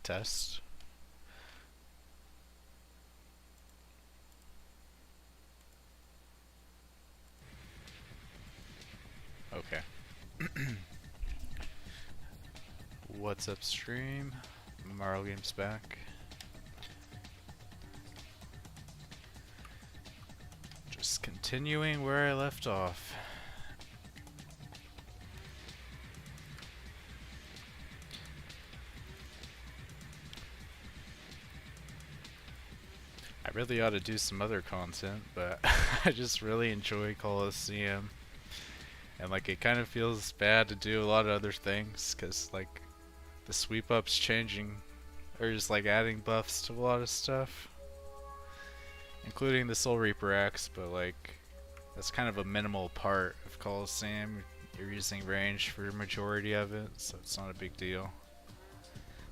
test. Okay. What's up, stream? Marl Games back. Just continuing where I left off. I really ought to do some other content, but I just really enjoy Colosseum. And like it kind of feels bad to do a lot of other things, cause like the sweep up's changing, or just like adding buffs to a lot of stuff, including the Soul Reaper axe. But like that's kind of a minimal part of Colosseum. You're using range for the majority of it, so it's not a big deal.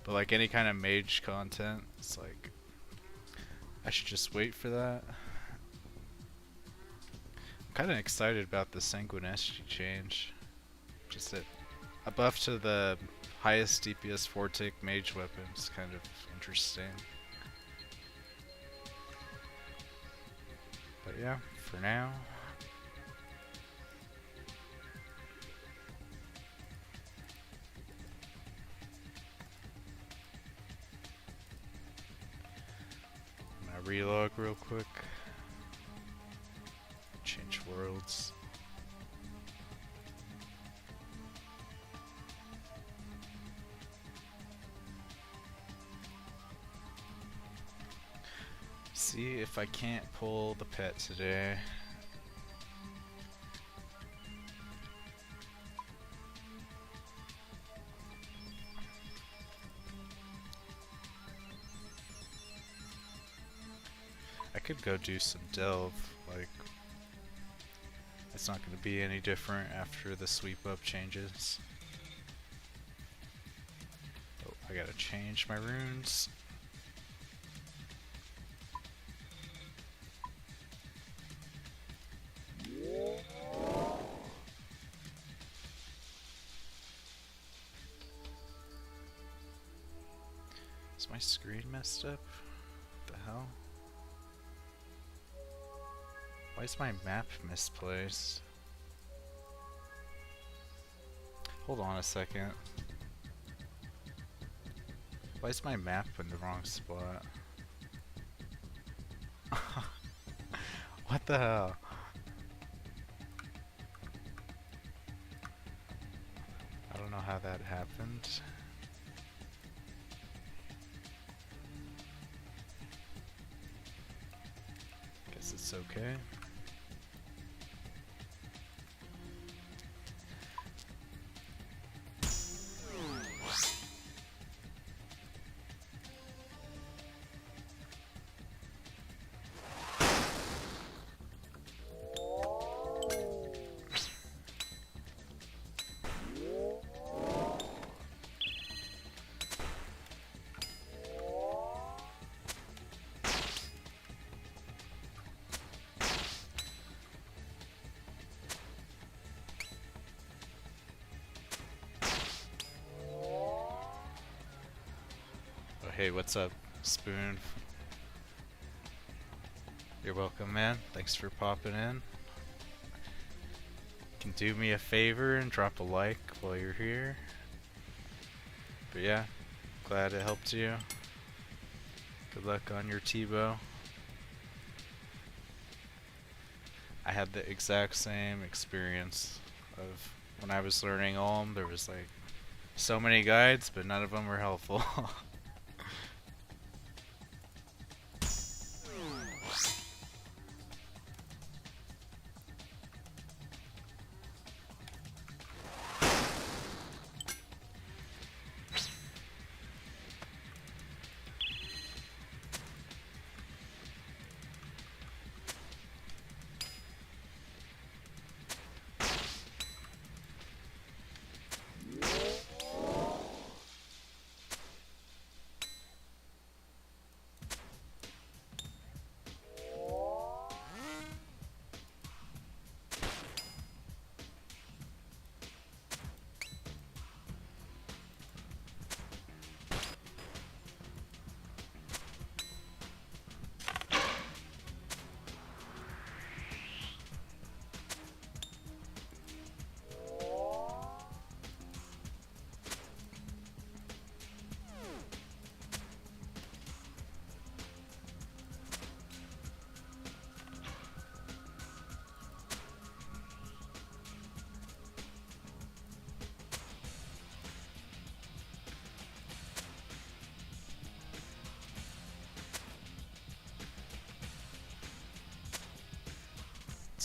But like any kind of mage content, it's like I should just wait for that. I'm kind of excited about the Sanguinesti change. Just a buff to the highest DPS Fortic mage weapon is kind of interesting. But yeah, for now. I'm gonna relog real quick. Change worlds. See if I can't pull the pet today. I could go do some delve, like it's not going to be any different after the sweep up changes. Oh, I gotta change my runes. Is my screen messed up? What the hell? Why is my map misplaced? Hold on a second. Why is my map in the wrong spot? What the hell? I don't know how that happened. Guess it's okay. Hey, what's up, Spoon? You're welcome, man. Thanks for popping in. Can do me a favor and drop a like while you're here. But yeah, glad it helped you. Good luck on your T-bow. I had the exact same experience of when I was learning Ulm. There was like so many guides, but none of them were helpful.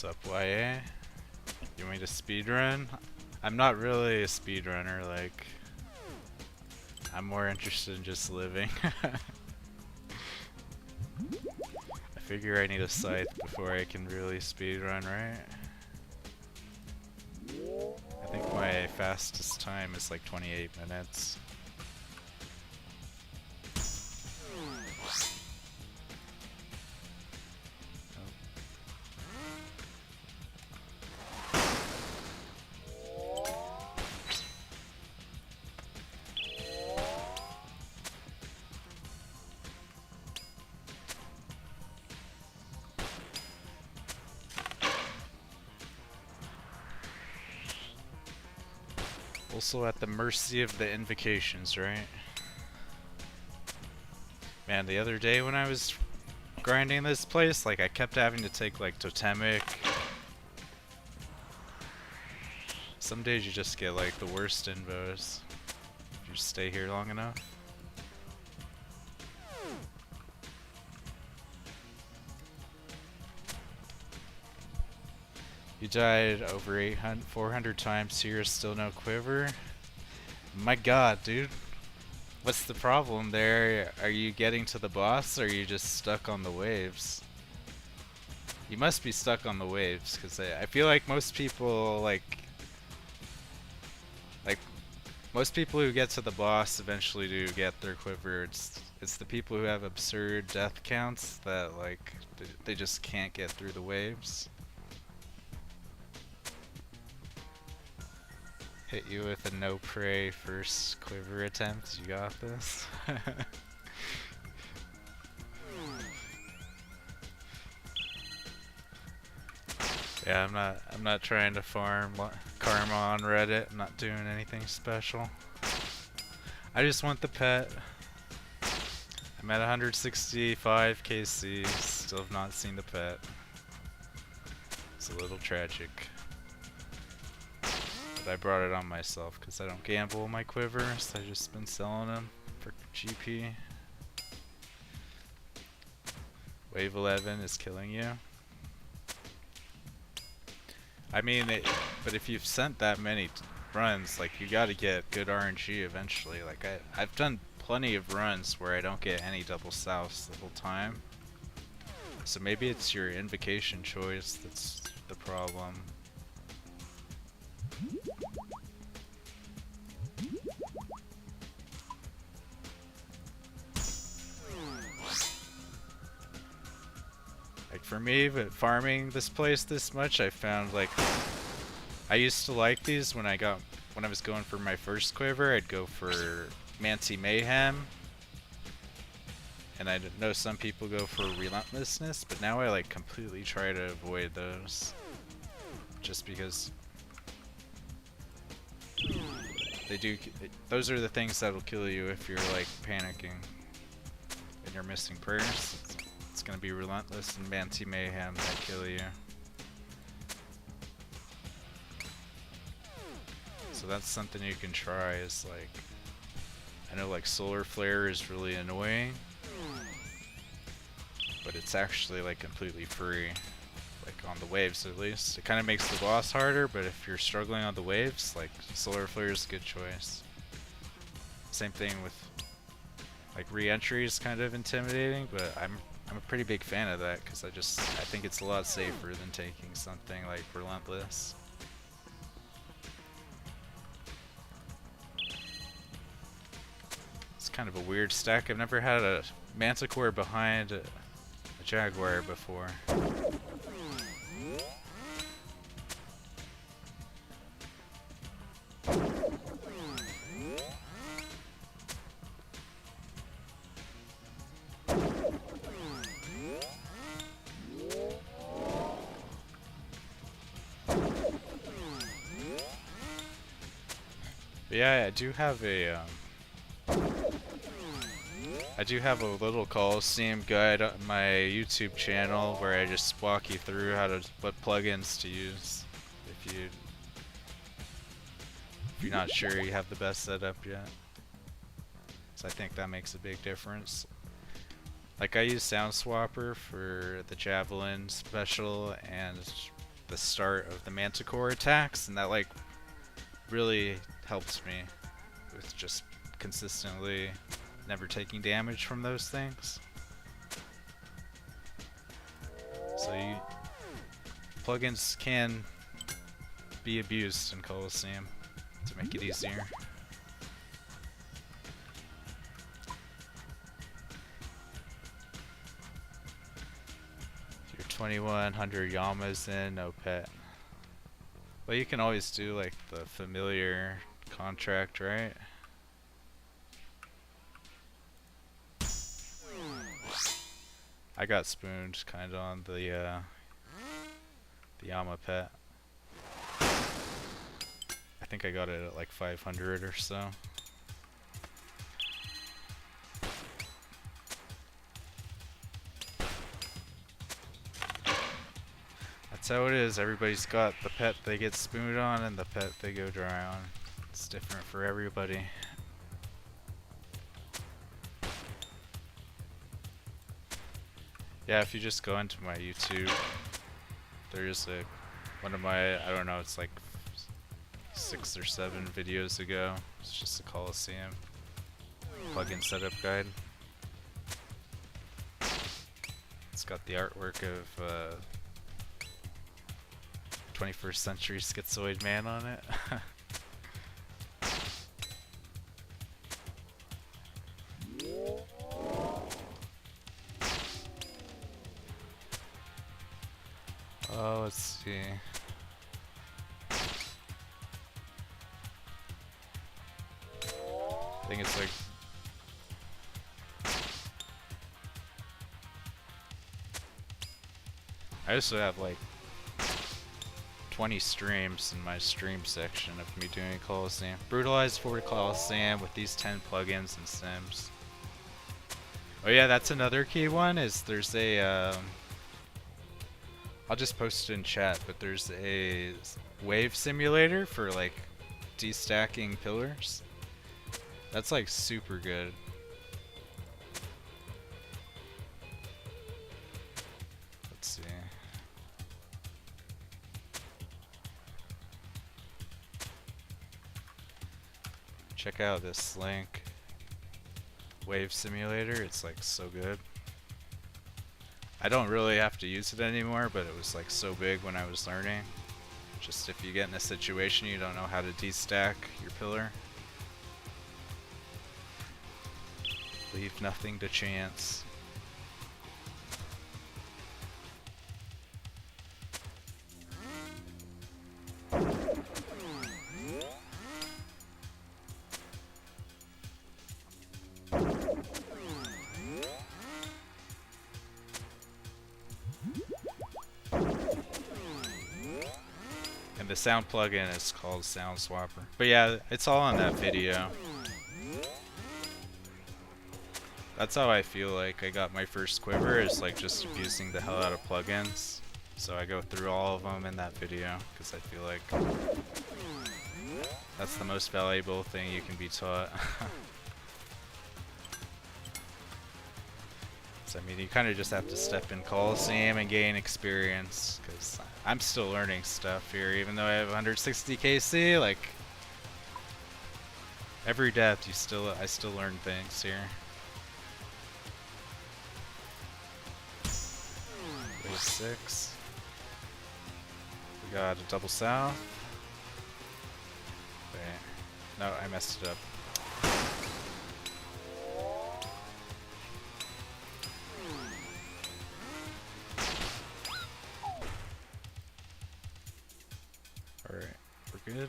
What's up, YA? You want me to speedrun? I'm not really a speedrunner, like... I'm more interested in just living. I figure I need a scythe before I can really speedrun, right? I think my fastest time is like 28 minutes. Also at the mercy of the invocations, right? Man, the other day when I was grinding this place, like I kept having to take like totemic. Some days you just get like the worst invos if you stay here long enough. You died over 400 times here, still no quiver. My god, dude. What's the problem there? Are you getting to the boss or are you just stuck on the waves? You must be stuck on the waves, because I feel like most people, most people who get to the boss eventually do get their quiver. It's the people who have absurd death counts that, like, they just can't get through the waves. Hit you with a no prey first quiver attempt. You got this. Yeah, I'm not trying to farm karma on Reddit. I'm not doing anything special. I just want the pet. I'm at 165 KC. Still have not seen the pet. It's a little tragic. But I brought it on myself because I don't gamble my quivers. I've just been selling them for GP. Wave 11 is killing you. I mean, but if you've sent that many runs, like, you gotta get good RNG eventually. Like, I've done plenty of runs where I don't get any double souths the whole time. So maybe it's your invocation choice that's the problem. Like, for me, but farming this place this much, I found, like, I used to like these when I was going for my first quiver. I'd go for Manti Mayhem, and I know some people go for Relentlessness, but now I like completely try to avoid those, just because those are the things that'll kill you if you're like panicking and you're missing prayers. It's gonna be Relentless and Manti Mayhem that kill you. So that's something you can try, is like, I know like Solar Flare is really annoying, but it's actually like completely free, like on the waves at least. It kind of makes the boss harder, but if you're struggling on the waves, like Solar Flare is a good choice. Same thing with like re-entry is kind of intimidating, but I'm a pretty big fan of that because I think it's a lot safer than taking something like Relentless. It's kind of a weird stack. I've never had a Manticore behind a Jaguar before. But yeah, I do have a little Colosseum guide on my YouTube channel where I just walk you through what plugins to use if you're not sure you have the best setup yet. So I think that makes a big difference. Like, I use Sound Swapper for the Javelin special and the start of the Manticore attacks, and that like really helped me with just consistently never taking damage from those things. So plugins can be abused in Colosseum to make it easier. Your 2100 Yamas in, no pet. Well, you can always do like the familiar contract, right? I got spooned kind of on the Yama pet. I think I got it at like 500 or so. That's how it is. Everybody's got the pet they get spooned on and the pet they go dry on. It's different for everybody. Yeah, if you just go into my YouTube, there's one of my, I don't know, it's like 6 or 7 videos ago. It's just a Colosseum plugin setup guide. It's got the artwork of 21st century schizoid man on it. Oh, let's see. I think it's like I also have like 20 streams in my stream section of me doing Colosseum. Brutalized for Colosseum with these 10 plugins and sims. Oh yeah, that's another key one, is there's a I'll just post it in chat, but there's a wave simulator for like destacking pillars. That's like super good. Let's see. Check out this link. Wave simulator, it's like so good. I don't really have to use it anymore, but it was like so big when I was learning. Just if you get in a situation you don't know how to destack your pillar, leave nothing to chance. The sound plugin is called Sound Swapper. But yeah, it's all on that video. That's how I feel like I got my first quiver, is like just abusing the hell out of plugins. So I go through all of them in that video because I feel like that's the most valuable thing you can be taught. So, I mean, you kind of just have to step in Colosseum and gain experience, because I'm still learning stuff here, even though I have 160 KC. Like every death, I still learn things here. Wave 6. We got a double south. Wait, no, I messed it up. Alright, we're good.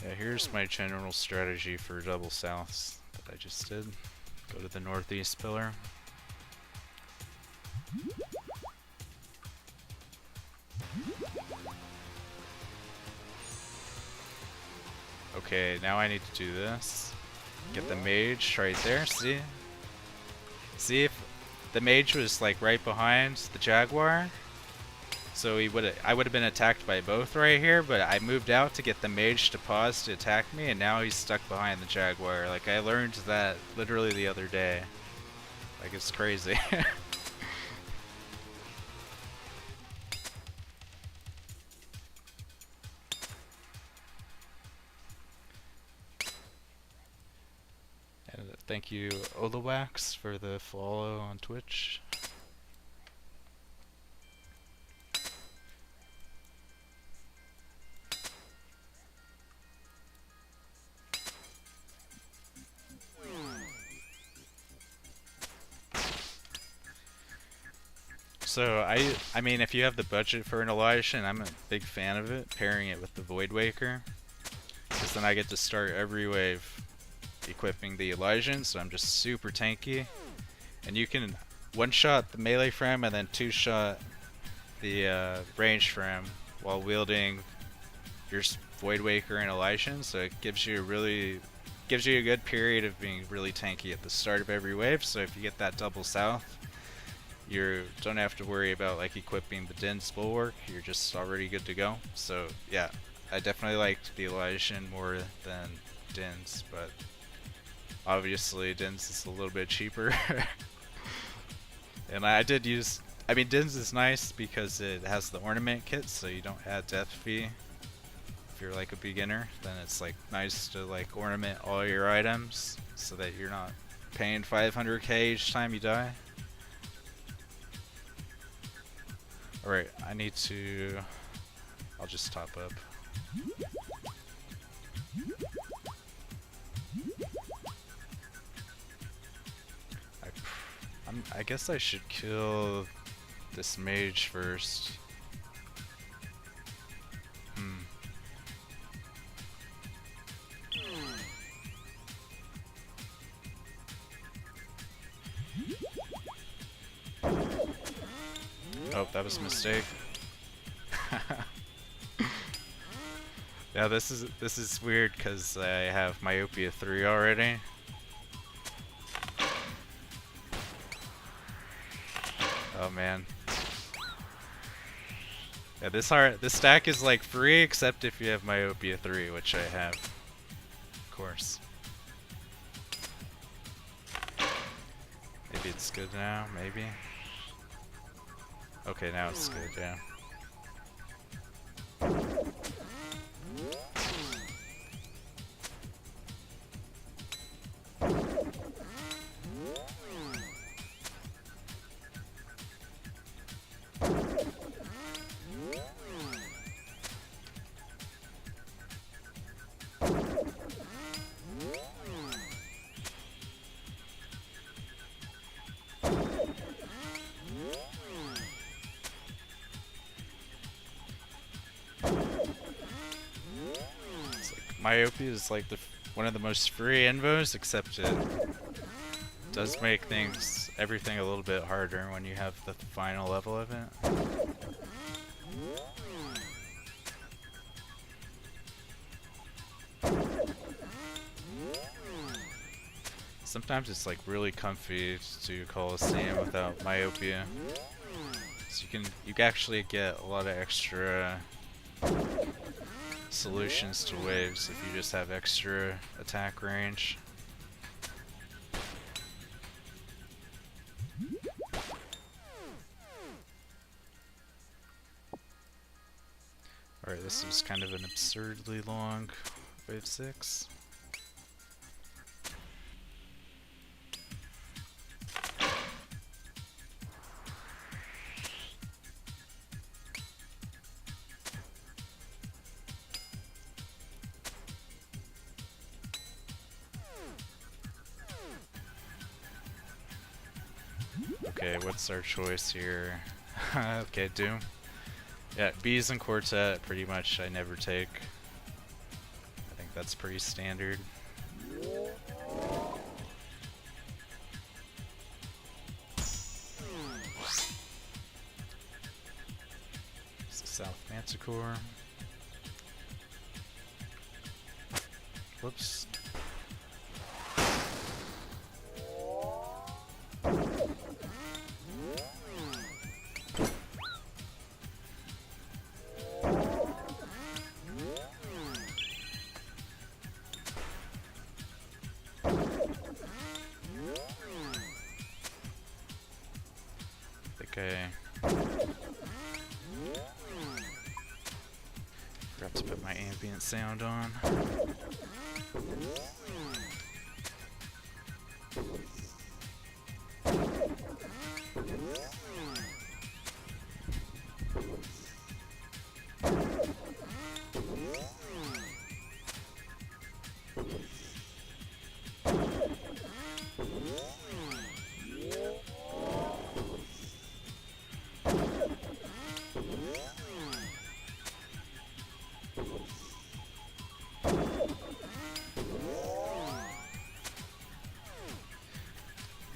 Yeah, here's my general strategy for double souths that I just did. Go to the northeast pillar. Okay, now I need to do this. Get the mage right there, see? See if the mage was like right behind the jaguar? So I would have been attacked by both right here, but I moved out to get the mage to pause to attack me, and now he's stuck behind the jaguar. Like, I learned that literally the other day. Like, it's crazy. And thank you, Olawax, for the follow on Twitch. So I mean, if you have the budget for an Elijah, and I'm a big fan of it, pairing it with the Void Waker, because then I get to start every wave equipping the Elijah, so I'm just super tanky. And you can one-shot the melee frame and then two-shot the range frame while wielding your Void Waker and Elijah, so it gives you a good period of being really tanky at the start of every wave. So if you get that double south, you don't have to worry about like equipping the Din's Bulwark, you're just already good to go. So yeah, I definitely liked the Elysian more than Din's, but obviously Din's is a little bit cheaper. And I mean Din's is nice because it has the ornament kit, so you don't add death fee. If you're like a beginner, then it's like nice to like ornament all your items so that you're not paying 500k each time you die. Alright, I'll just top up. I guess I should kill this mage first. Oh, that was a mistake. Yeah, this is weird because I have Myopia 3 already. Oh man. Yeah, this stack is like free except if you have Myopia 3, which I have. Of course. Maybe it's good now, maybe. Okay, now it's good, yeah. Myopia is like one of the most free invos, except it does make everything a little bit harder when you have the final level of it. Sometimes it's like really comfy to do Colosseum without Myopia. So you can actually get a lot of extra solutions to waves if you just have extra attack range. Alright, this was kind of an absurdly long wave 6. Okay, what's our choice here? Okay, Doom. Yeah, Bees and Quartet, pretty much I never take. I think that's pretty standard. South Manticore. Whoops. Okay. Forgot to put my ambient sound on.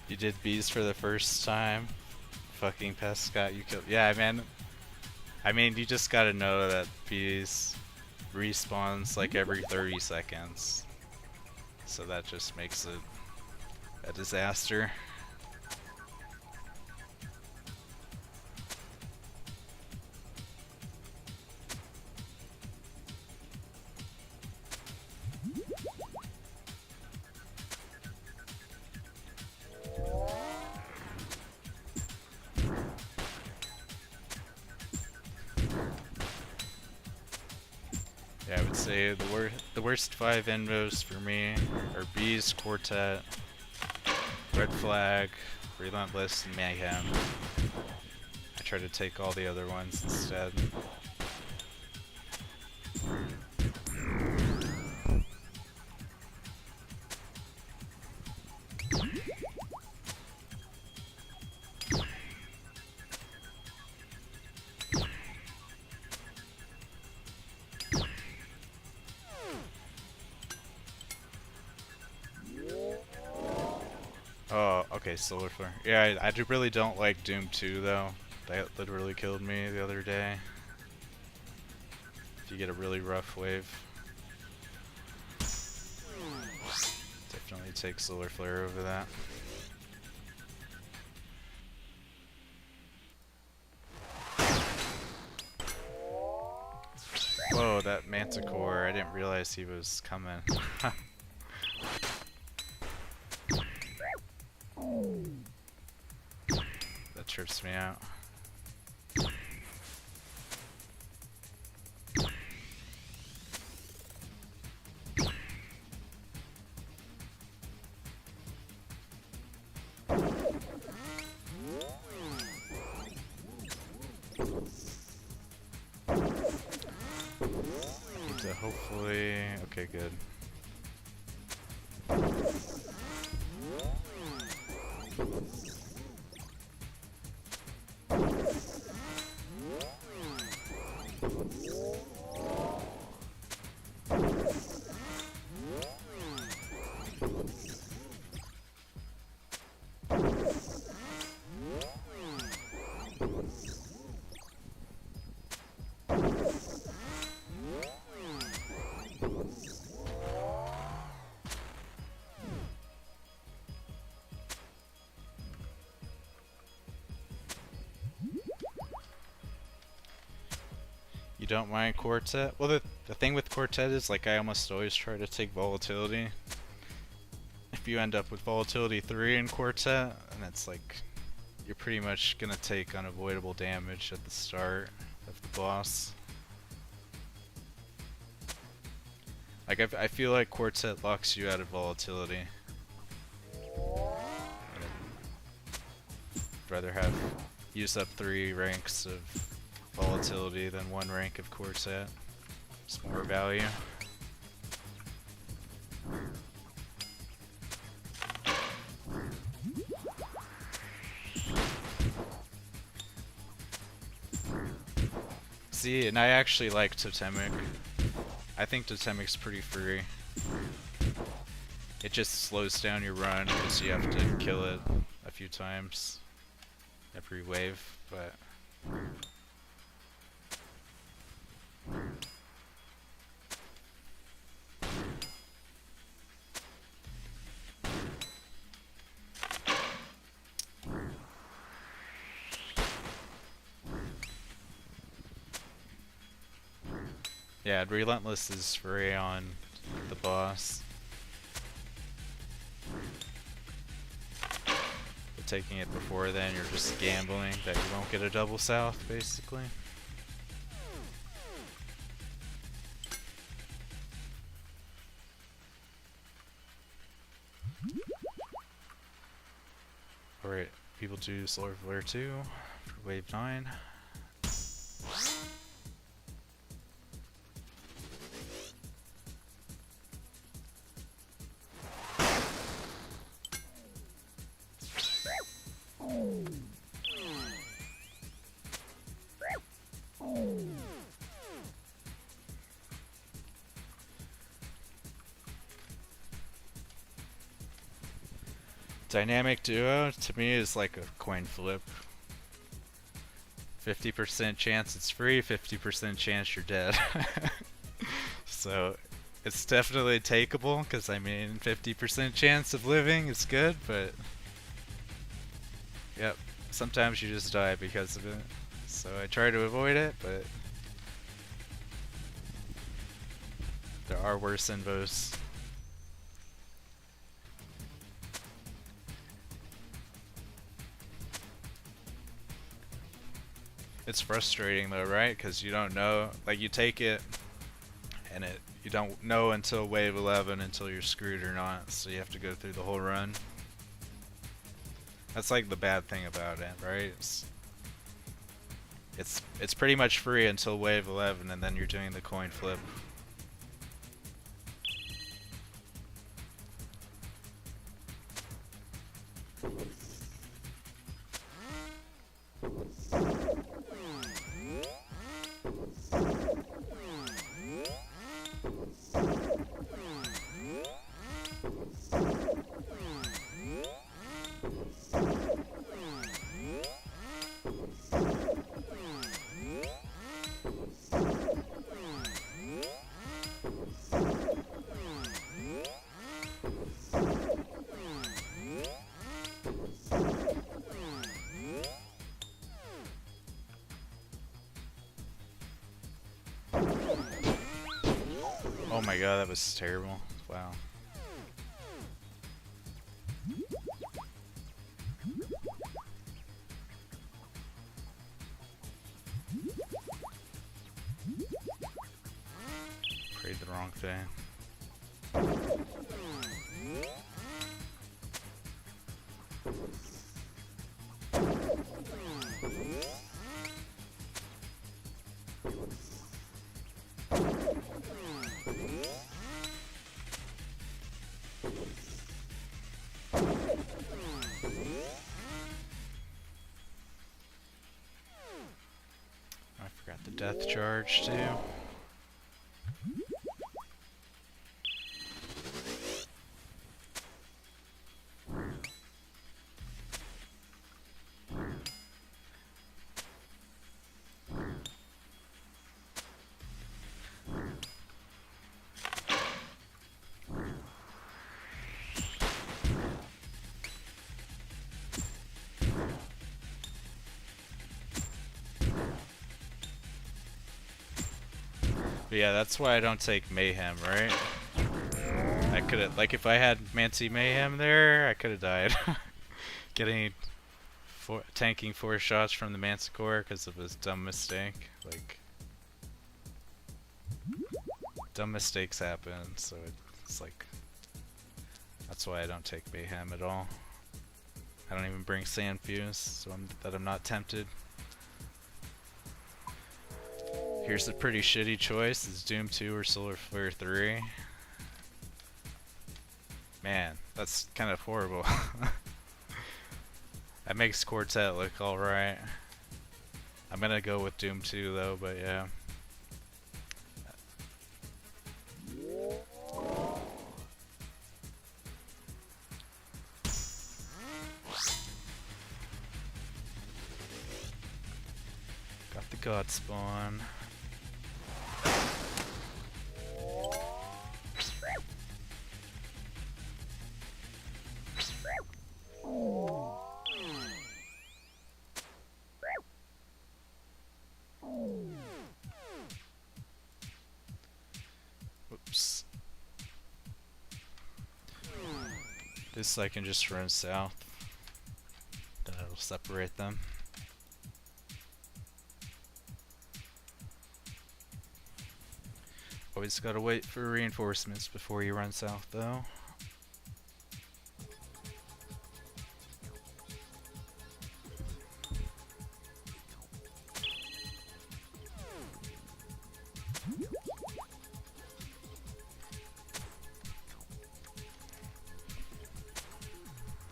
You did bees for the first time. Fucking Pescott, you killed. Yeah, man. I mean, you just gotta know that bees respawns like every 30 seconds. So that just makes it a disaster. Yeah, I would say the worst 5 invos for me are Bees, Quartet, Red Flag, Relentless, and Mayhem. I try to take all the other ones instead. Oh, okay, Solar Flare. Yeah, I really don't like Doom 2 though. That literally killed me the other day. If you get a really rough wave. Definitely take Solar Flare over that. Whoa, that Manticore, I didn't realize he was coming. That trips me out. Need to hopefully... Okay, good. You don't mind Quartet? Well, the thing with Quartet is, like, I almost always try to take Volatility. If you end up with Volatility 3 in Quartet, and it's like, you're pretty much gonna take unavoidable damage at the start of the boss. Like, I feel like Quartet locks you out of Volatility. I'd rather have use up 3 ranks of Volatility than 1 rank of Quartet. It's more value. See, and I actually like Totemic. I think Totemic's pretty free. It just slows down your run because you have to kill it a few times every wave, but... Yeah, Relentless is free on the boss. It taking it before then, you're just gambling that you won't get a double south, basically. Alright, people do Solar Flare 2 for wave 9. Dynamic duo to me is like a coin flip. 50% chance it's free, 50% chance you're dead. So it's definitely takeable, because I mean 50% chance of living is good, but yep, sometimes you just die because of it. So I try to avoid it, but there are worse invos. It's frustrating though, right? Because you don't know, like you take it and you don't know until wave 11 until you're screwed or not, so you have to go through the whole run. That's like the bad thing about it, right? It's pretty much free until wave 11, and then you're doing the coin flip. Oh my god, that was terrible. Wow. Prayed the wrong thing. I forgot the death charge too. But yeah, that's why I don't take Mayhem, right? I could've, like, if I had Mancy Mayhem there, I could've died. Tanking 4 shots from the Manticore because of his dumb mistake. Like, dumb mistakes happen, so it's like, that's why I don't take Mayhem at all. I don't even bring Sand Fuse, so I'm not tempted. Here's a pretty shitty choice. It's Doom 2 or Solar Flare 3. Man, that's kind of horrible. That makes Quartet look alright. I'm gonna go with Doom 2 though, but yeah. Got the God Spawn. Whoops. This I can just run south. That'll separate them. Always gotta wait for reinforcements before you run south, though.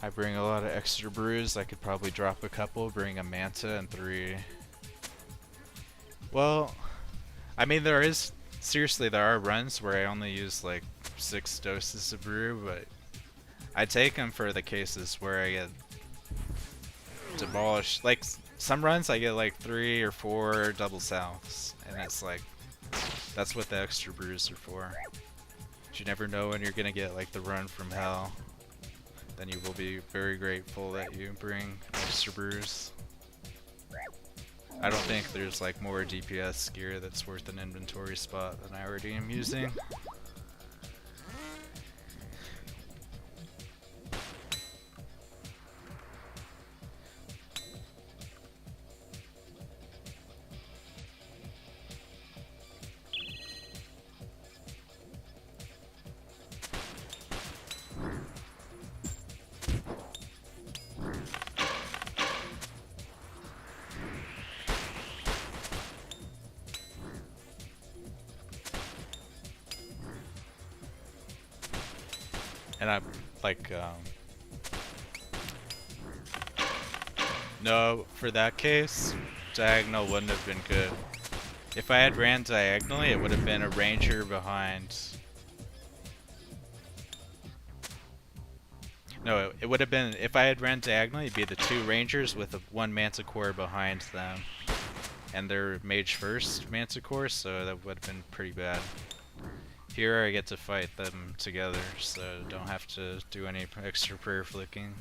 I bring a lot of extra brews. I could probably drop a couple, bring a Manta and 3. Well, I mean, seriously, there are runs where I only use like 6 doses of brew, but I take them for the cases where I get demolished. Like, some runs I get like 3 or 4 double souths, and it's like, that's what the extra brews are for. But you never know when you're gonna get like the run from hell. Then you will be very grateful that you bring extra brews. I don't think there's like more DPS gear that's worth an inventory spot than I already am using. And I'm like, no, for that case, diagonal wouldn't have been good. If I had ran diagonally, it would have been a ranger behind. No, it would have been, if I had ran diagonally, it'd be the 2 rangers with one manticore behind them. And they're mage first manticore, so that would have been pretty bad. Here I get to fight them together, so don't have to do any extra prayer flicking.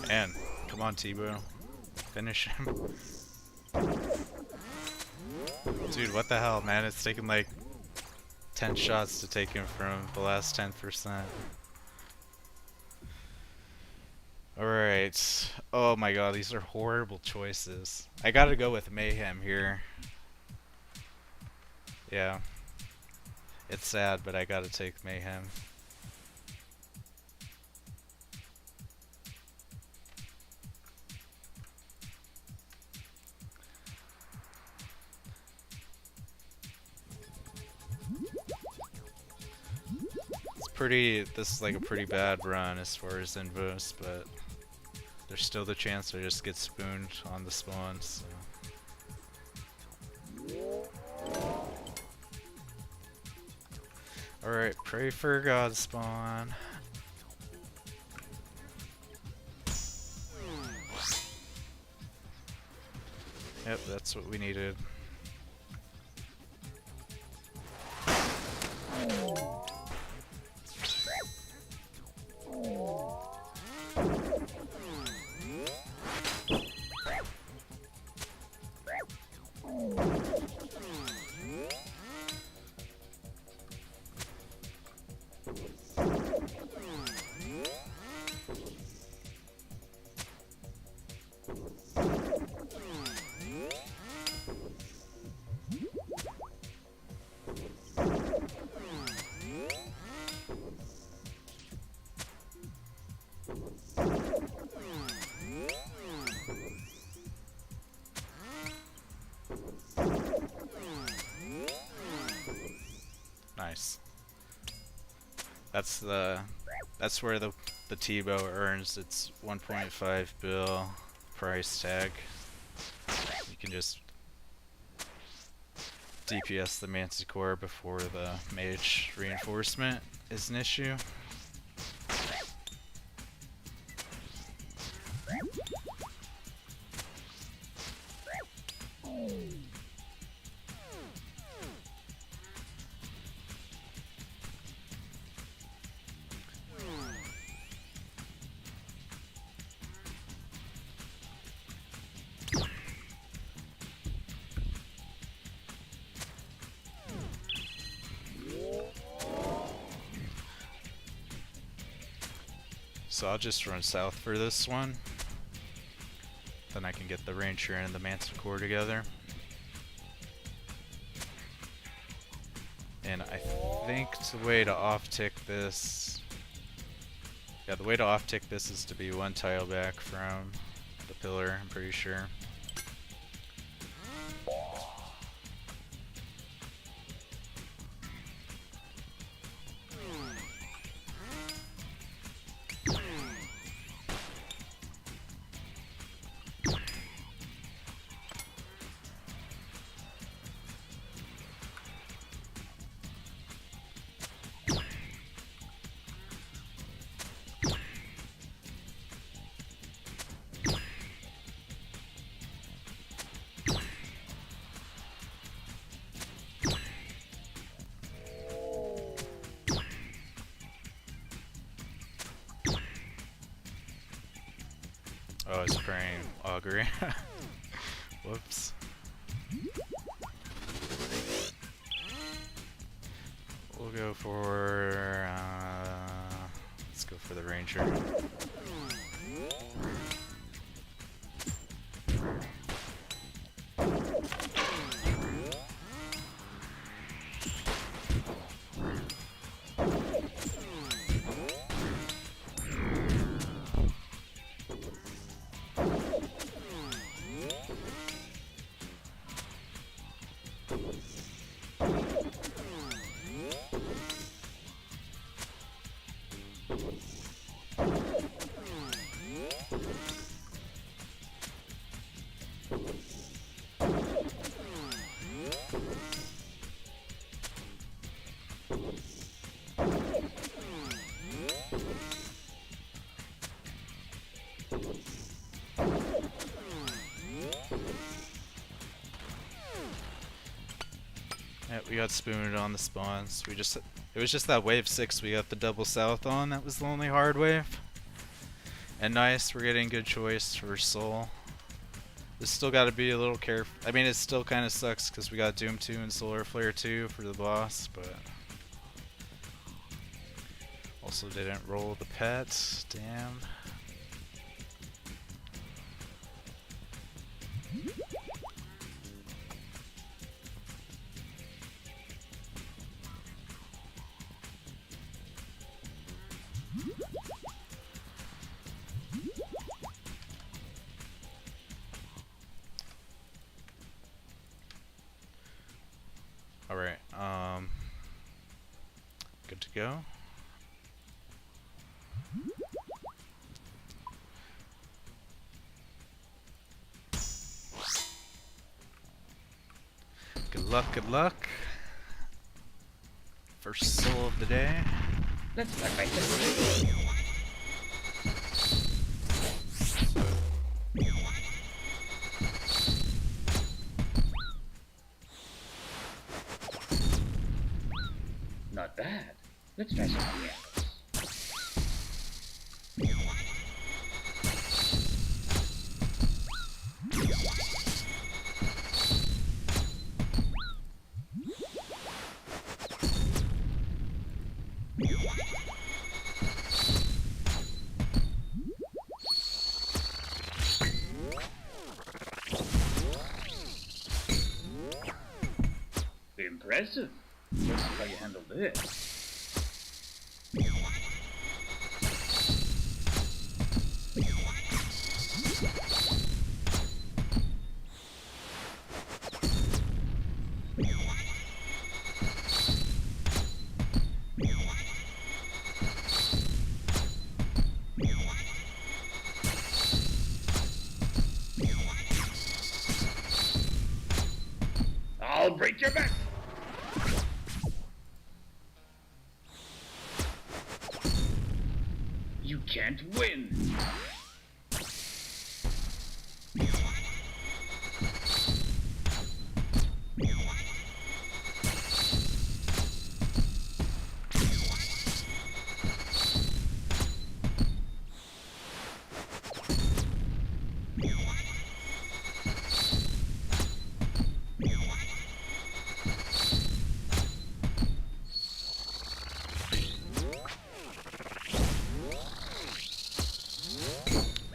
Man, come on, Tebow. Finish him. Dude, what the hell, man? It's taken like 10 shots to take him from the last 10%. Alright. Oh my god, these are horrible choices. I gotta go with Mayhem here. Yeah. It's sad, but I gotta take Mayhem. This is like a pretty bad run as far as invos, but there's still the chance I just get spooned on the spawns. So. Alright, pray for God spawn. Yep, that's what we needed. Nice. That's where the T-bow earns its 1.5 bill price tag. You can just DPS the Manticore before the mage reinforcement is an issue. So I'll just run south for this one. Then I can get the Ranger and the Manticore together. And I think the way to off-tick this... Yeah, the way to off-tick this is to be one tile back from the pillar, I'm pretty sure. Oh, I was praying augury. Whoops. We'll go for let's go for the Ranger. Yeah, we got spooned on the spawns. It was just that wave 6 we got the double south on. That was the only hard wave. And nice, we're getting good choice for soul. This still got to be a little careful. I mean, it still kind of sucks because we got Doom 2 and Solar Flare 2 for the boss, but also didn't roll the pet. Damn. Alright, good to go. Good luck, good luck. First soul of the day. Let's start by this. Not bad. Let's try something else. Impressive. Let's see how you handle this. I'll break your back! You can't win!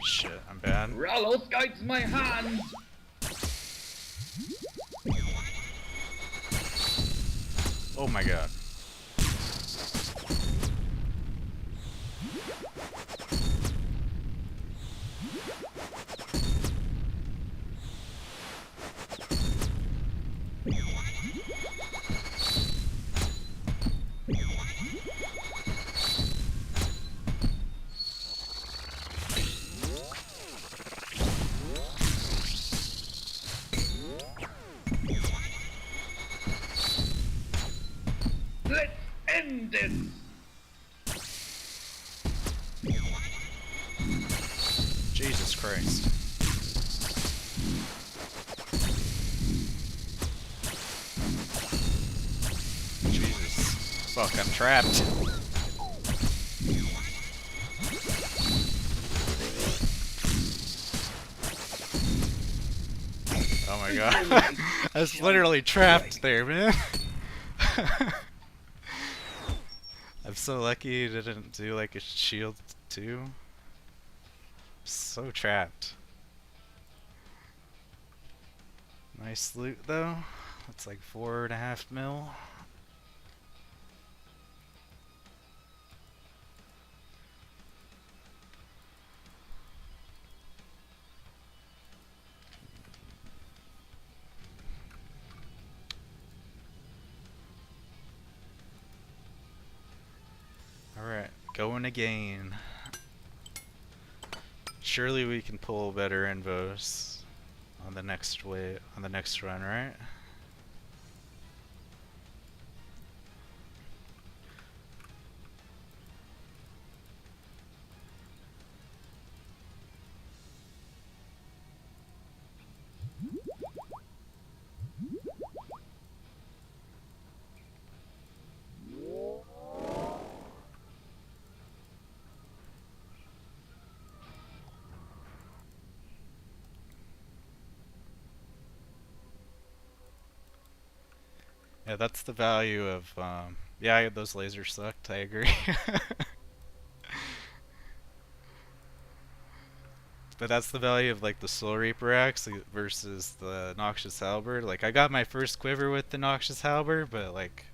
Shit, I'm bad. Rallos guides my hand! Oh my god. Let's end this! Jesus Christ. Jesus. Fuck, I'm trapped. Oh my god. I was literally trapped there, man. I'm so lucky it didn't do like a shield too. So trapped. Nice loot though. That's like 4.5 mil. Alright, going again. Surely we can pull better invos on the next run, right? Yeah, that's the value of, yeah, those lasers sucked, I agree. But that's the value of like the Soul Reaper axe versus the Noxious Halberd. Like I got my first quiver with the Noxious Halberd, but like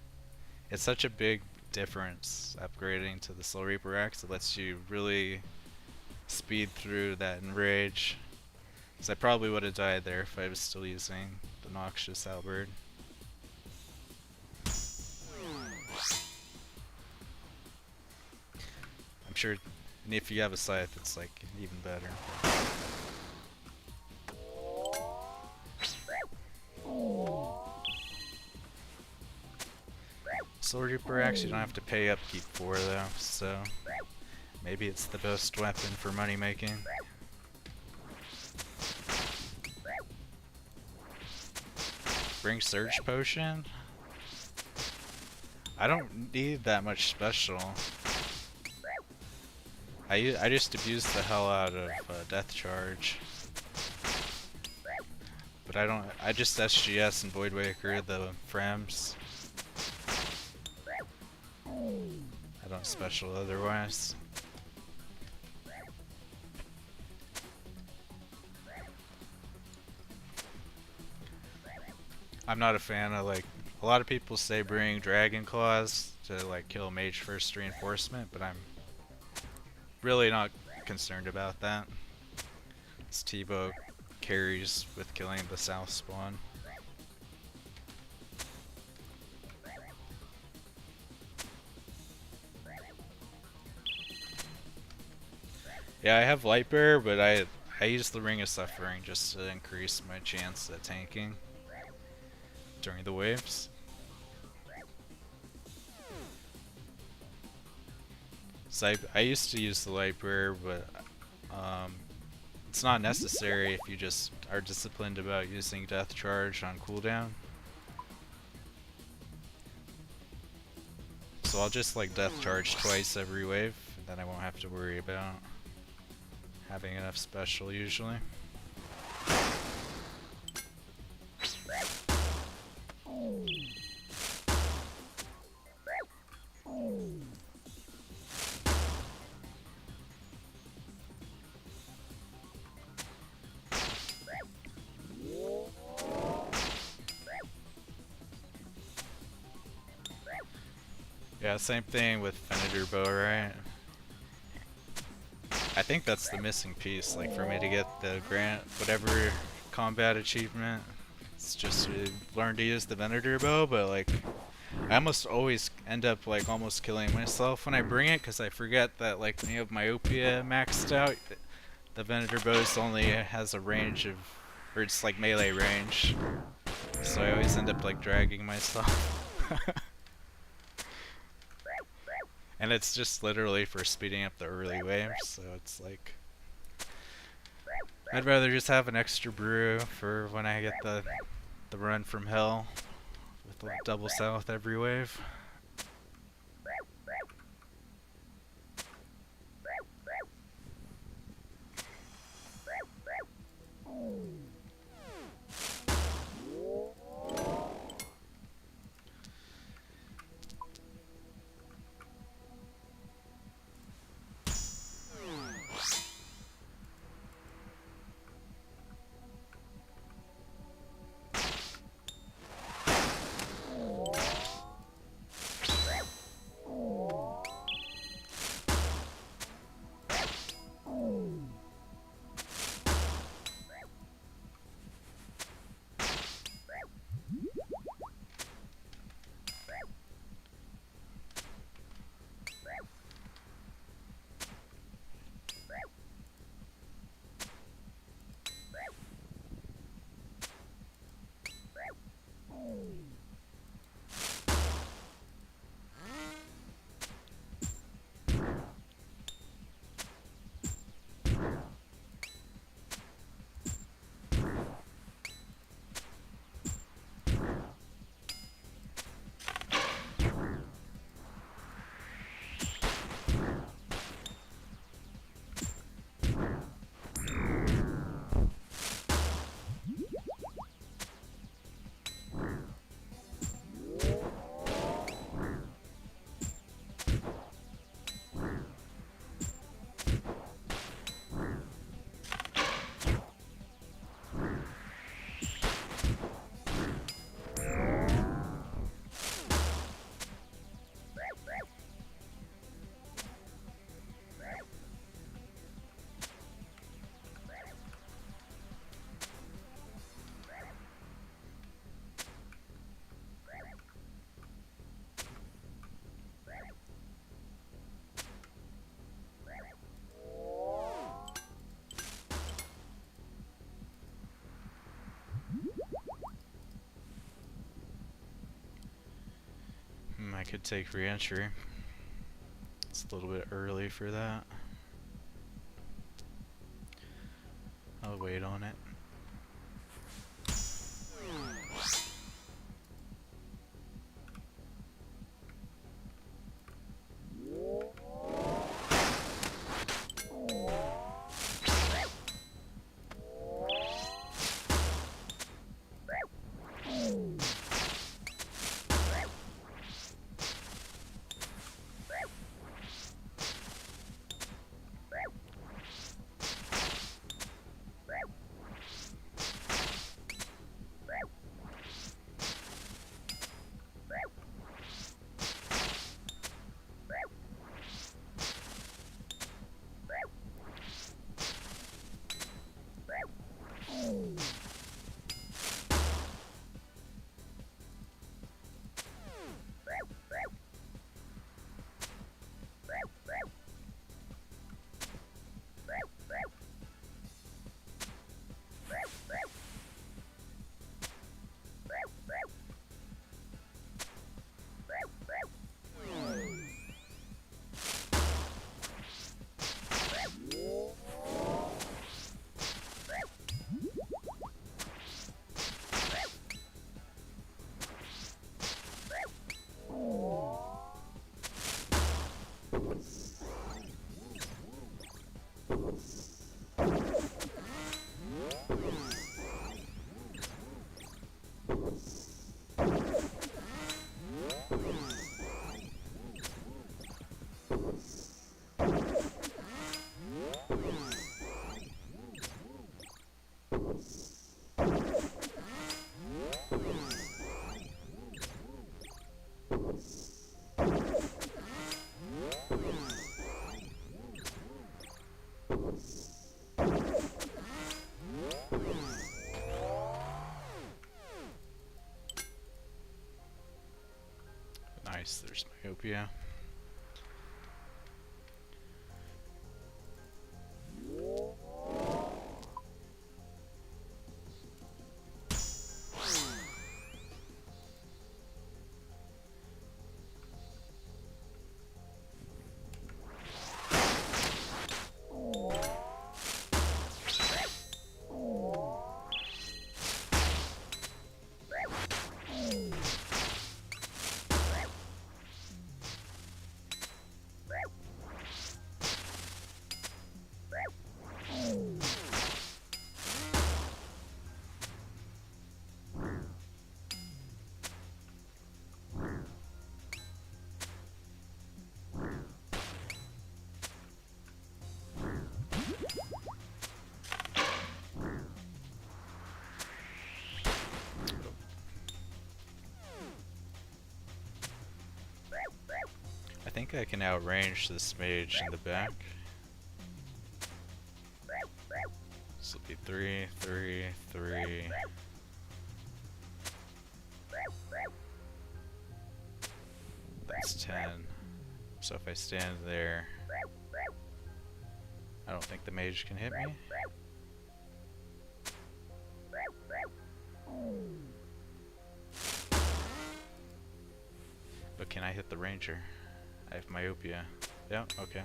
it's such a big difference upgrading to the Soul Reaper axe. It lets you really speed through that enrage. Because I probably would have died there if I was still using the Noxious Halberd. I'm sure, and if you have a scythe, it's like even better. Sword Reaper axe, you don't have to pay upkeep for though, so maybe it's the best weapon for money making. Bring Surge Potion? I don't need that much special. I just abuse the hell out of Death Charge. But I just SGS and Void Waker the frames. I don't special otherwise. I'm not a fan of like a lot of people say bring Dragon Claws to like kill Mage first reinforcement, but I'm really not concerned about that. This T-Bow carries with killing the south spawn. Yeah, I have Lightbearer, but I use the Ring of Suffering just to increase my chance at tanking during the waves. So I used to use the Lightbearer, but it's not necessary if you just are disciplined about using Death Charge on cooldown. So I'll just like Death Charge twice every wave, and then I won't have to worry about having enough special usually. Yeah, same thing with Venator Bow, right? I think that's the missing piece, like for me to get the grant, whatever combat achievement. It's just to learn to use the Venator Bow, but like I almost always end up like almost killing myself when I bring it, because I forget that like when you have myopia maxed out, the Venator Bow only has a range of, or it's like melee range. So I always end up like dragging myself. And it's just literally for speeding up the early waves, so it's like I'd rather just have an extra brew for when I get the run from hell with the double south every wave. I could take re-entry. It's a little bit early for that. I'll wait on it. Nice, there's Myopia. I think I can outrange this mage in the back. This will be 3, 3, 3. That's 10. So if I stand there, I don't think the mage can hit me. But can I hit the ranger? I have myopia. Yeah, okay.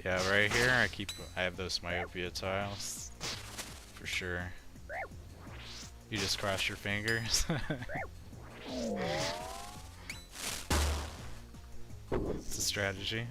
Yeah, right here I have those myopia tiles for sure. You just cross your fingers. It's a strategy.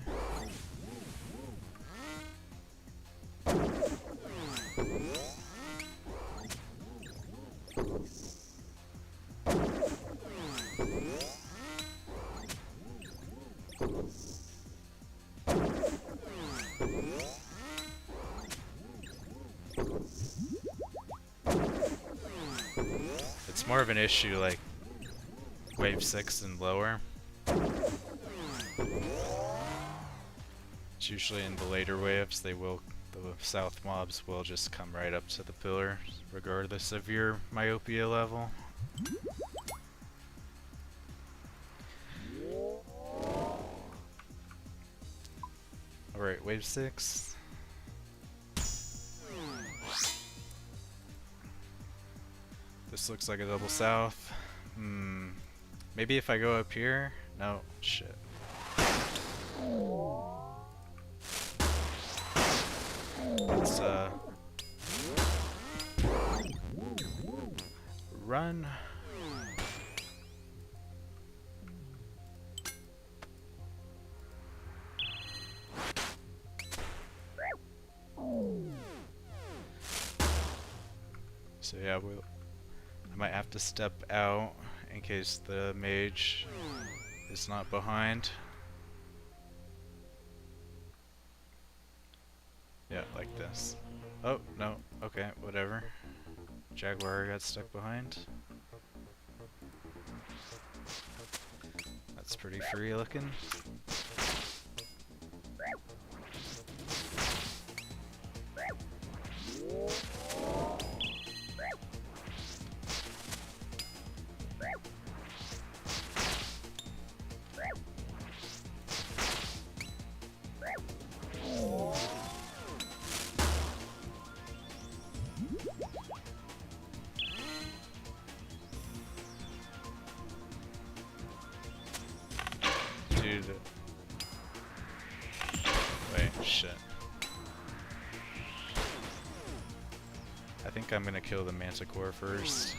It's more of an issue like wave 6 and lower. It's usually in the later waves the south mobs will just come right up to the pillar regardless of your myopia level. Alright, wave 6. This looks like a double south. Maybe if I go up here? No, shit. Let's run. So yeah, I might have to step out in case the mage is not behind. Yeah, like this. Oh, no. Okay, whatever. Jaguar got stuck behind. That's pretty free looking. Dude. Wait, shit. I think I'm gonna kill the Manticore first.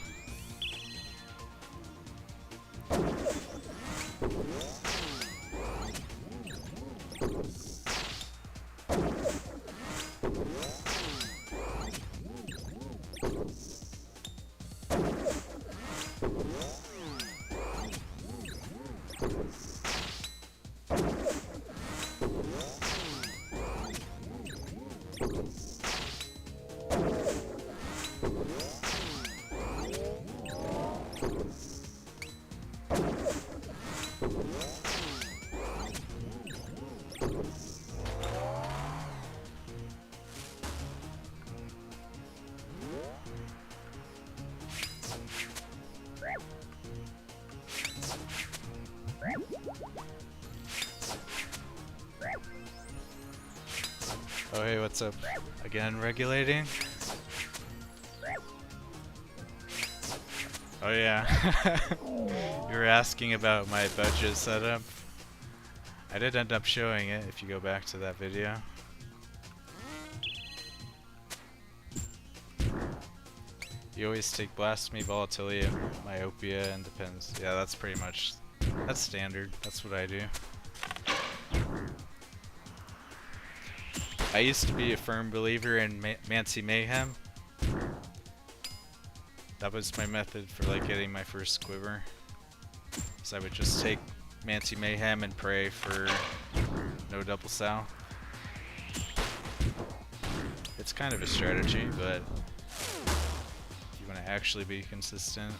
Oh hey, what's up? Again, regulating? Oh yeah. You were asking about my budget setup. I did end up showing it if you go back to that video. You always take blasphemy, volatility, myopia, and depends. Yeah, that's pretty much, that's standard. That's what I do. I used to be a firm believer in Mancy Mayhem. That was my method for like getting my first quiver. So I would just take Mancy Mayhem and pray for no double sal. It's kind of a strategy, but if you want to actually be consistent.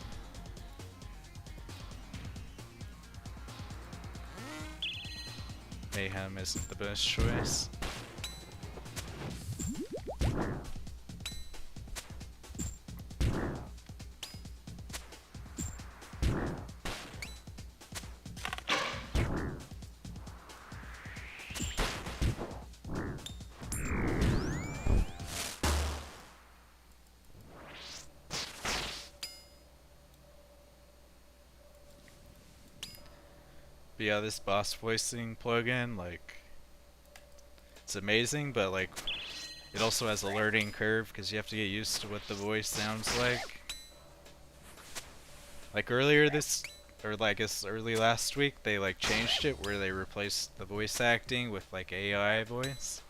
Mayhem isn't the best choice. But yeah, this boss voicing plugin, like, it's amazing, but like, it also has a learning curve because you have to get used to what the voice sounds like. Like earlier this, or like I guess early last week, they like changed it where they replaced the voice acting with like AI voice.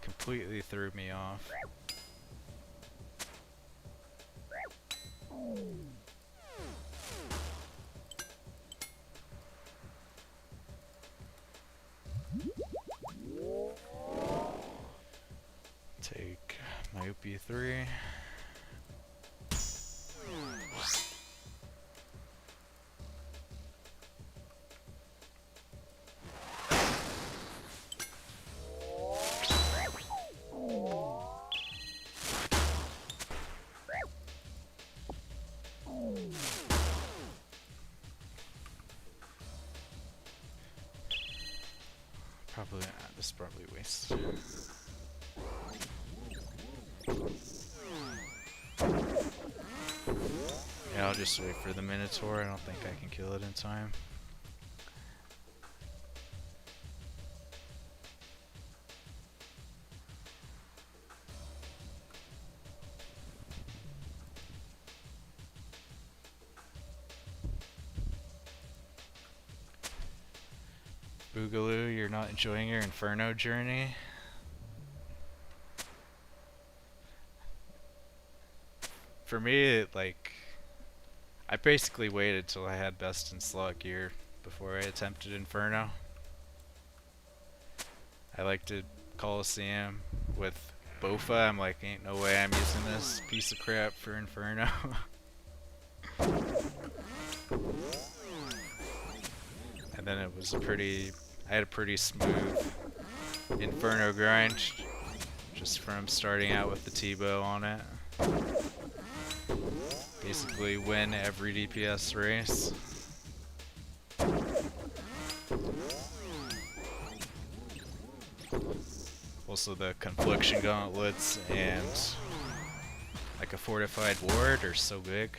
Completely threw me off. Take myopia 3. Probably, this is probably wasted. Yeah, I'll just wait for the Minotaur. I don't think I can kill it in time. Boogaloo, you're not enjoying your Inferno journey? For me, I basically waited till I had best in slot gear before I attempted Inferno. I liked it Colosseum with Bofa. I'm like, ain't no way I'm using this piece of crap for Inferno. And then it was I had a pretty smooth Inferno grind just from starting out with the T-bow on it. Basically win every DPS race. Also the Confliction Gauntlets and like a Fortified Ward are so big.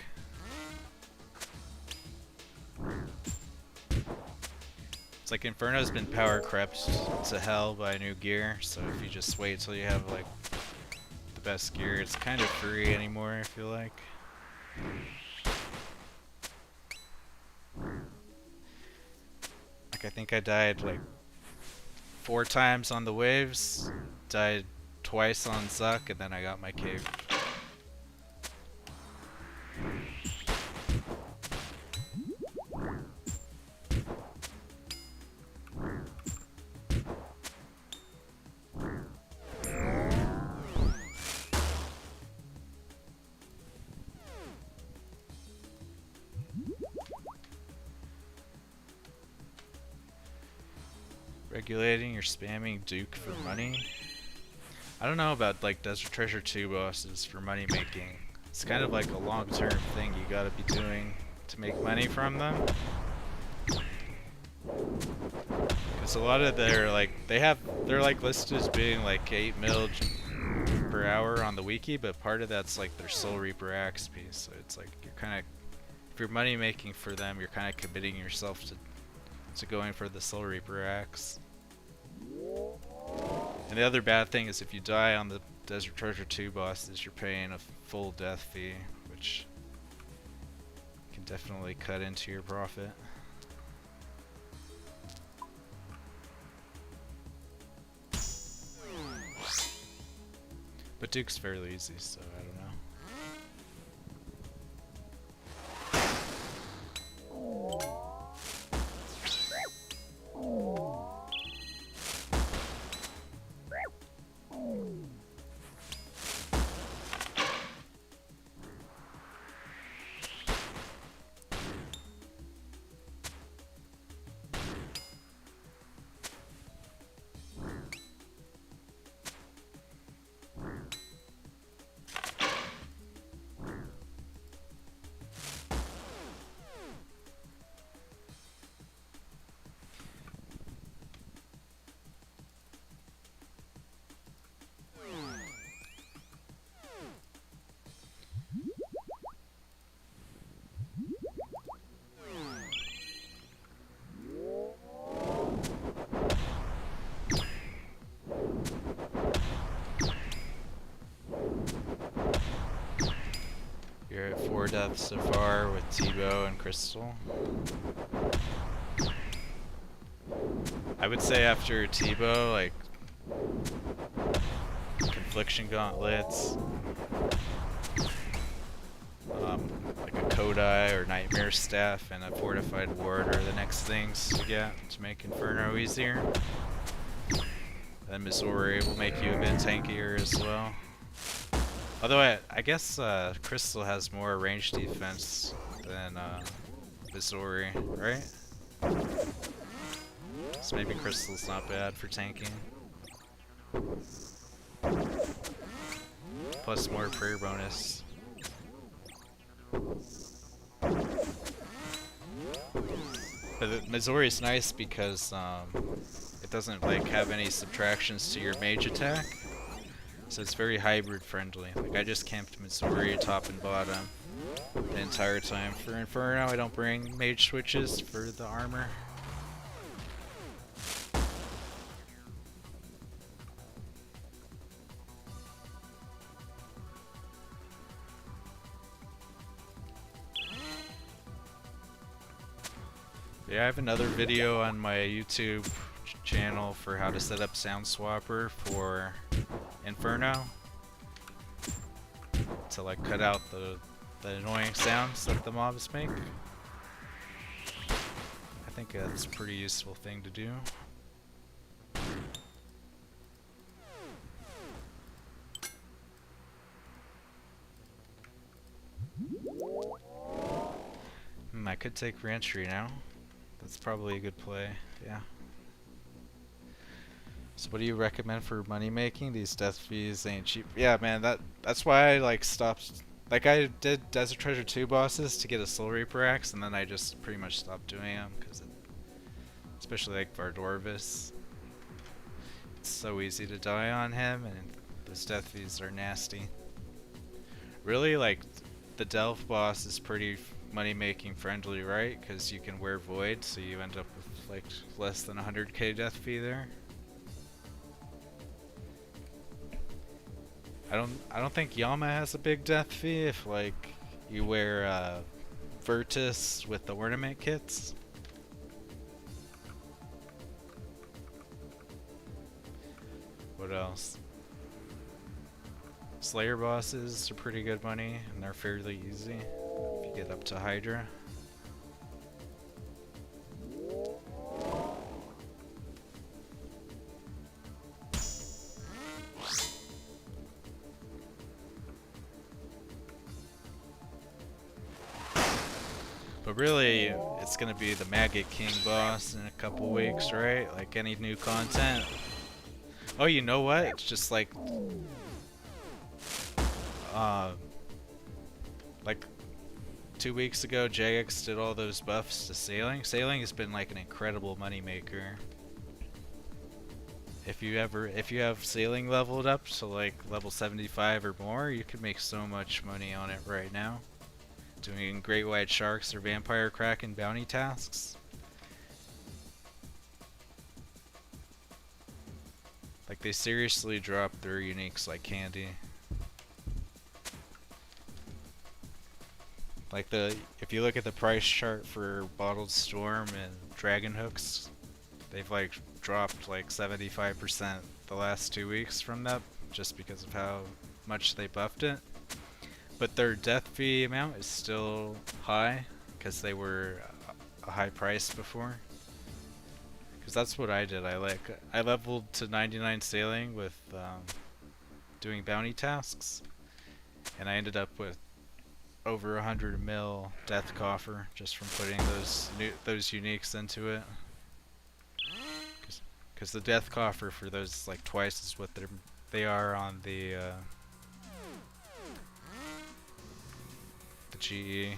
It's like Inferno's been power crept to hell by new gear, so if you just wait till you have like the best gear, it's kind of free anymore, I feel like. Like I think I died like 4 times on the waves, died twice on Zuck, and then I got my cave. regulating, you're spamming Duke for money. I don't know about like Desert Treasure 2 bosses for money making. It's kind of like a long-term thing you gotta be doing to make money from them. Because a lot of their like they're like listed as being like 8 mil per hour on the wiki, but part of that's like their Soul Reaper axe piece. So it's like you're kind of, if you're money making for them, you're kind of committing yourself to going for the Soul Reaper axe. And the other bad thing is if you die on the Desert Treasure 2 bosses, you're paying a full death fee, which can definitely cut into your profit. But Duke's fairly easy, so I don't know. You're at 4 deaths so far with T-Bow and Crystal. I would say after T-Bow, like Confliction Gauntlets, like a Kodai or Nightmare Staff and a Fortified Ward are the next things to get to make Inferno easier. Then Missouri will make you a bit tankier as well. Although I guess Crystal has more range defense than Missouri, right? So maybe Crystal's not bad for tanking. Plus more prayer bonus. But Missouri's nice because it doesn't like have any subtractions to your mage attack. So it's very hybrid friendly. Like I just camped Missouri top and bottom the entire time. For Inferno, I don't bring mage switches for the armor. Yeah, I have another video on my YouTube channel for how to set up Sound Swapper for Inferno to like cut out the annoying sounds that the mobs make. I think that's a pretty useful thing to do. I could take reentry now. That's probably a good play, yeah. So what do you recommend for money making? These death fees ain't cheap. Yeah, man, that's why I like stopped. Like I did Desert Treasure 2 bosses to get a Soul Reaper axe, and then I just pretty much stopped doing them because, especially like Vardorvis, it's so easy to die on him, and those death fees are nasty. Really, like the Delph boss is pretty money making friendly, right? Because you can wear Void, so you end up with like less than 100k death fee there. I don't think Yama has a big death fee if like you wear Fortis with the ornament kits. What else? Slayer bosses are pretty good money and they're fairly easy if you get up to Hydra. But really, it's gonna be the Maggot King boss in a couple weeks, right? Like any new content. Oh, you know what? It's just uh, like 2 weeks ago, Jagex did all those buffs to sailing. Sailing has been like an incredible moneymaker. If you have sailing leveled up to like level 75 or more, you can make so much money on it right now. Doing great white sharks or vampire kraken bounty tasks. Like they seriously drop their uniques like candy. Like if you look at the price chart for Bottled Storm and Dragon Hooks, they've like dropped like 75% the last 2 weeks from that, just because of how much they buffed it. But their death fee amount is still high, because they were a high price before. Because that's what I did. I leveled to 99 sailing with doing bounty tasks, and I ended up with over 100 mil death coffer just from putting those uniques into it. Because the death coffer for those is like twice as what they are on the GE.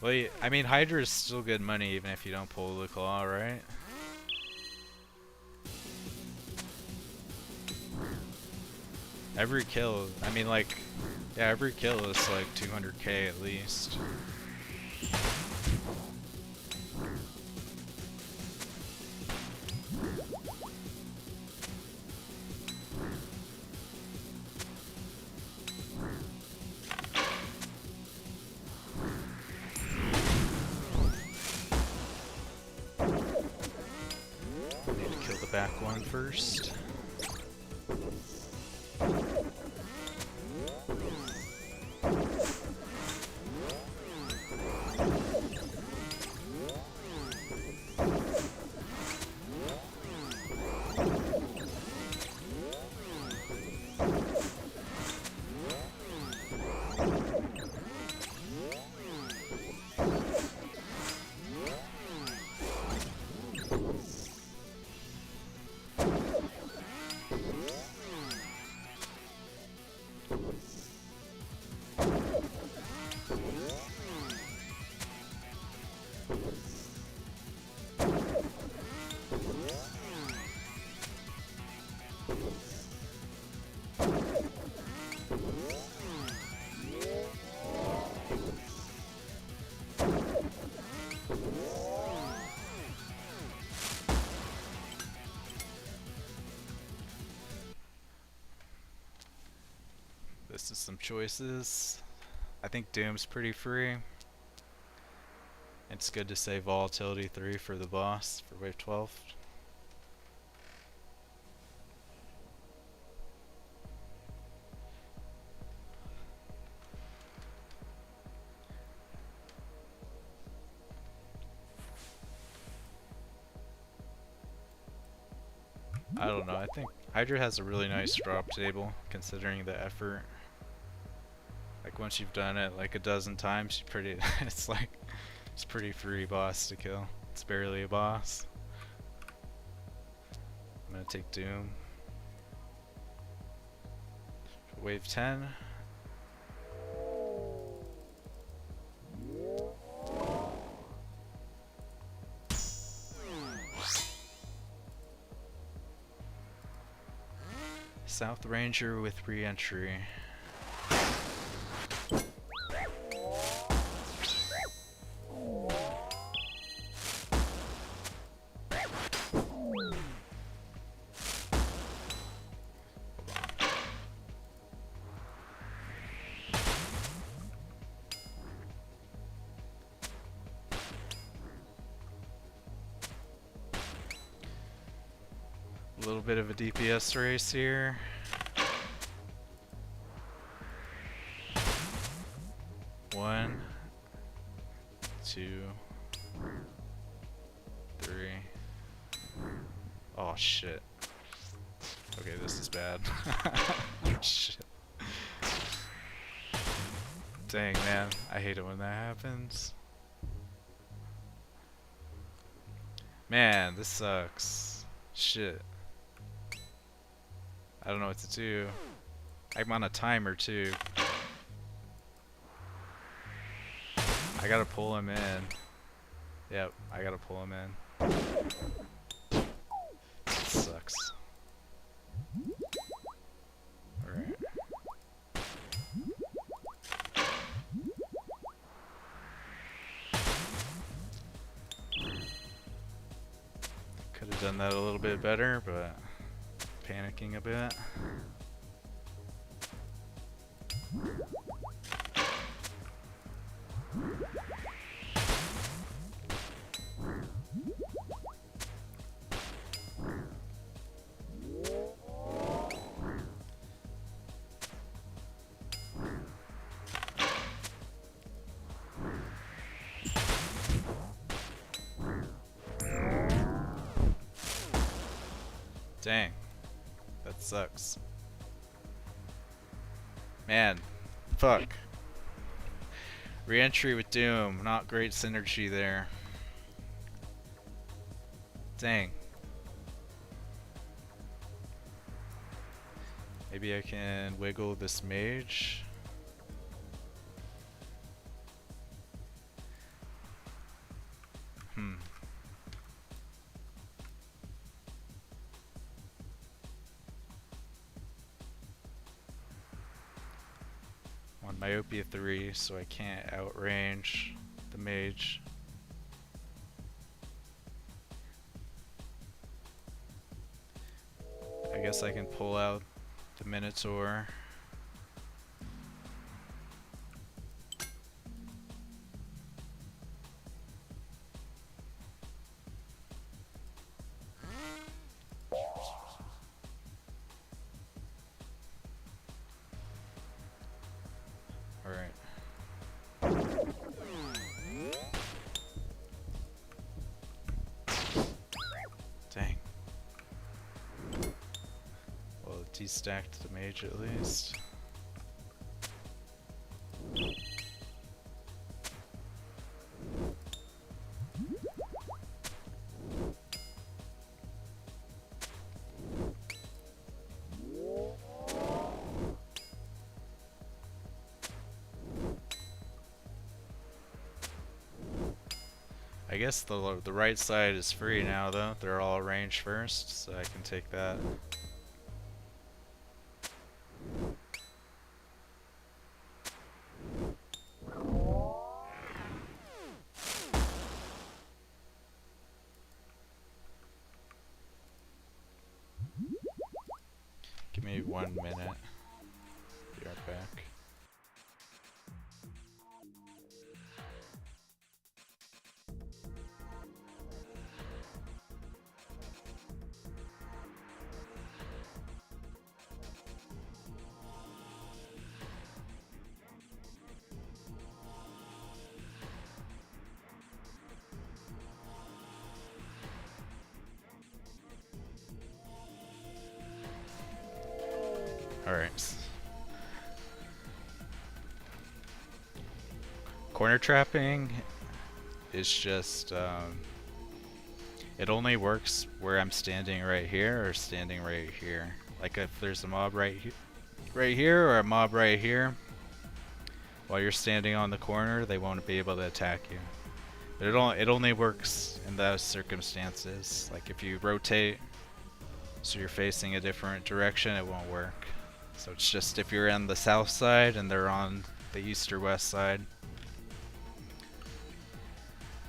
Well, I mean, Hydra is still good money even if you don't pull the claw, right? Every kill, I mean, like, yeah, every kill is like 200k at least. Back one first. This is some choices. I think Doom's pretty free. It's good to say Volatility 3 for the boss for wave 12. I don't know, I think Hydra has a really nice drop table considering the effort. Like once you've done it like a dozen times, it's pretty free boss to kill. It's barely a boss. I'm gonna take Doom. Wave 10. South Ranger with re-entry. A little bit of a DPS race here. One, two, three. Oh shit. Okay, this is bad. Shit. Dang, man. I hate it when that happens. Man, this sucks. Shit. I don't know what to do. I'm on a timer too. I gotta pull him in. Yep, I gotta pull him in. Sucks. Alright. Could have done that a little bit better, but panicking a bit. Dang, that sucks. Man, fuck. Re-entry with Doom, not great synergy there. Dang. Maybe I can wiggle this mage. On Myopia 3, so I can't outrange the mage. I guess I can pull out the Minotaur. Dang. Well, it de-stacked the mage at least. I guess the right side is free now though. They're all ranged first, so I can take that. Give me 1 minute. Be right back. Alright. Corner trapping is just, it only works where I'm standing right here or standing right here. Like if there's a mob right here or a mob right here, while you're standing on the corner, they won't be able to attack you. But it only works in those circumstances. Like if you rotate so you're facing a different direction, it won't work. So it's just if you're on the south side and they're on the east or west side.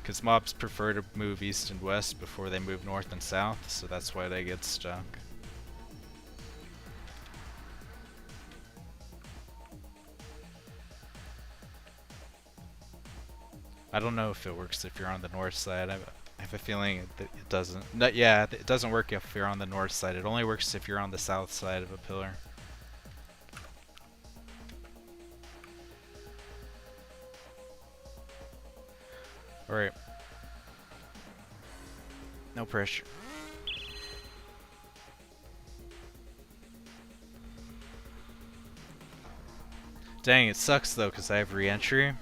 Because mobs prefer to move east and west before they move north and south, so that's why they get stuck. I don't know if it works if you're on the north side. I have a feeling that it doesn't. Yeah, it doesn't work if you're on the north side. It only works if you're on the south side of a pillar. Alright. No pressure. Dang, it sucks though, because I have re-entry.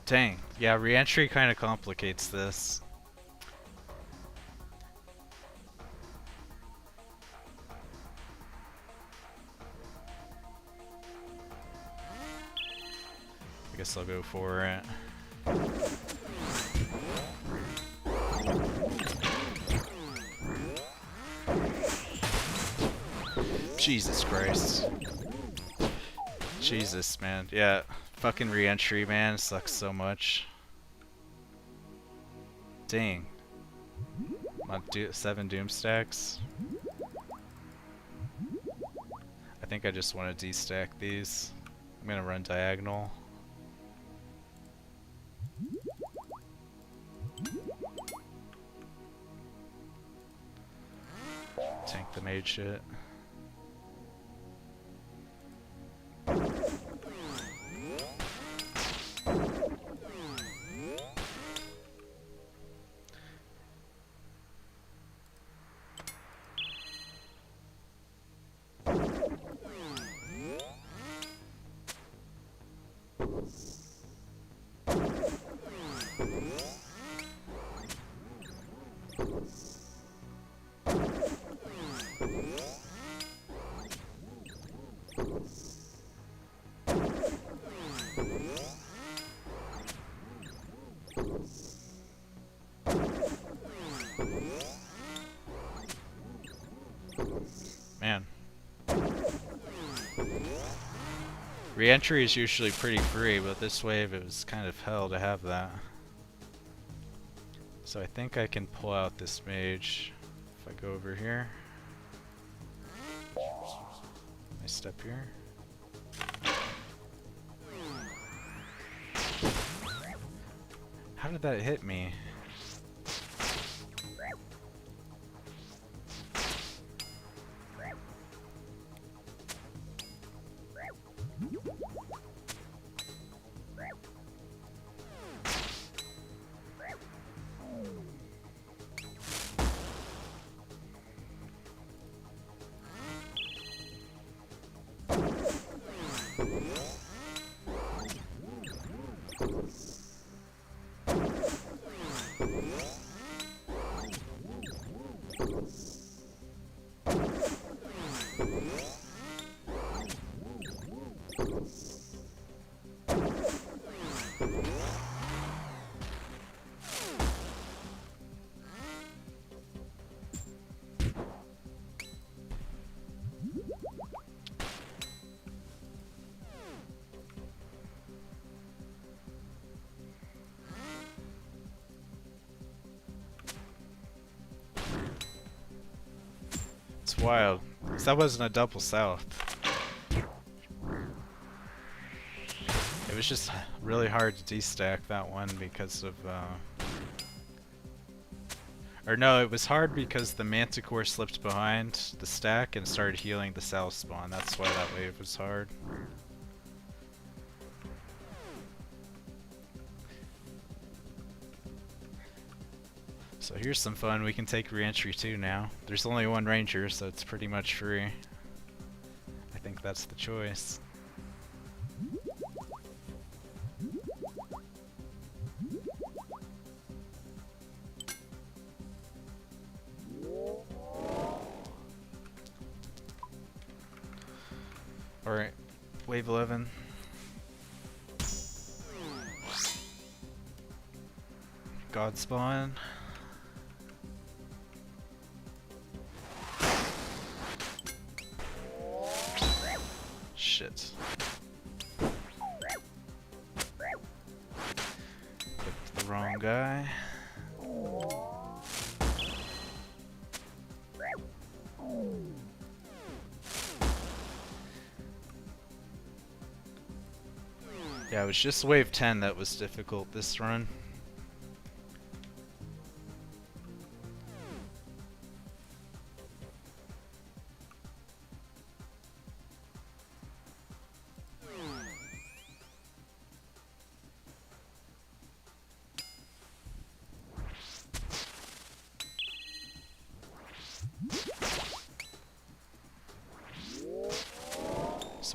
Dang, yeah, re-entry kind of complicates this. I guess I'll go for it. Jesus Christ. Jesus, man. Yeah, fucking re-entry, man, sucks so much. Dang. I'm on 7 doom stacks. I think I just want to destack these. I'm gonna run diagonal. Tank the mage shit. Man. Re-entry is usually pretty free, but this wave it was kind of hell to have that. So I think I can pull out this mage if I go over here. I step here. How did that hit me? It's wild, 'cause that wasn't a double south. It was just really hard to destack that one because of, or no, it was hard because the Manticore slipped behind the stack and started healing the south spawn. That's why that wave was hard. So here's some fun. We can take re-entry too now. There's only one ranger, so it's pretty much free. I think that's the choice. Alright, wave 11. God spawn. Shit. Picked the wrong guy. Yeah, it was just wave 10 that was difficult this run.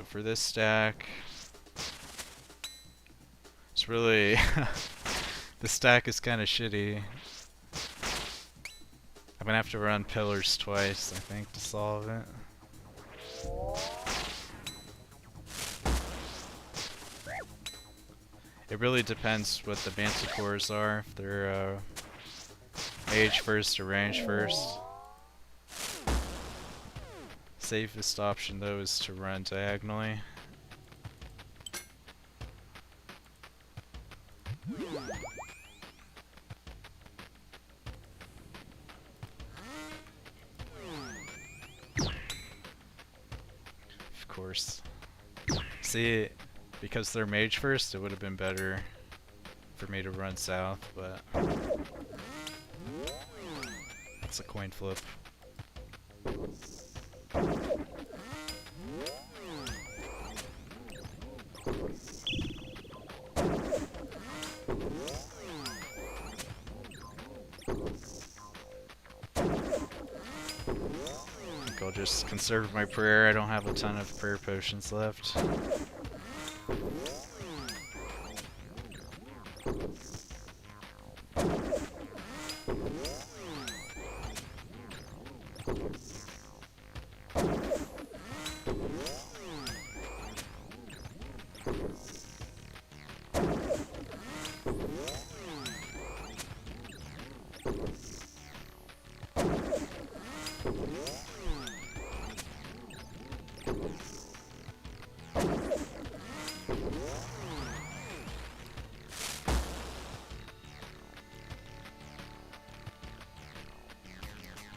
for this stack, it's really the stack is kind of shitty. I'm gonna have to run pillars twice, I think, to solve it. It really depends what the manticores are, if they're mage first or range first. Safest option though is to run diagonally. Of course. See, because they're mage first, it would have been better for me to run south, but that's a coin flip. I'll just conserve my prayer. I don't have a ton of prayer potions left.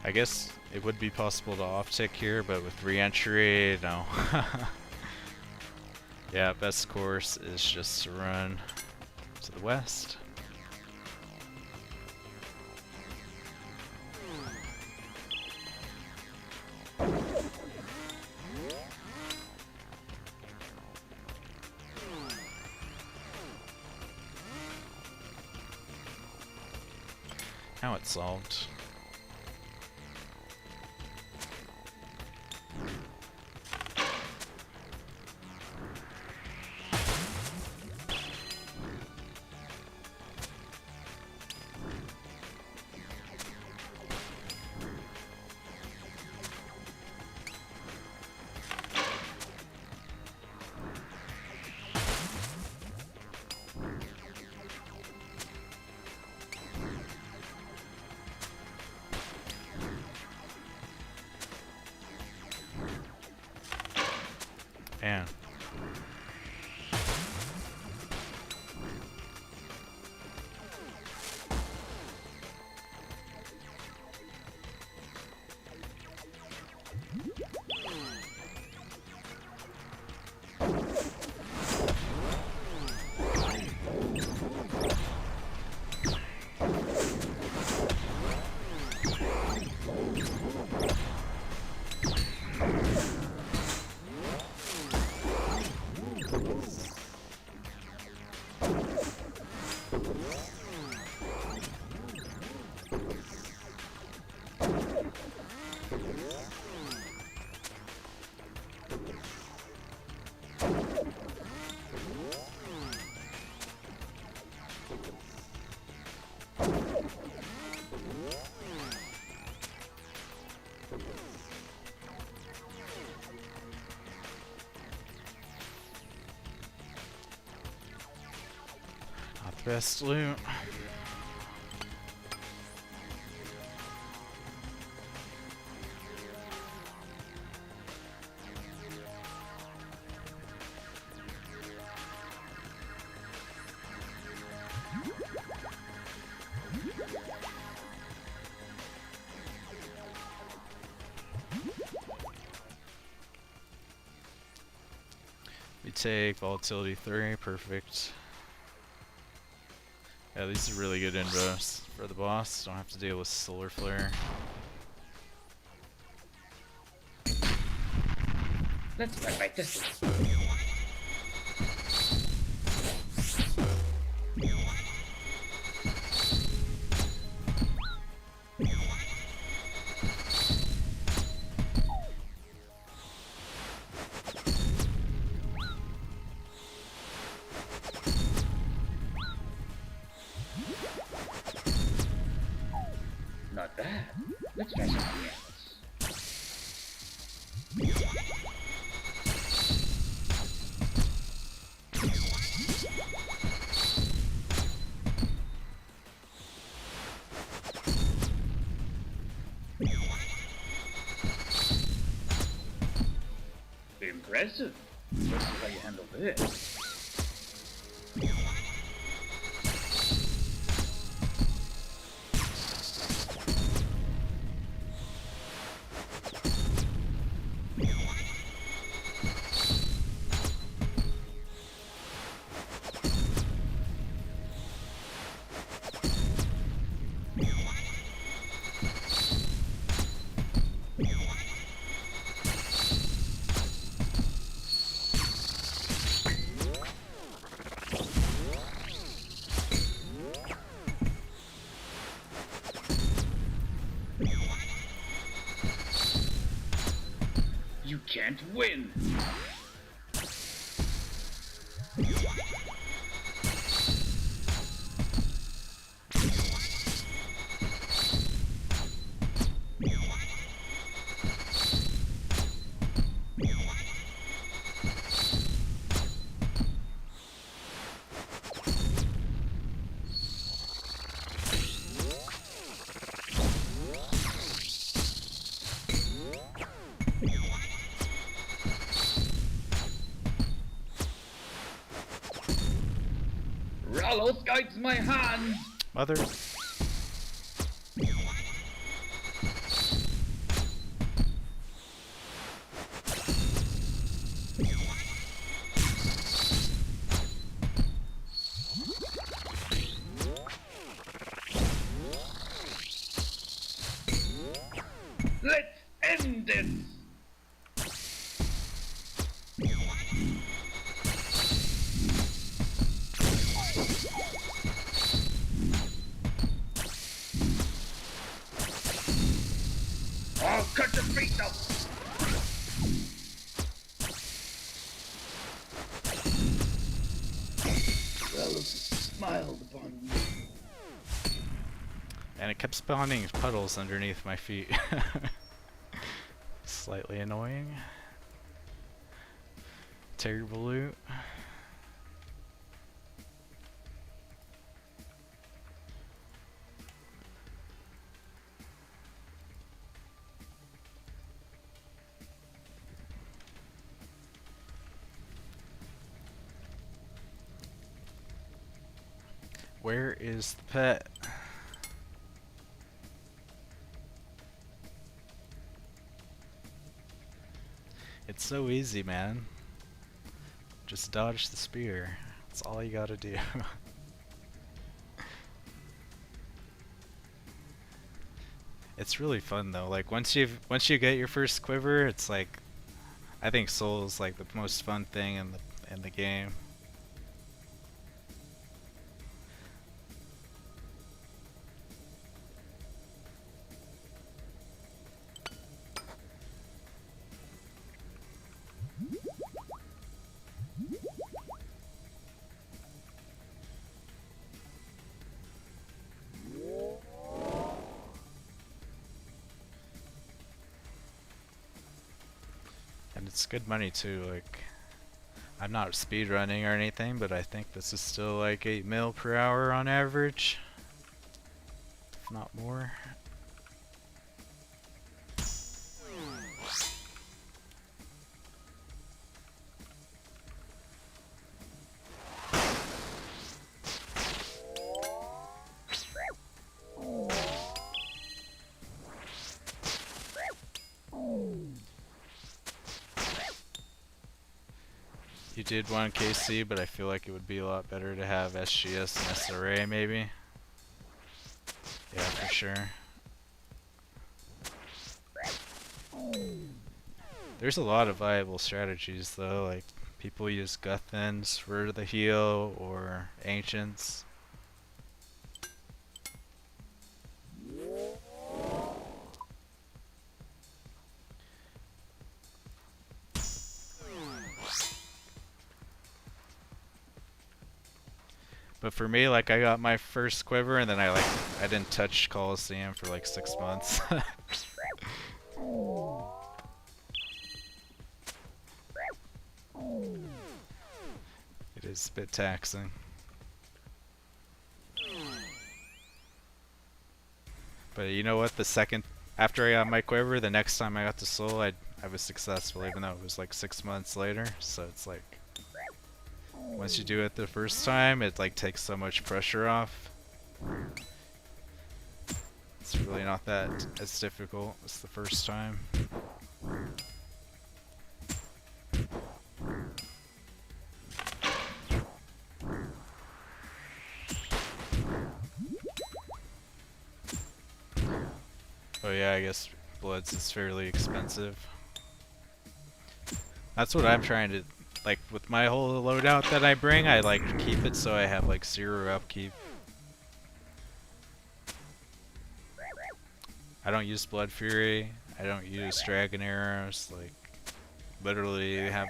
I guess it would be possible to off-tick here, but with re-entry, no. Yeah, best course is just to run to the west. Now it's solved. Man. Not the best loot. We take volatility 3, perfect. Yeah, these are really good invos for the boss. Don't have to deal with solar flare. Let's run right this way. bad. Let's try something else. Impressive. Let's see how you handle this. You can't win! Rollo guides my hand! Mother. Let's end this! I'll cut your feet up! Relus smiled upon you. And it kept spawning puddles underneath my feet. Slightly annoying. Terrible loot. Where is the pet? It's so easy, man. Just dodge the spear. That's all you gotta do. It's really fun though. Like once you get your first quiver, it's like I think Soul is like the most fun thing in the game. And it's good money too, like I'm not speed running or anything, but I think this is still like 8 mil per hour on average. If not more. You did want KC, but I feel like it would be a lot better to have SGS and SRA maybe. Yeah, for sure. There's a lot of viable strategies though, like people use Guthans for the heal or Ancients. But for me, like I got my first quiver and then I didn't touch Colosseum for like 6 months. It is a bit taxing. But you know what? After I got my quiver, the next time I got the soul, I was successful, even though it was like 6 months later. So it's like, once you do it the first time, it like takes so much pressure off. It's really not that as difficult as the first time. Oh yeah, I guess Bloods is fairly expensive. That's what I'm trying to, like, with my whole loadout that I bring, I like keep it so I have like 0 upkeep. I don't use Blood Fury, I don't use Dragon Arrows, like, literally the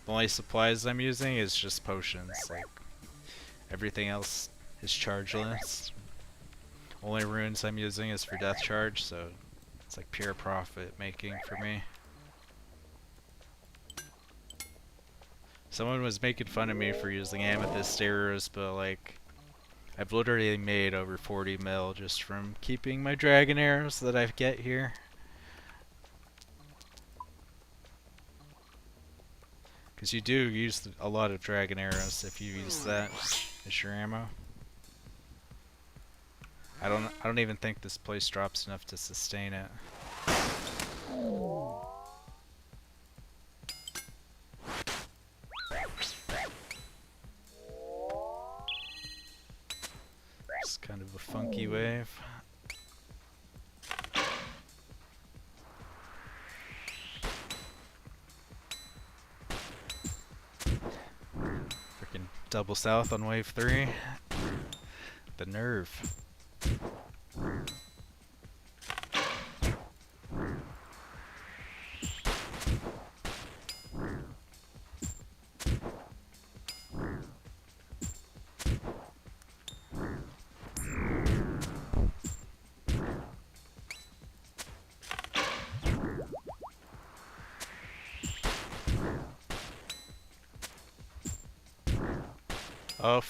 only supplies I'm using is just potions, like, everything else is chargeless. Only runes I'm using is for death charge, so it's like pure profit making for me. Someone was making fun of me for using amethyst arrows, but like, I've literally made over 40 mil just from keeping my dragon arrows that I get here. Because you do use a lot of dragon arrows if you use that as your ammo. I don't even think this place drops enough to sustain it. It's kind of a funky wave. Freaking double south on wave 3. The nerve. Oh,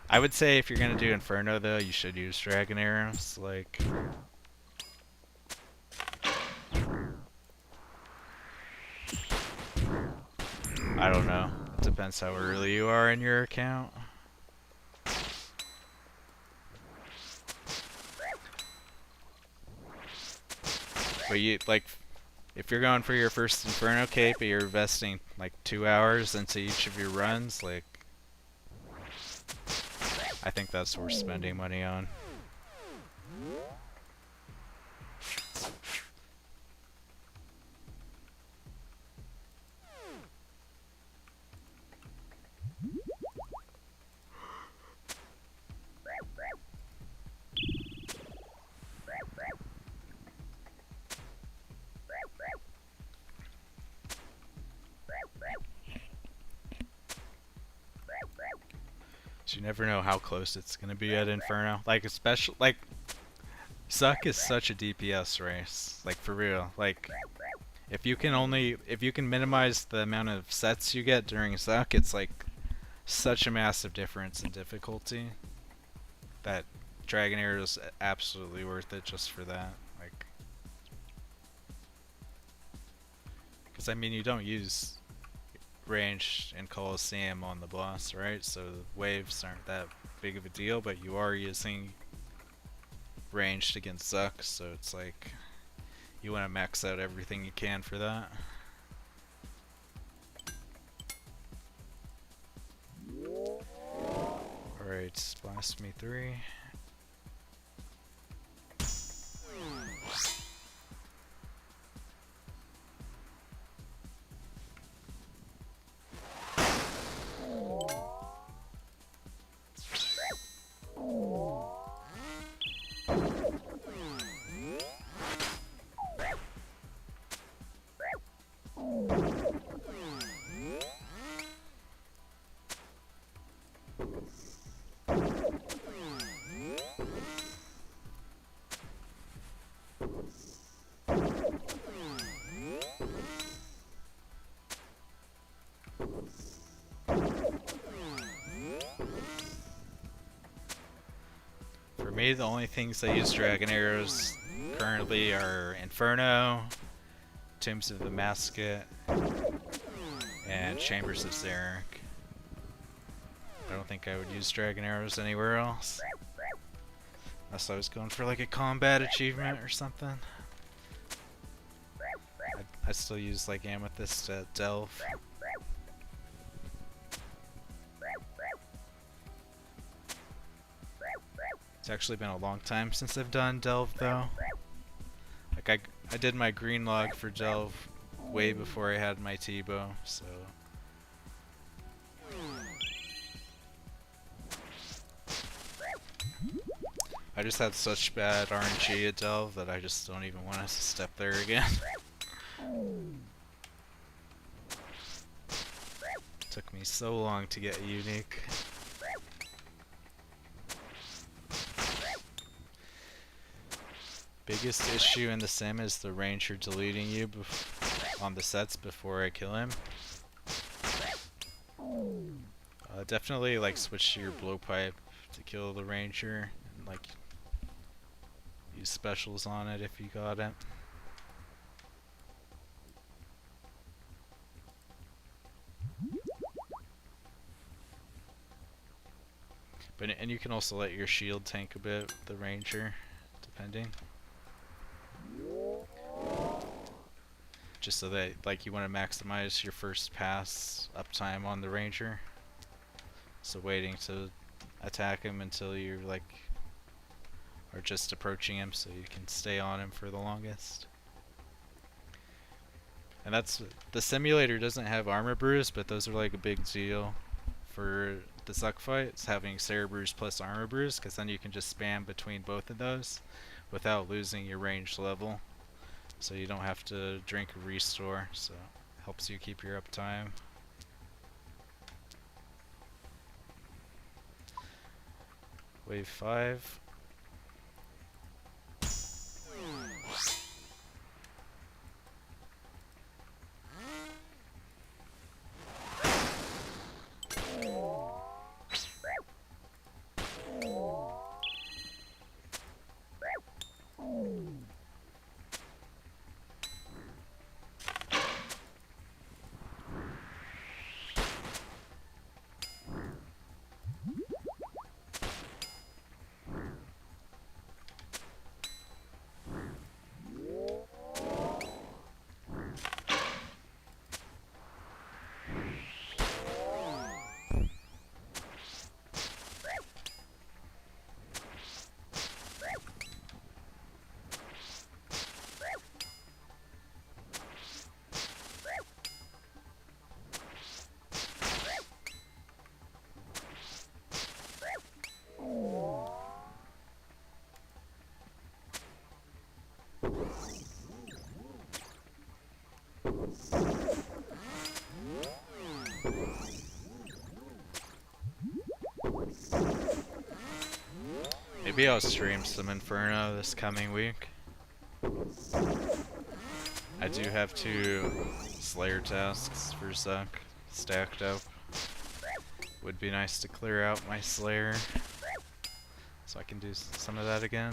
I would say if you're gonna do Inferno though, you should use Dragon Arrows, like... I don't know. It depends how early you are in your account. But you, like, if you're going for your first Inferno cape, but you're investing like 2 hours into each of your runs, like, I think that's worth spending money on. You never know how close it's gonna be at Inferno. Like, especially, like, Suck is such a DPS race. Like, for real. Like, if you can minimize the amount of sets you get during Suck, it's like such a massive difference in difficulty that Dragon Arrow is absolutely worth it just for that. Like, because I mean, you don't use range and Colosseum on the boss, right? So the waves aren't that big of a deal, but you are using ranged against Zuck, so it's like you want to max out everything you can for that. Alright, Blasphemy 3. For me, the only things I use dragon arrows currently are Inferno, Tombs of the Masket, and Chambers of Zarek. I don't think I would use dragon arrows anywhere else. Unless I was going for like a combat achievement or something. I still use like Amethyst to delve. It's actually been a long time since I've done delve though. Like I did my green log for delve way before I had my T-bow, so. I just had such bad RNG at delve that I just don't even want to step there again. Took me so long to get unique. Biggest issue in the sim is the ranger deleting you on the sets before I kill him. Definitely like switch to your blowpipe to kill the ranger and like use specials on it if you got it. And you can also let your shield tank a bit with the ranger, depending. Just so that like you want to maximize your first pass uptime on the ranger. So waiting to attack him until you're like are just approaching him so you can stay on him for the longest. And that's the simulator doesn't have armor brews, but those are like a big deal for the Zuck fights, having Sarah brews plus armor brews, because then you can just spam between both of those without losing your range level. So you don't have to drink a restore, so it helps you keep your uptime. Wave 5. Maybe I'll stream some Inferno this coming week. I do have 2 Slayer tasks for Zuck stacked up. Would be nice to clear out my Slayer so I can do some of that again.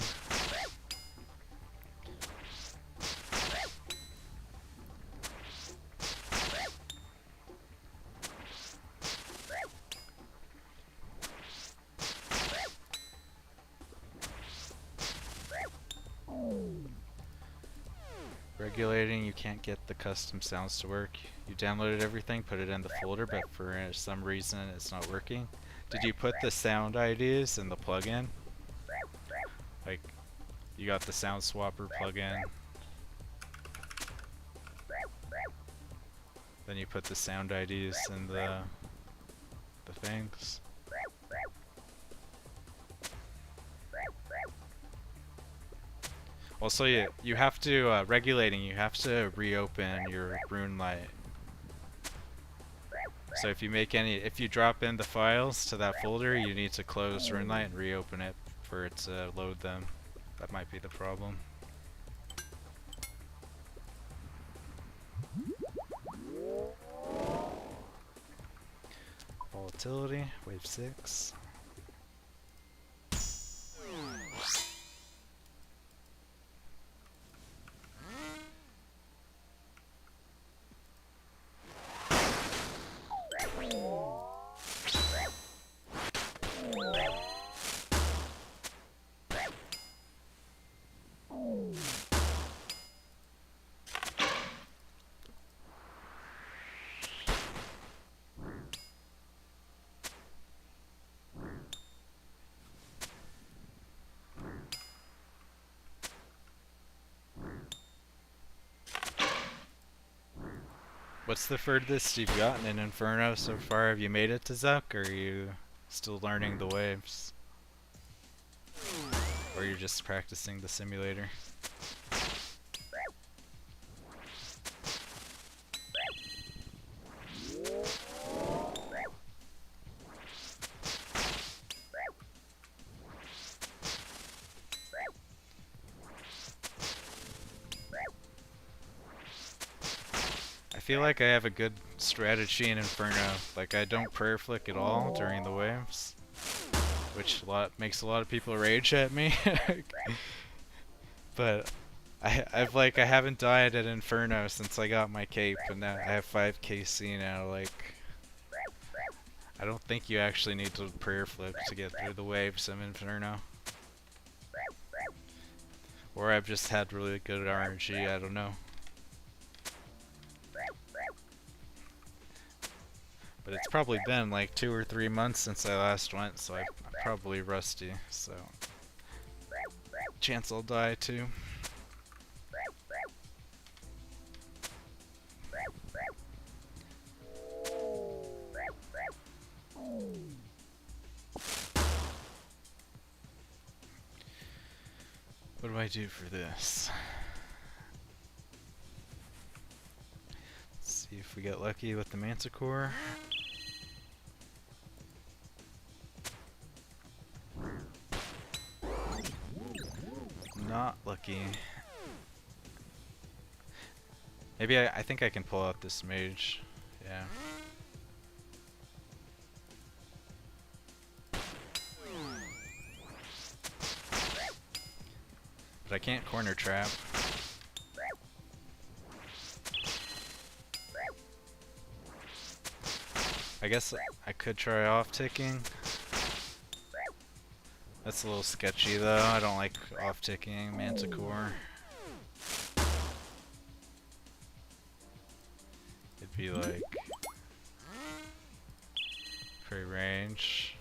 Regulating, you can't get the custom sounds to work. You downloaded everything, put it in the folder, but for some reason it's not working. Did you put the sound IDs in the plugin? Like, you got the sound swapper plugin. Then you put the sound IDs in the things. Also, you have to, regulating, you have to reopen your rune light. So if you drop in the files to that folder, you need to close RuneLight and reopen it for it to load them. That might be the problem. Volatility, wave 6. What's the furthest you've gotten in Inferno so far? Have you made it to Zuck, or are you still learning the waves? Or you're just practicing the simulator? I feel like I have a good strategy in Inferno. Like, I don't prayer flick at all during the waves, which makes a lot of people rage at me. But I haven't died at Inferno since I got my cape, and now I have 5 KC now. Like, I don't think you actually need to prayer flip to get through the waves of Inferno. Or I've just had really good RNG, I don't know. But it's probably been like 2 or 3 months since I last went, so I'm probably rusty, so chance I'll die too. What do I do for this? Let's see if we get lucky with the Manticore. Not lucky. Maybe I think I can pull out this mage. Yeah. But I can't corner trap. I guess I could try off ticking. That's a little sketchy though. I don't like off ticking Manticore. It'd be like free range.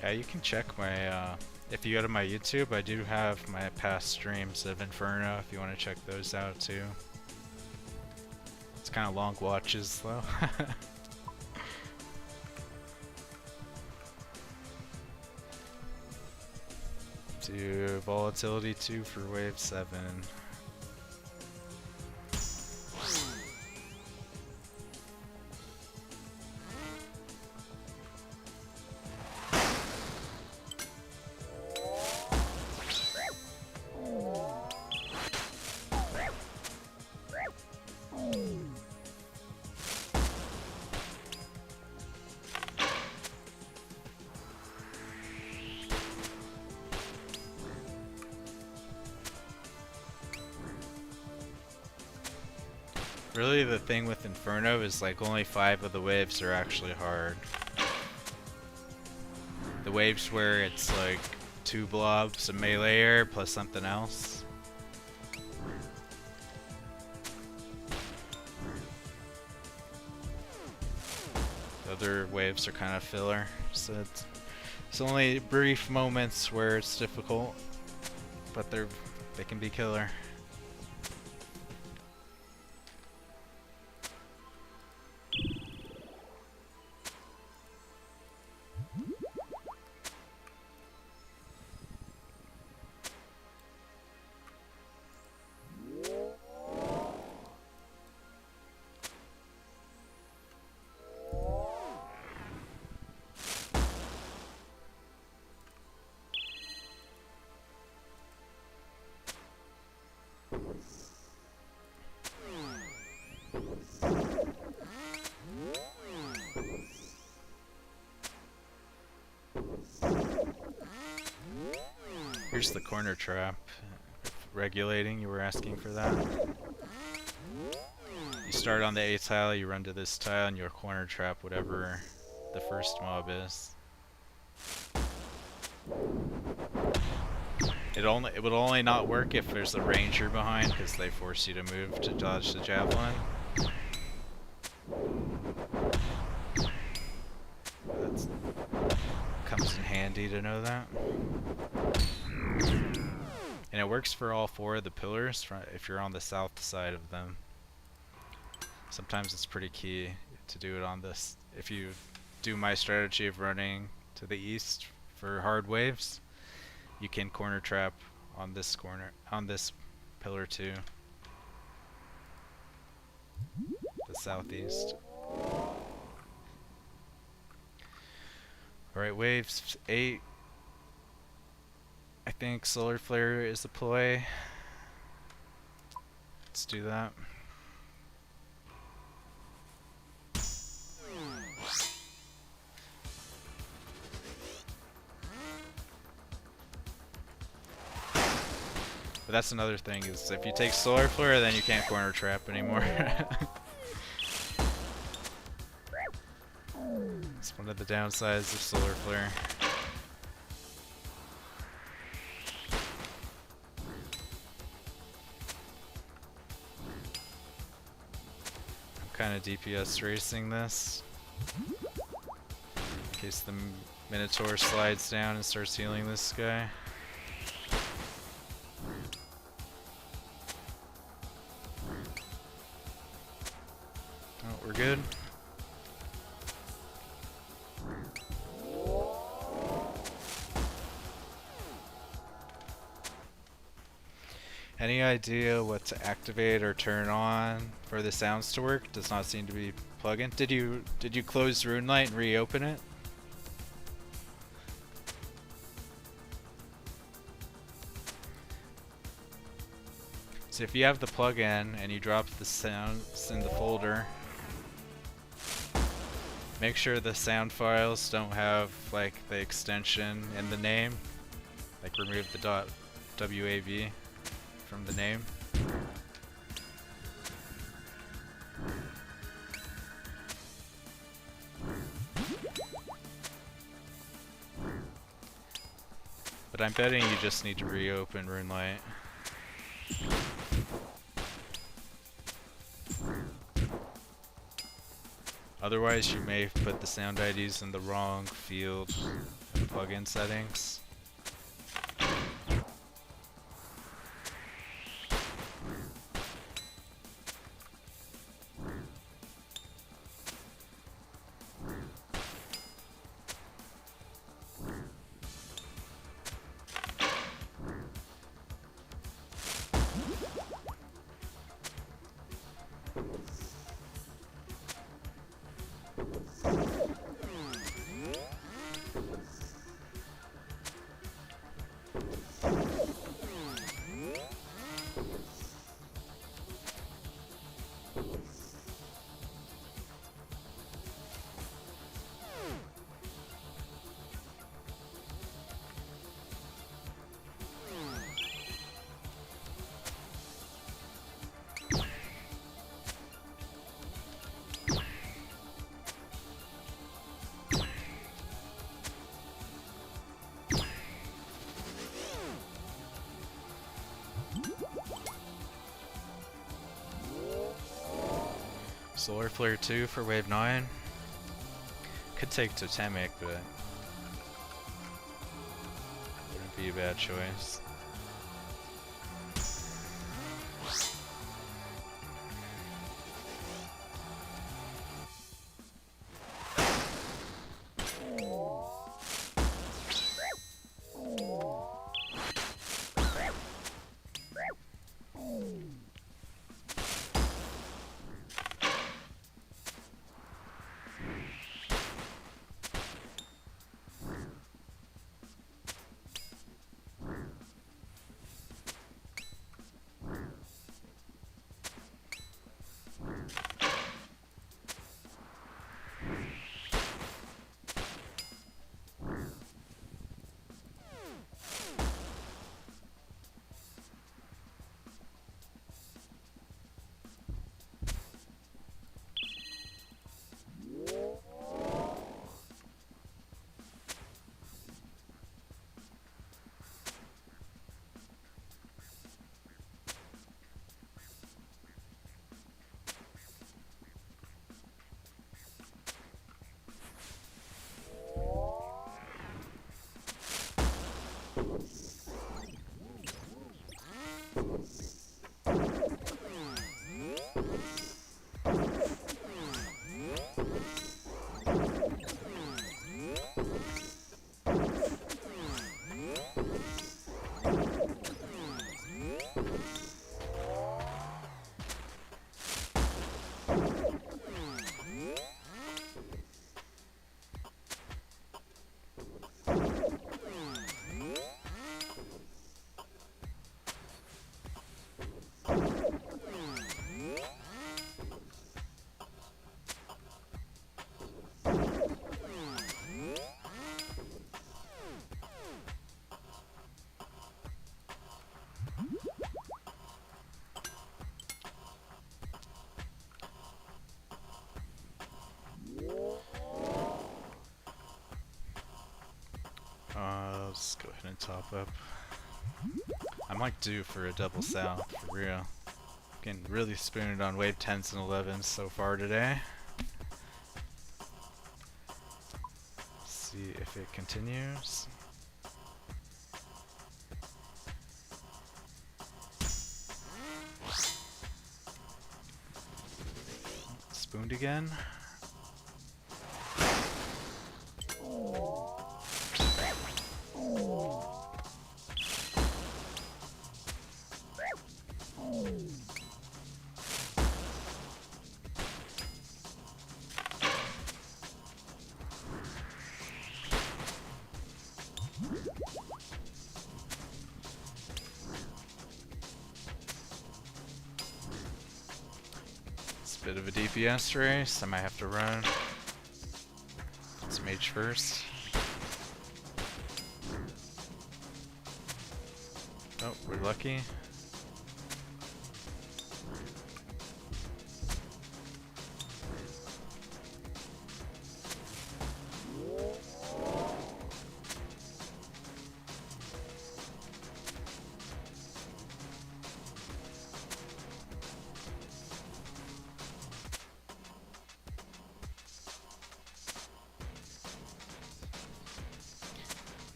Yeah, you can check my, if you go to my YouTube, I do have my past streams of Inferno if you want to check those out too. It's kind of long watches though. Do volatility 2 for wave 7. Really, the thing with Inferno is like only 5 of the waves are actually hard. The waves where it's like 2 blobs, a meleeer, plus something else. other waves are kind of filler. So it's only brief moments where it's difficult, but they can be killer. Here's the corner trap. Regulating, you were asking for that. You start on the A tile, you run to this tile, and you'll corner trap whatever the first mob is. It would only not work if there's a ranger behind, because they force you to move to dodge the javelin. That comes in handy to know that. And it works for all four of the pillars if you're on the south side of them. Sometimes it's pretty key to do it on this. If you do my strategy of running to the east for hard waves, you can corner trap on this pillar too. The southeast. Alright, waves 8. I think Solar Flare is the play. Let's do that. But that's another thing, is if you take Solar Flare, then you can't corner trap anymore. It's one of the downsides of Solar Flare. I'm kind of DPS racing this, in case the Minotaur slides down and starts healing this guy. Oh, we're good. Any idea what to activate or turn on for the sounds to work? Does not seem to be plugin. Did you close RuneLight and reopen it? So if you have the plugin and you drop the sounds in the folder, make sure the sound files don't have like the extension in the name. Like remove the .wav from the name. But I'm betting you just need to reopen RuneLight. Otherwise you may put the sound IDs in the wrong field in the plugin settings. Solar Flare 2 for wave 9. Could take Totemic, but wouldn't be a bad choice. Let's go ahead and top up. I'm like due for a double south, for real. Getting really spooned on wave 10s and 11s so far today. See if it continues. Spooned again. Bit of a DPS race. I might have to run. Let's mage first. Oh, we're lucky.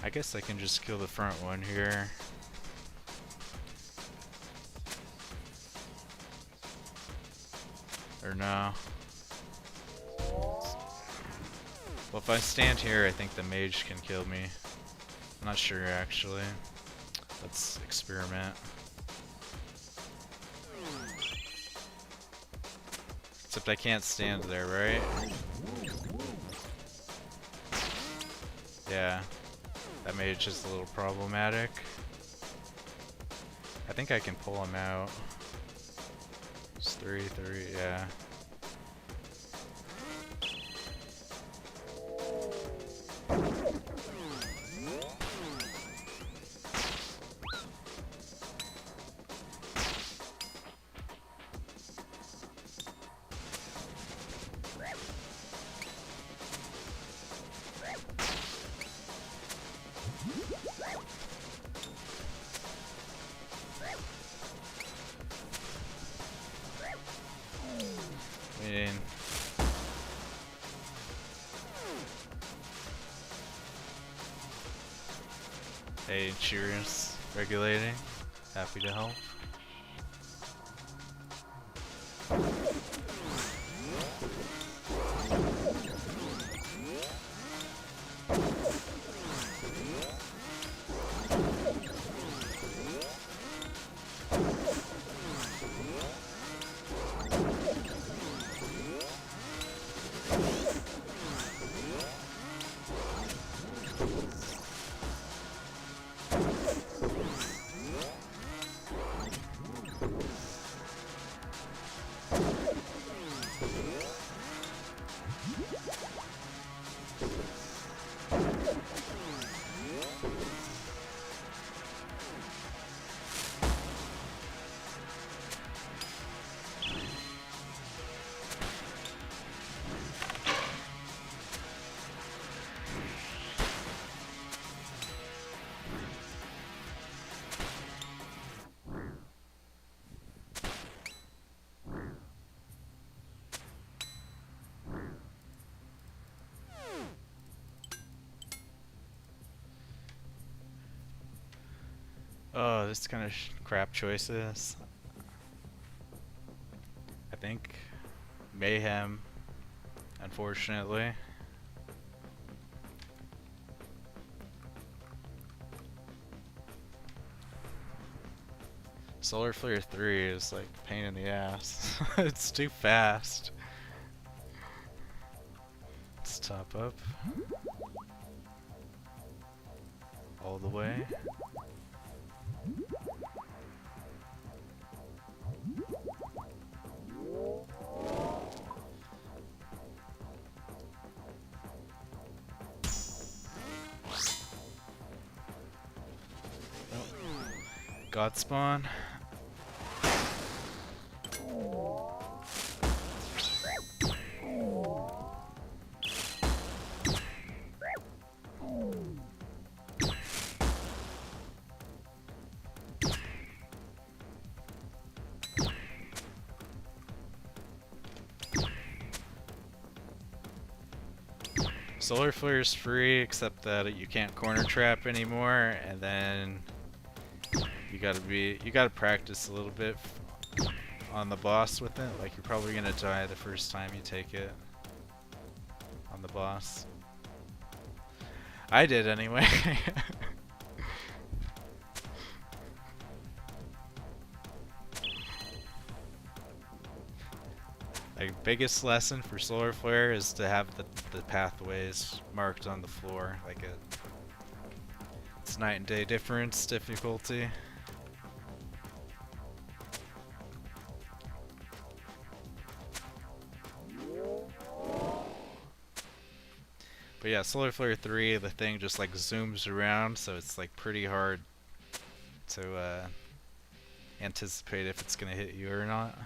I guess I can just kill the front one here. Or no. Well, if I stand here, I think the mage can kill me. I'm not sure actually. Let's experiment. Except I can't stand there, right? Yeah. That mage is a little problematic. I think I can pull him out. It's 3, yeah. Hey, cheers. Regulating. Happy to help. Oh, this kind of crap choices. I think Mayhem, unfortunately. Solar Flare 3 is like a pain in the ass. It's too fast. Let's top up. All the way. God spawn. Solar Flare is free, except that you can't corner trap anymore, and then you gotta practice a little bit on the boss with it. Like, you're probably gonna die the first time you take it on the boss. I did anyway. Like, biggest lesson for Solar Flare is to have the pathways marked on the floor. Like, it's night and day difference difficulty. But yeah, Solar Flare 3, the thing just like zooms around, so it's like pretty hard to anticipate if it's gonna hit you or not.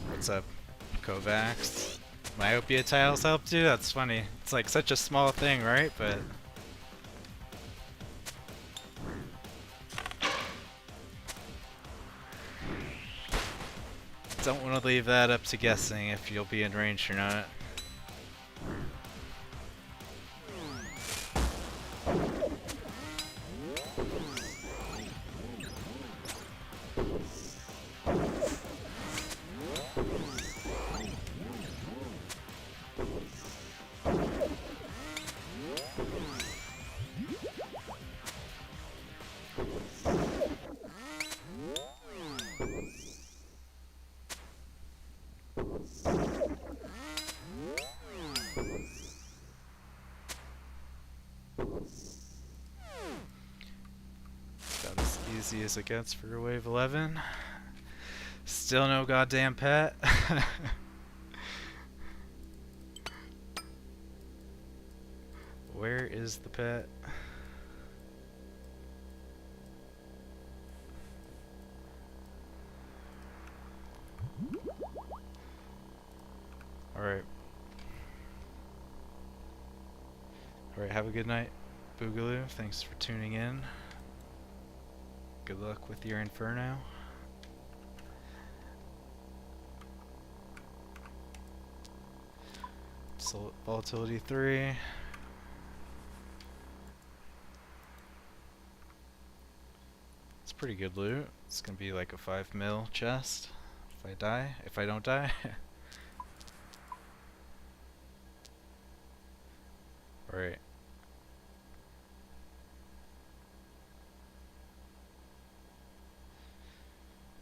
What's up, Kovacs? Myopia tiles helped you? That's funny. It's like such a small thing, right? But Don't want to leave that up to guessing if you'll be in range or not. About as easy as it gets for wave 11. Still no goddamn pet. Where is the pet? Alright. Alright, have a good night, Boogaloo. Thanks for tuning in. Good luck with your Inferno. Volatility 3. It's pretty good loot. It's gonna be like a 5 mil chest if I die. If I don't die. Alright.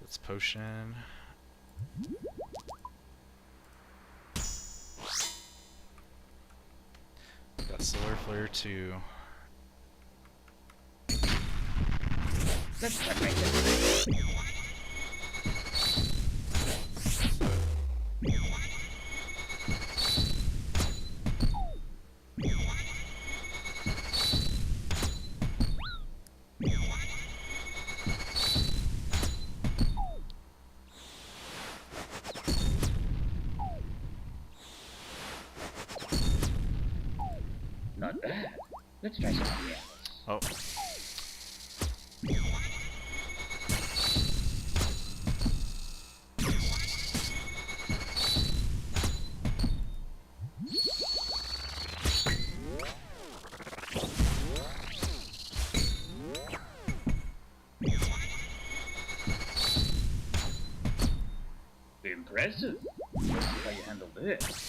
Let's potion. Got Solar Flare 2. Let's separate this. Not bad. Let's try something else. Oh. Impressive. Let's see how you handle this.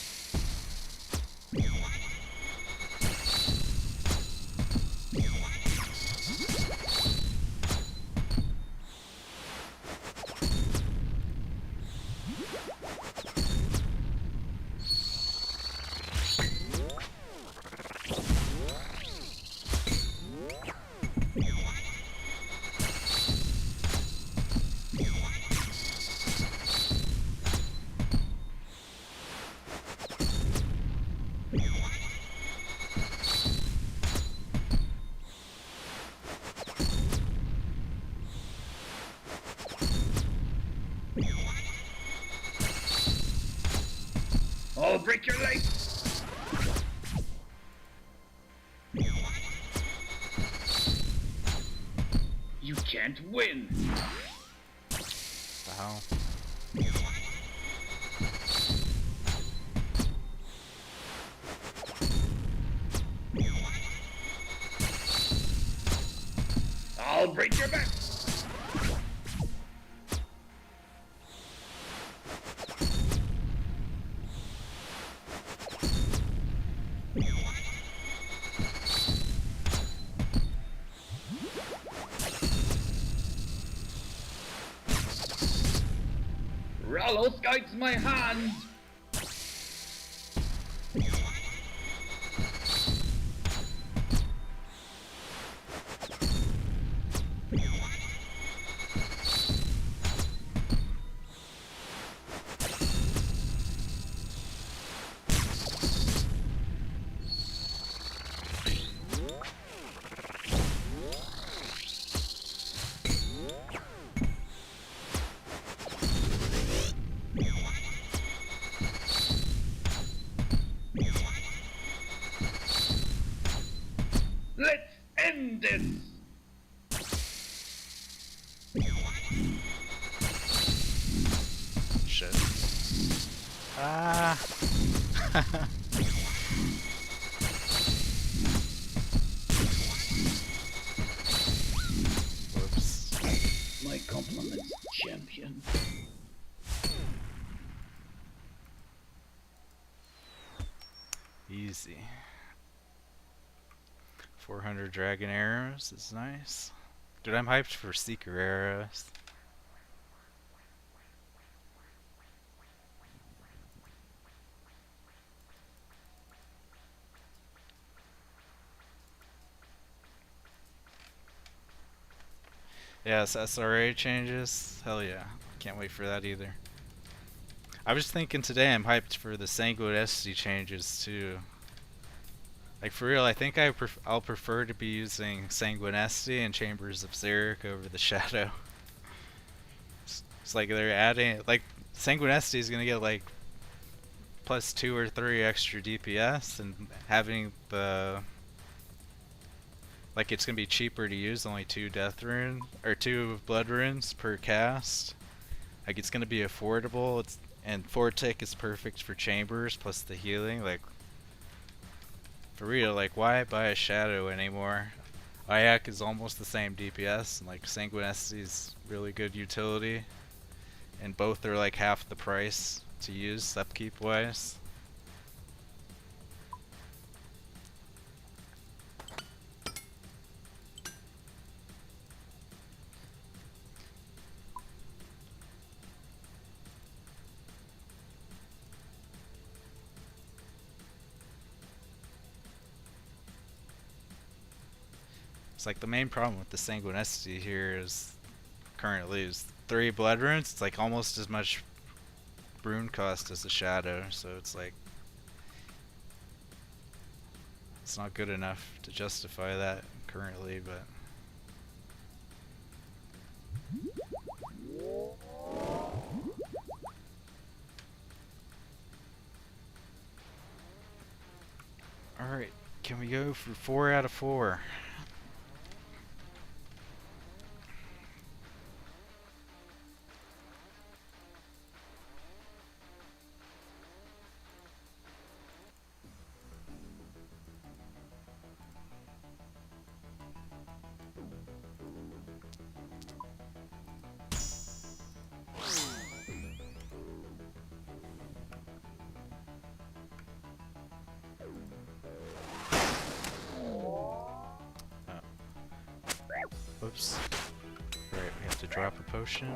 I'll break your leg! You can't win! Wow. I'll break your back! Rallos guides my hand! Let's end this! Shit. Ah! Whoops. My compliments, champion. Easy. 400 dragon arrows is nice. Dude, I'm hyped for seeker arrows. Yes, SRA changes. Hell yeah. Can't wait for that either. I was thinking today I'm hyped for the Sanguinesti changes too. Like for real, I think I'll prefer to be using Sanguinesti and Chambers of Xeric over the Shadow. It's like they're adding, like Sanguinesti is gonna get like plus 2 or 3 extra DPS, and having the like it's gonna be cheaper to use, only 2 death rune or 2 blood runes per cast. Like it's gonna be affordable. And Fortic is perfect for chambers plus the healing. Like for real, like why buy a shadow anymore? Ayak is almost the same DPS, and like Sanguinesti is really good utility, and both are like half the price to use upkeep wise. It's like the main problem with the Sanguinesti here is currently is 3 blood runes. It's like almost as much rune cost as the shadow, so it's like it's not good enough to justify that currently, but alright, can we go for 4 out of 4? Whoops. Right, we have to drop a potion.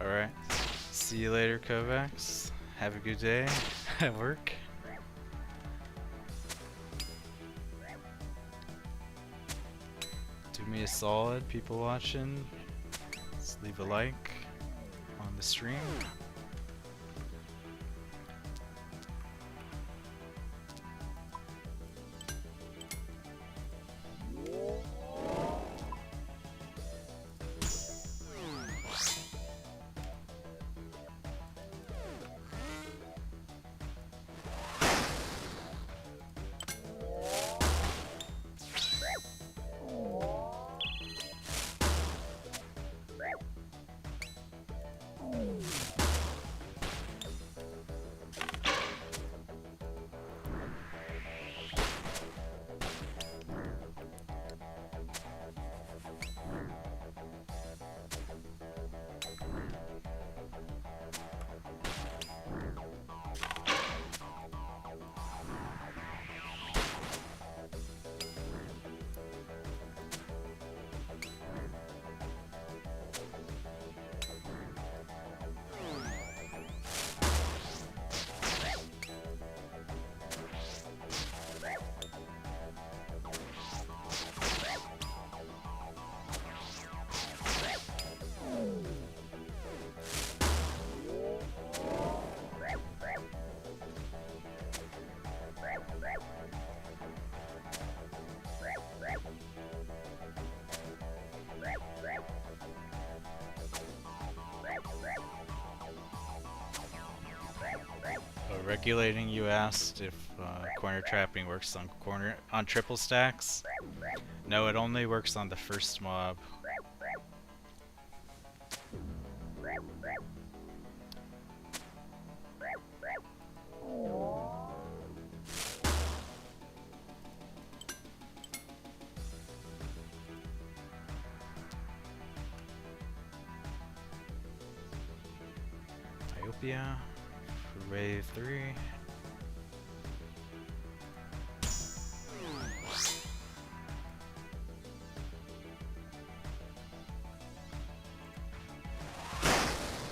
Alright. See you later, Kovacs. Have a good day at work. Do me a solid, people watching. Just leave a like on the stream. speculating, you asked if corner trapping works on triple stacks. No, it only works on the first mob. Iopia for wave 3.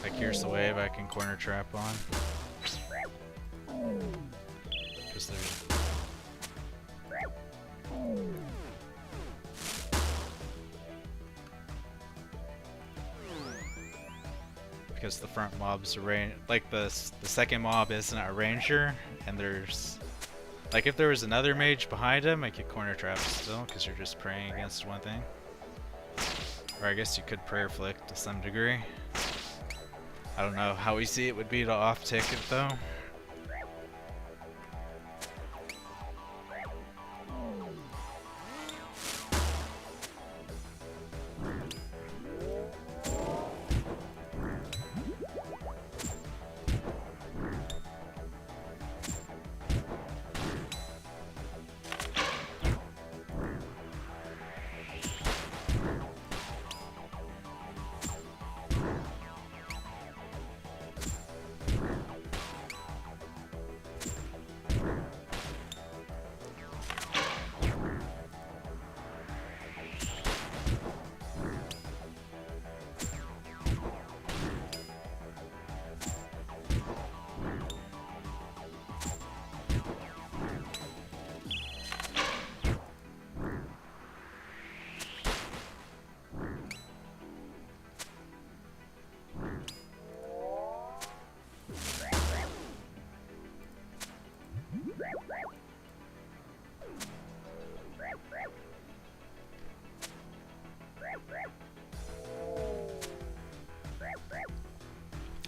Like here's the wave I can corner trap on. Because there's because the front mob's like the second mob isn't a ranger, and there's like if there was another mage behind him, I could corner trap still because you're just praying against one thing. Or I guess you could prayer flick to some degree. I don't know how easy it would be to off tick it though.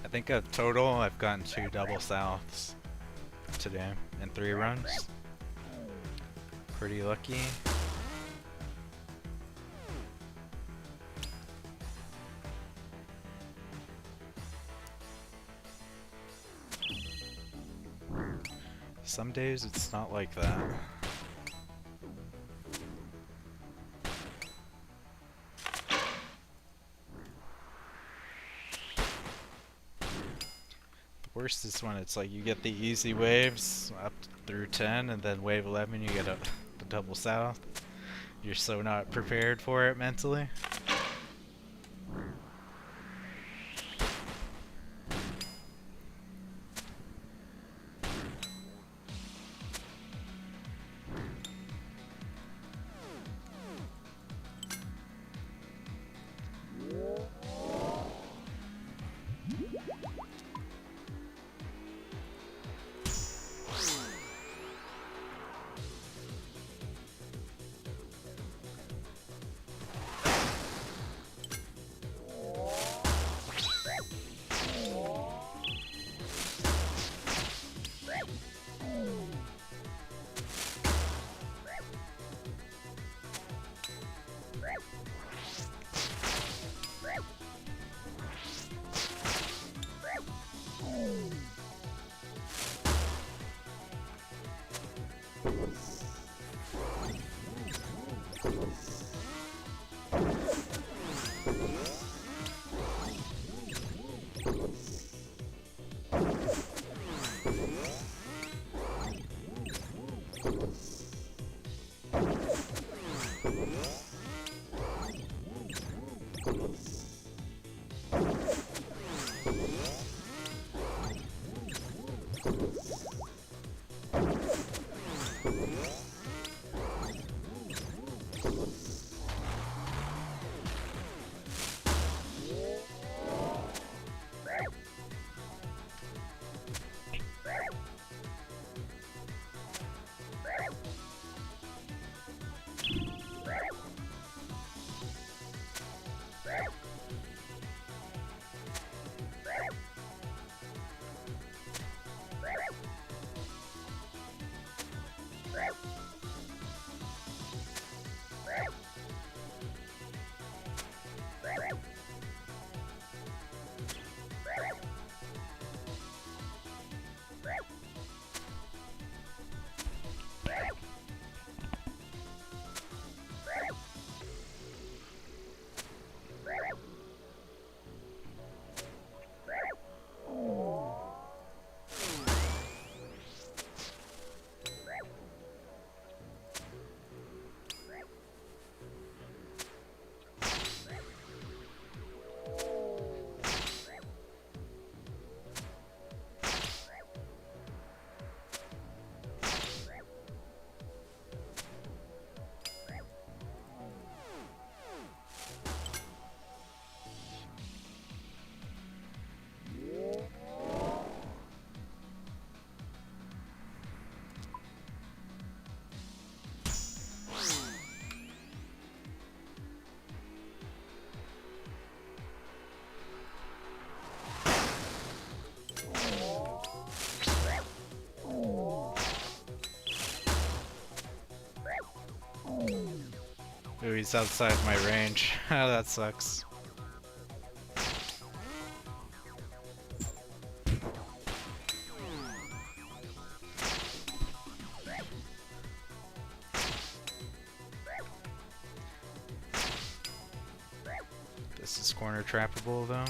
I think of total, I've gotten 2 double souths today in 3 runs. Pretty lucky. Some days it's not like that. Worst is when it's like you get the easy waves up through 10 and then wave 11 you get the double south. You're so not prepared for it mentally. Ooh, he's outside my range. Oh, that sucks. This is corner trappable though.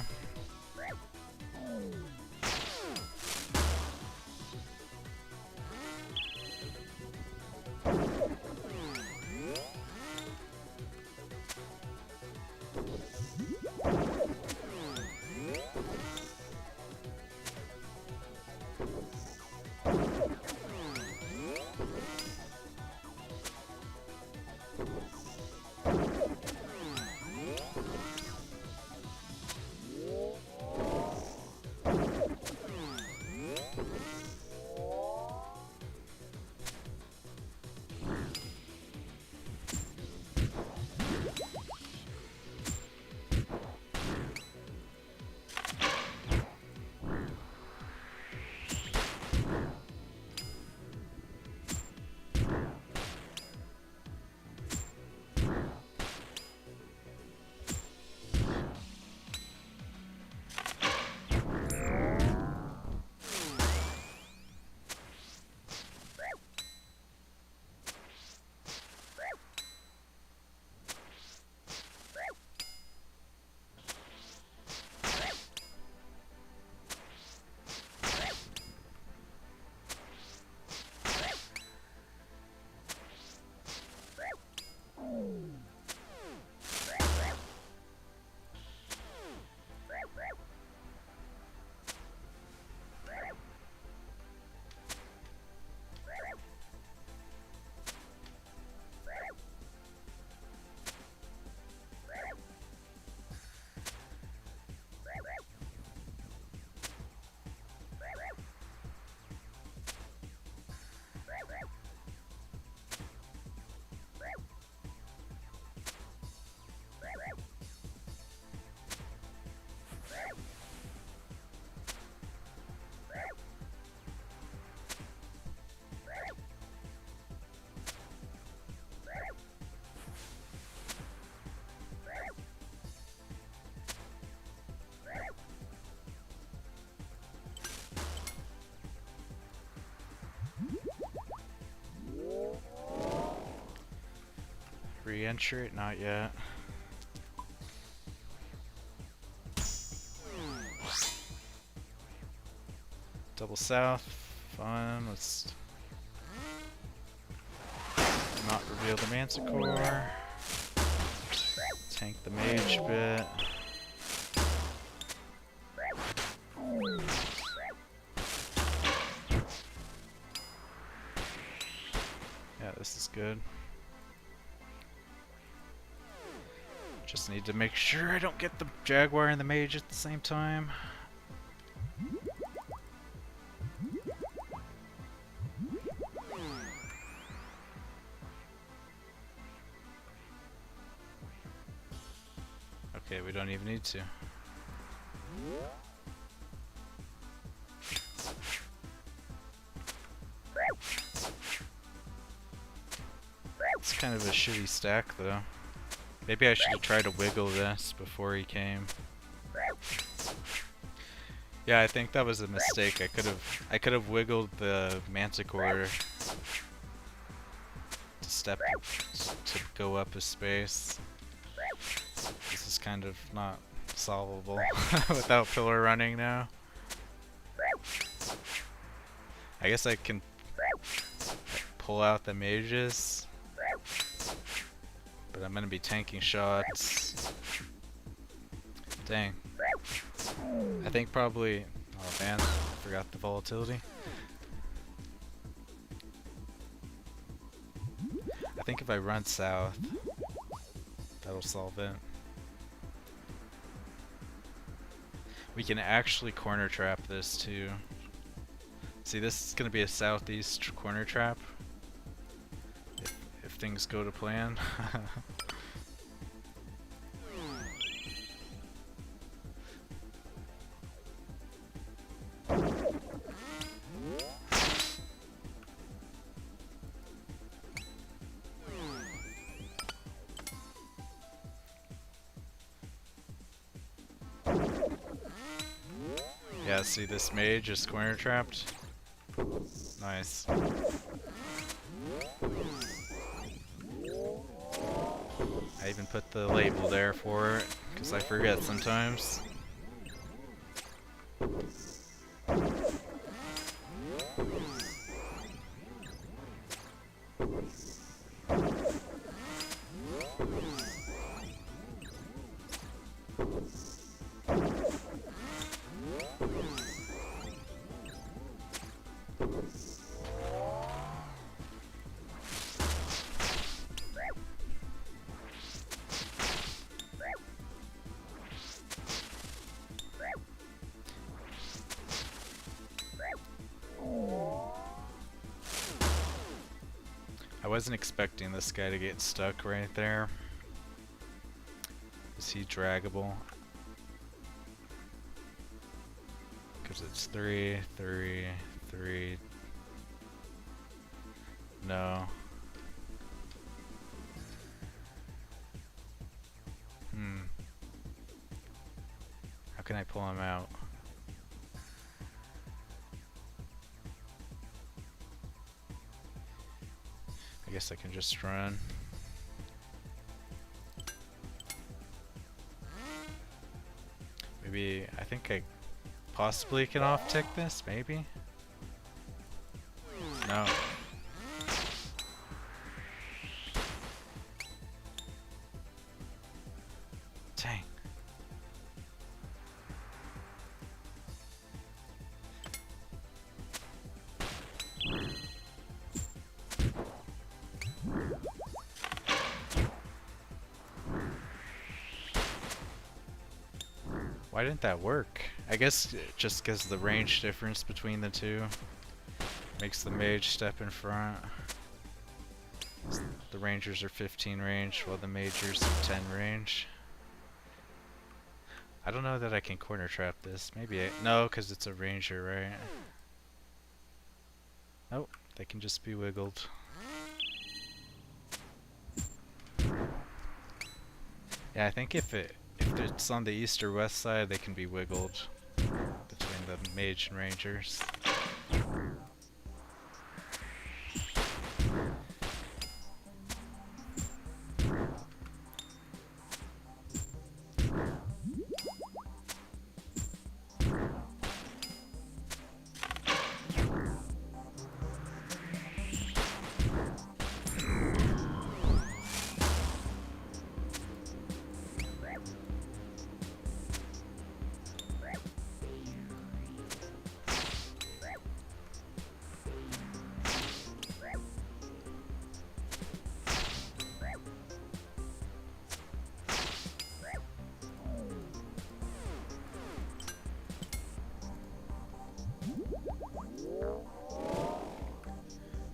Re-enter it? Not yet. Double south. Fun. Let's not reveal the Manticore. Tank the mage a bit. Yeah, this is good. Just need to make sure I don't get the Jaguar and the Mage at the same time. Okay, we don't even need to. It's kind of a shitty stack though. Maybe I should have tried to wiggle this before he came. Yeah, I think that was a mistake. I could have wiggled the Manticore to go up a space. This is kind of not solvable without pillar running now. I guess I can pull out the mages. But I'm gonna be tanking shots. Dang. I think probably... Oh man, forgot the volatility. I think if I run south, that'll solve it. We can actually corner trap this too. See, this is gonna be a southeast corner trap. If things go to plan. Yeah, see this mage is corner trapped? Nice. I even put the label there for it, because I forget sometimes. I wasn't expecting this guy to get stuck right there. Is he draggable? Because it's 3, 3, 3. No. How can I pull him out? I guess I can just run. Maybe, I think I possibly can off-tick this, maybe? No. Dang. Why didn't that work? I guess just because the range difference between the two makes the mage step in front. The rangers are 15 range while the magers are 10 range. I don't know that I can corner trap this. Maybe no, because it's a ranger, right? Nope, they can just be wiggled. Yeah, I think if it's on the east or west side, they can be wiggled between the mage and rangers.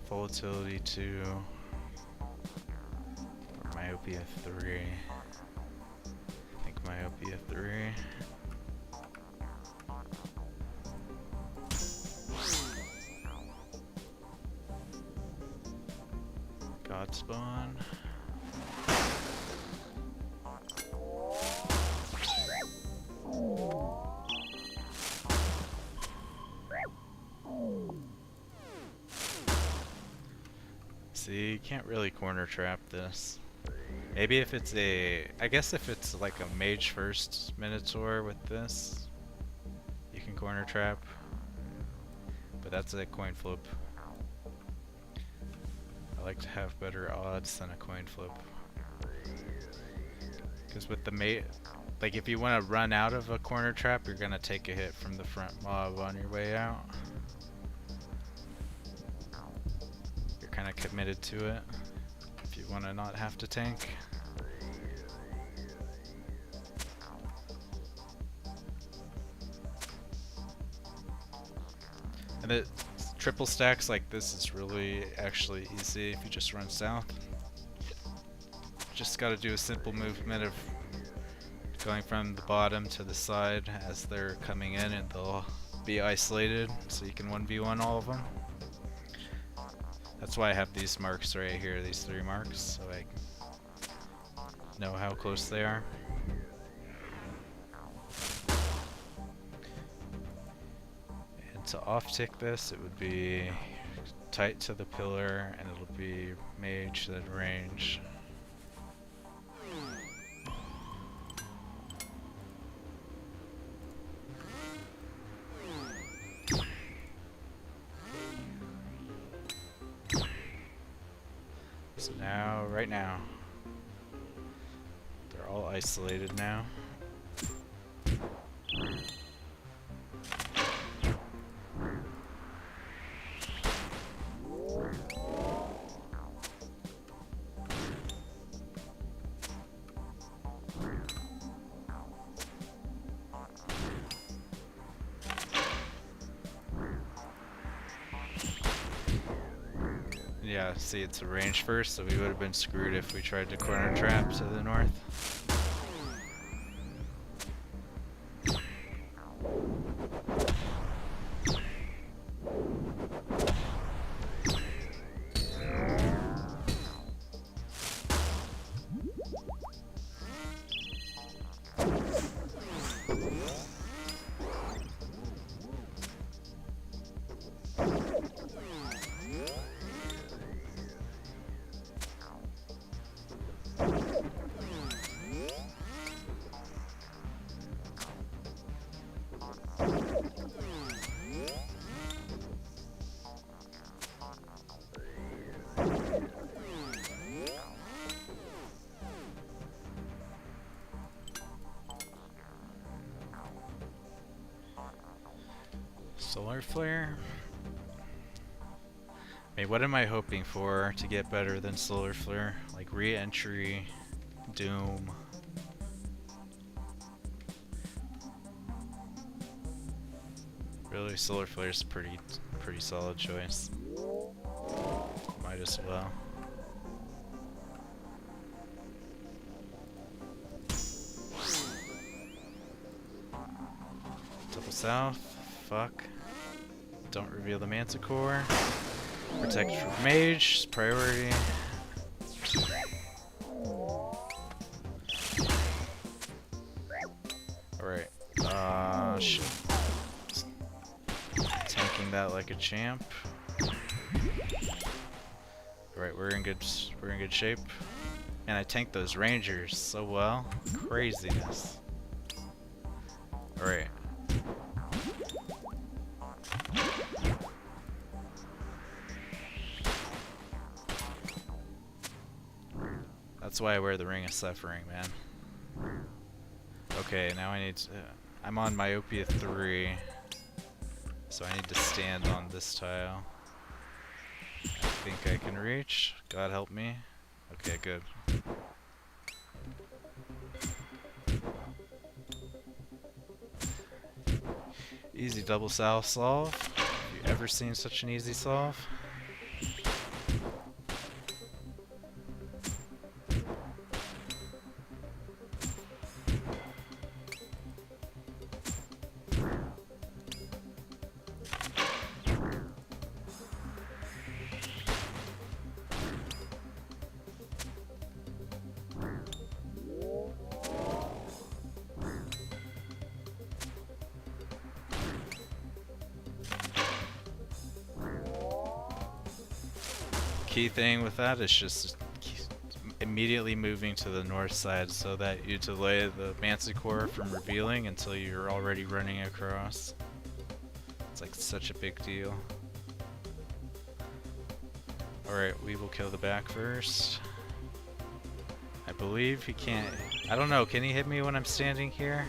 Volatility 2, or myopia 3. I think myopia 3. God spawn. See, you can't really corner trap this. Maybe if it's I guess if it's like a mage first Minotaur with this, you can corner trap. But that's a coin flip. I like to have better odds than a coin flip. Because with the like if you want to run out of a corner trap, you're gonna take a hit from the front mob on your way out. Kind of committed to it if you want to not have to tank. And the triple stacks like this is really actually easy if you just run south. Just got to do a simple movement of going from the bottom to the side as they're coming in, and they'll be isolated so you can 1v1 all of them. That's why I have these marks right here, these 3 marks, so I know how close they are. to off-tick this, it would be tight to the pillar, and it'll be mage, then range. So now, right now, they're all isolated now. Yeah, see, it's a range first, so we would have been screwed if we tried to corner trap to the north. Solar Flare? I mean, what am I hoping for to get better than Solar Flare? Like re-entry, Doom. Really, Solar Flare's pretty solid choice. Might as well. Double south. Fuck. Don't reveal the Manticore. Protect from mage, priority. Alright. Shit. Tanking that like a champ. Alright, we're in good shape. And I tanked those rangers so well. Craziness. Alright. That's why I wear the Ring of Suffering, man. Okay, now I need to... I'm on Myopia 3. So I need to stand on this tile. I think I can reach. God help me. Okay, good. Easy double south solve. Have you ever seen such an easy solve? Key thing with that is just immediately moving to the north side so that you delay the Manticore from revealing until you're already running across. It's like such a big deal. Alright, we will kill the back first. I believe he can't... I don't know, can he hit me when I'm standing here?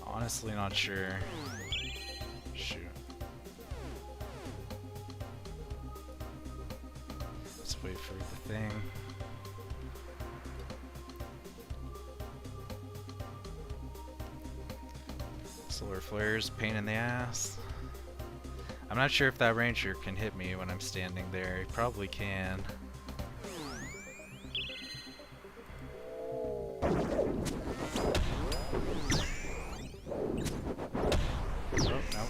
Honestly not sure. Shoot. Let's wait for the thing. Solar flares, pain in the ass. I'm not sure if that ranger can hit me when I'm standing there. He probably can. Oh, no.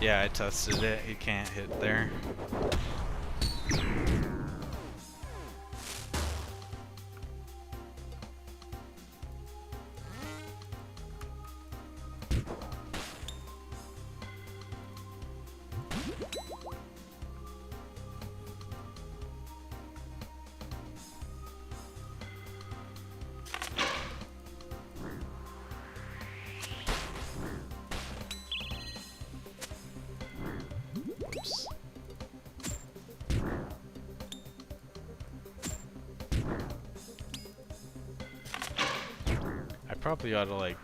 Yeah, I tested it. He can't hit there. Oops. I probably ought to like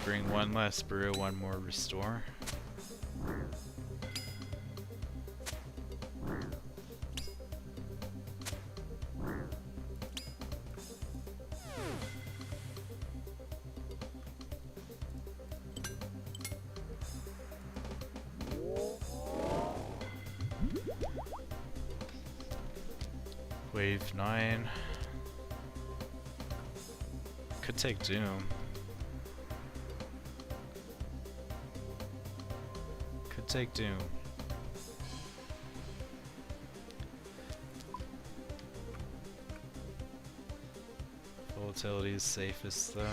bring one less brew, one more restore. Wave 9. Could take Doom. Could take Doom. Volatility is safest though.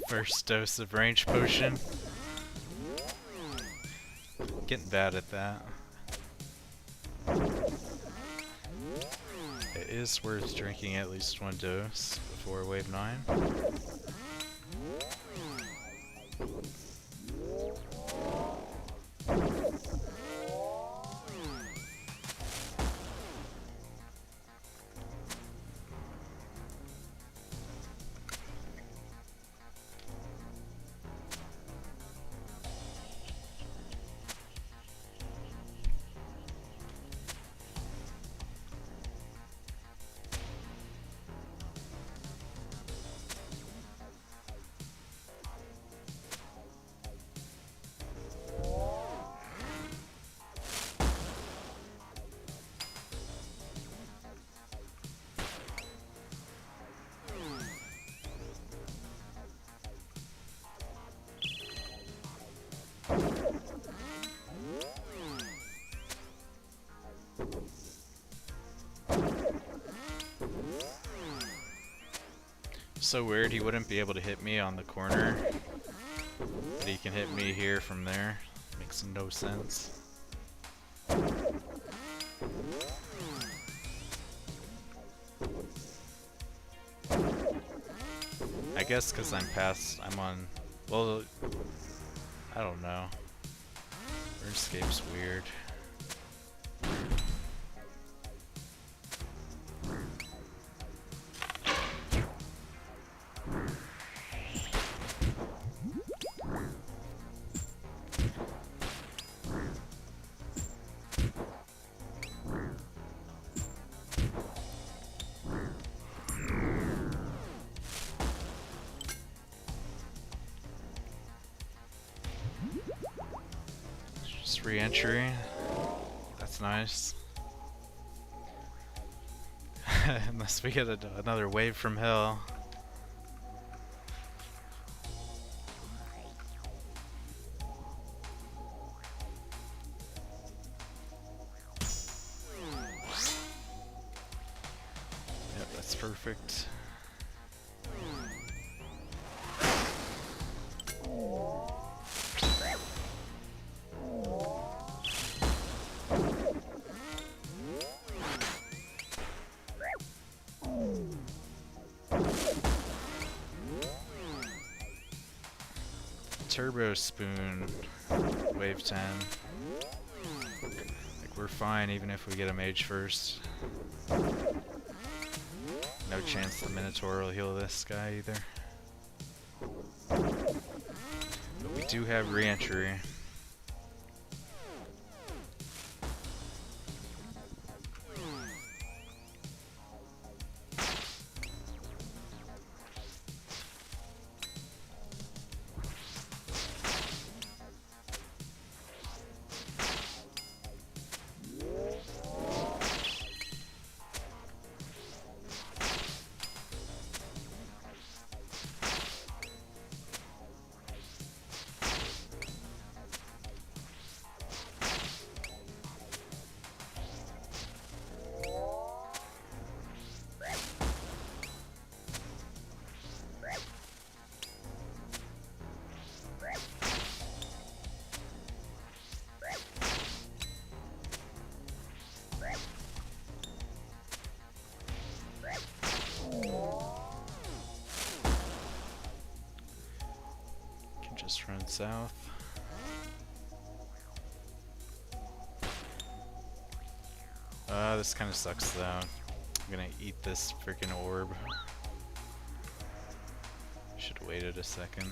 First dose of range potion. Getting bad at that. It is worth drinking at least one dose before wave 9. So weird, he wouldn't be able to hit me on the corner, but he can hit me here from there. Makes no sense. I guess because I'm on, well, I don't know. RuneScape's weird. Re-entry. That's nice. Unless we get another wave from hell. Yep, that's perfect. Turbo Spoon, wave 10. Like, we're fine even if we get a mage first. No chance the Minotaur will heal this guy either. But we do have re-entry. Going south. This kind of sucks though. I'm gonna eat this freaking orb. Should have waited a second.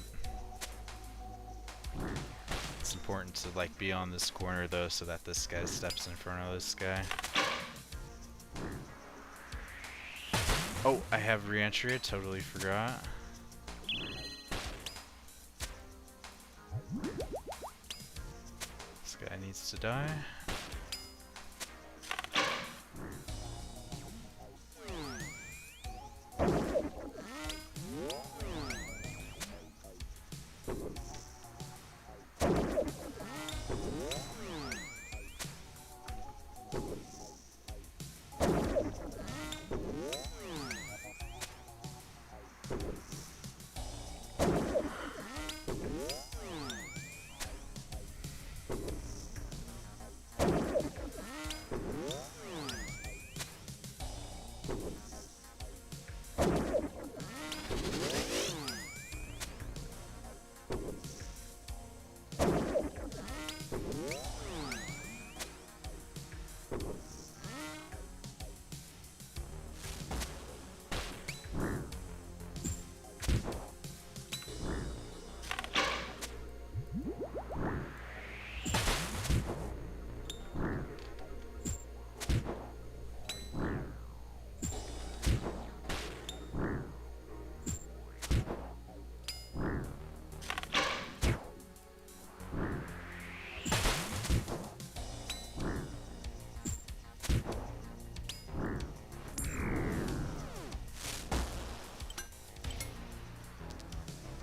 It's important to like be on this corner though, so that this guy steps in front of this guy. Oh, I have re-entry. I totally forgot. This guy needs to die.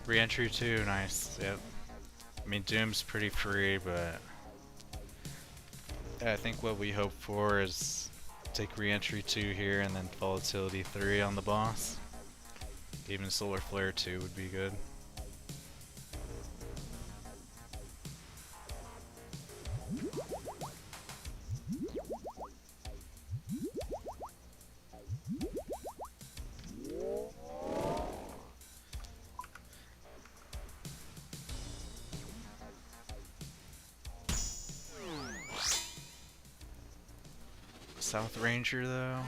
Re-entry 2, nice, yep. I mean, Doom's pretty free, but yeah, I think what we hope for is take re-entry 2 here and then volatility 3 on the boss. Even Solar Flare 2 would be good. South Ranger though.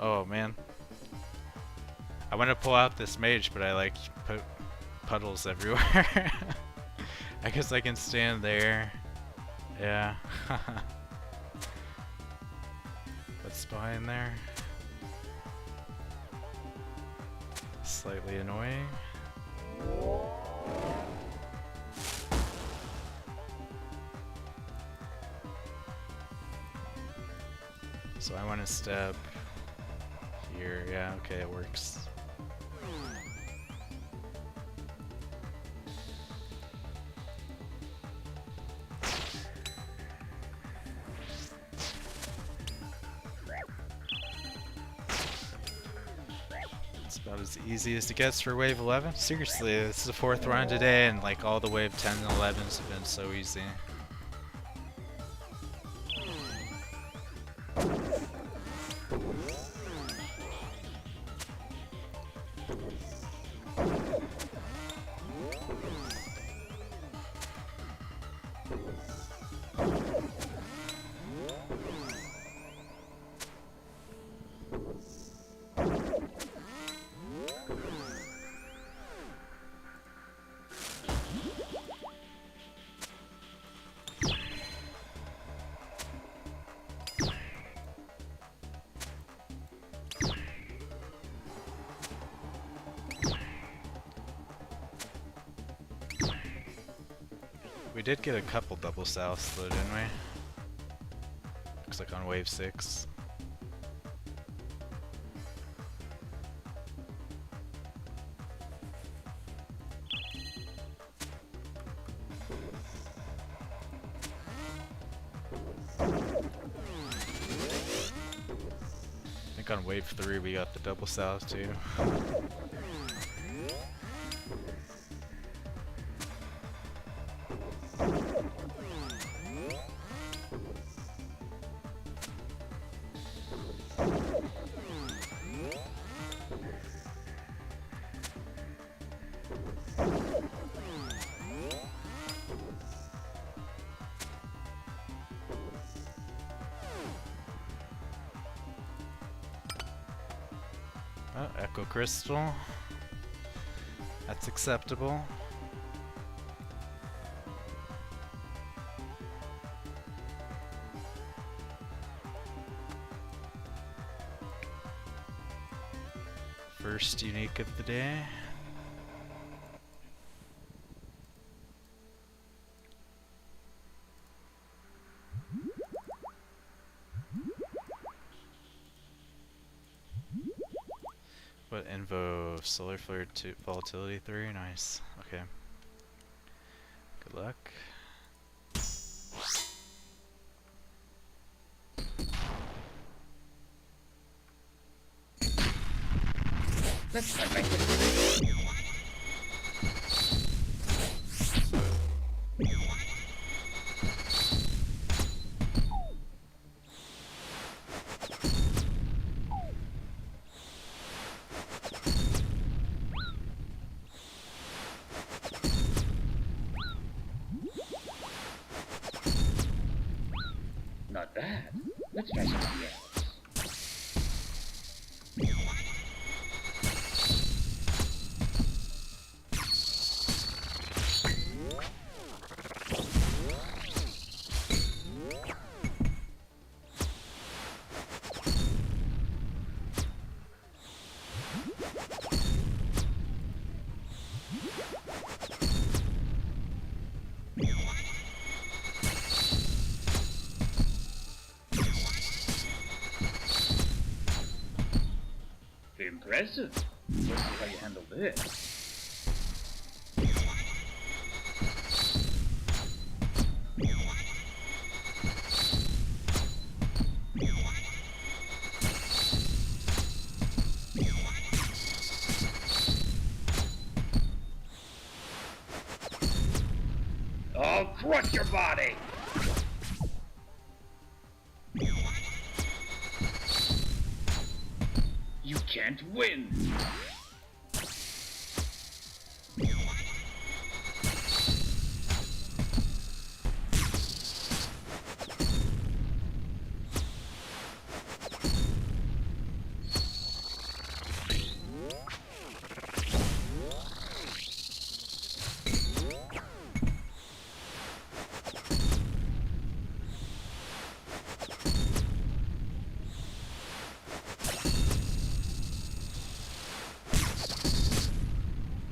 Oh man. I want to pull out this mage, but I like put puddles everywhere. I guess I can stand there. Yeah. What's behind there? Slightly annoying. So I want to step here. Yeah, okay, it works. It's about as easy as it gets for wave 11. Seriously, this is the 4th run today, and like all the wave 10 and 11s have been so easy. We did get a couple double souths though, didn't we? Looks like on wave 6. I think on wave 3 we got the double south too. Oh, Echo Crystal. That's acceptable. First unique of the day. What invo? Solar Flare 2, Volatility 3, nice. Okay. Good luck. Let's try my hit. Not bad. Let's try something else. Impressive. Let's see how you handle this. I'll crush your body! You can't win!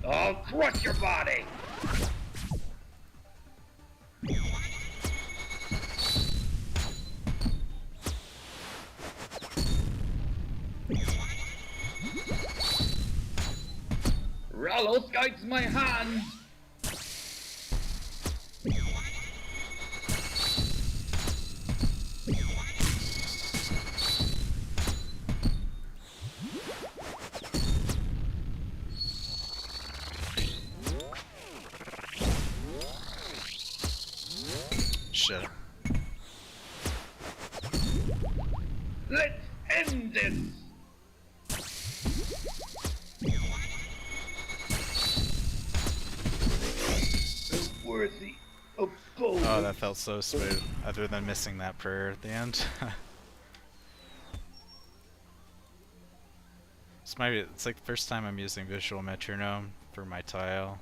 I'll crush your body! Rallos guides my hand! Shit. Let's end this! A worthy opponent. Oh, that felt so smooth, other than missing that prayer at the end. It's like the first time I'm using visual metronome for my tile.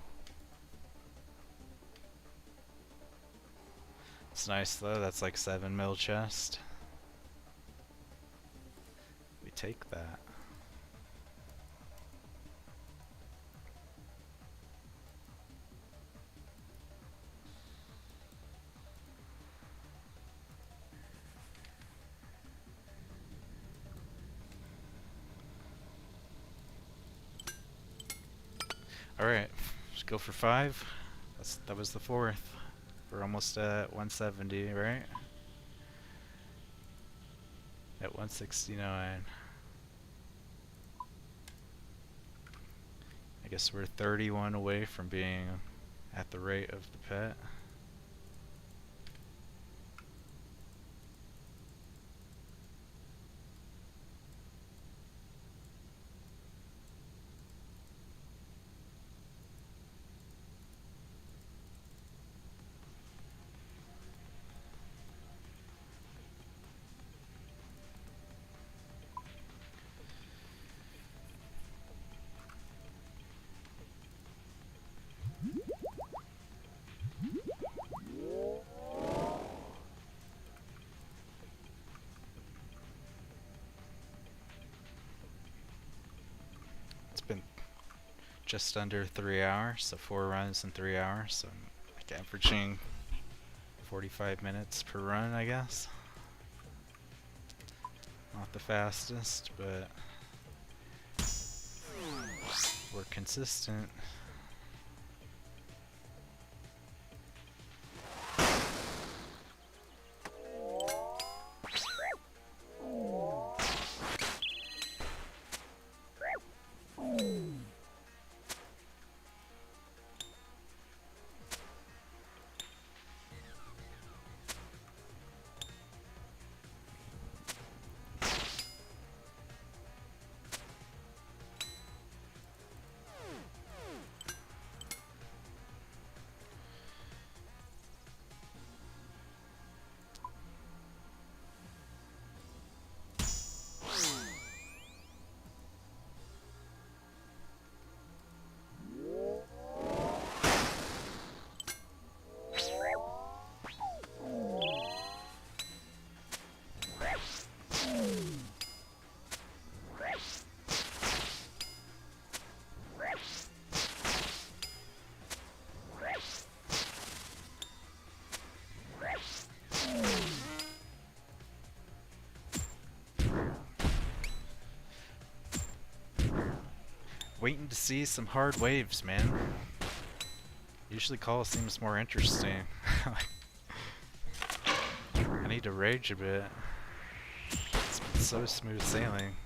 It's nice though, that's like 7 mil chest. We take that. Alright, let's go for 5. That was the 4th. We're almost at 170, right? At 169. I guess we're 31 away from being at the rate of the pet. It's been just under 3 hours, so 4 runs in 3 hours, so I'm like averaging 45 minutes per run, I guess. Not the fastest, but we're consistent. Waiting to see some hard waves, man. Usually Colosseum's more interesting. I need to rage a bit. It's been so smooth sailing.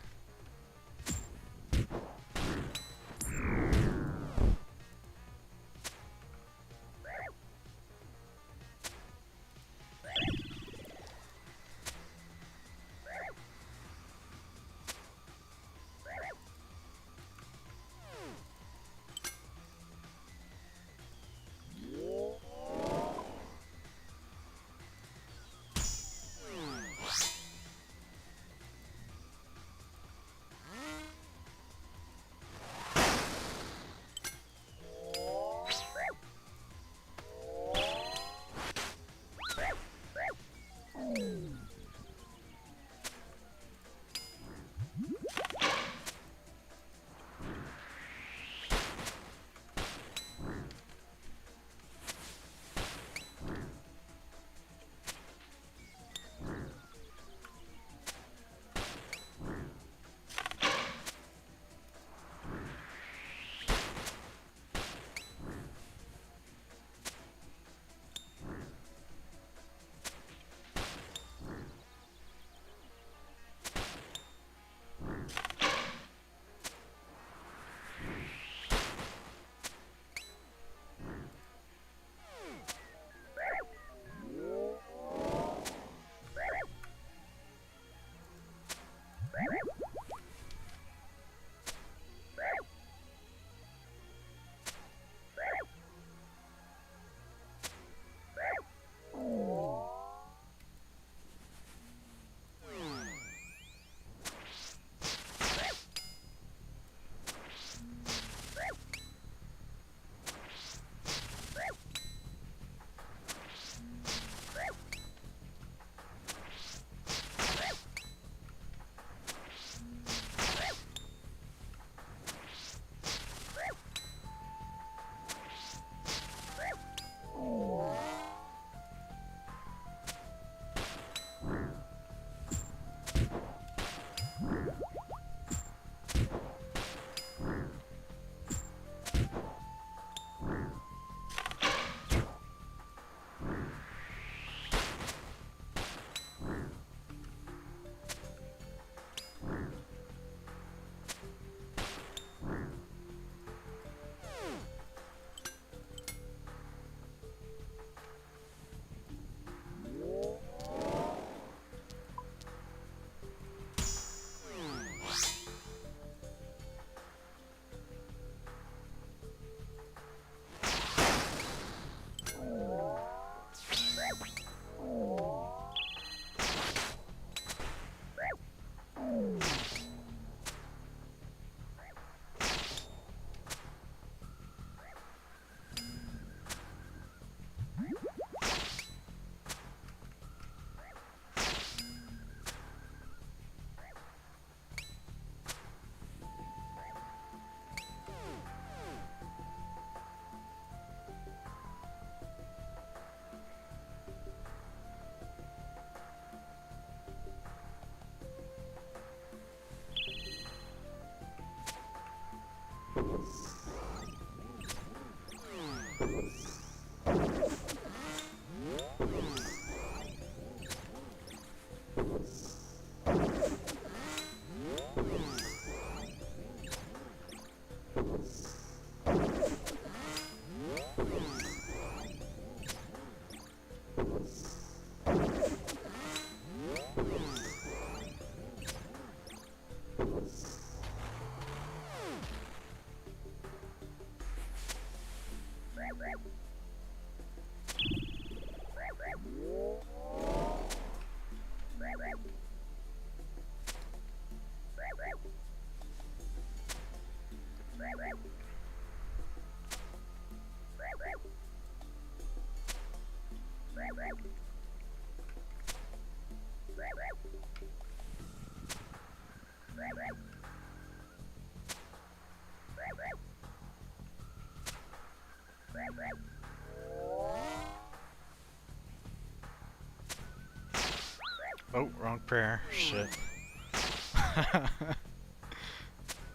Oh, wrong prayer. Shit.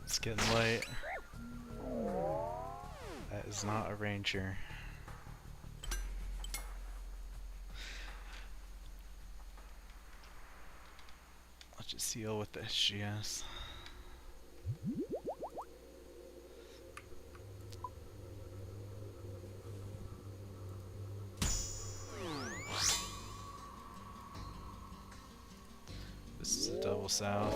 It's getting late. That is not a ranger. Let's just seal with the SGS. This is a double south.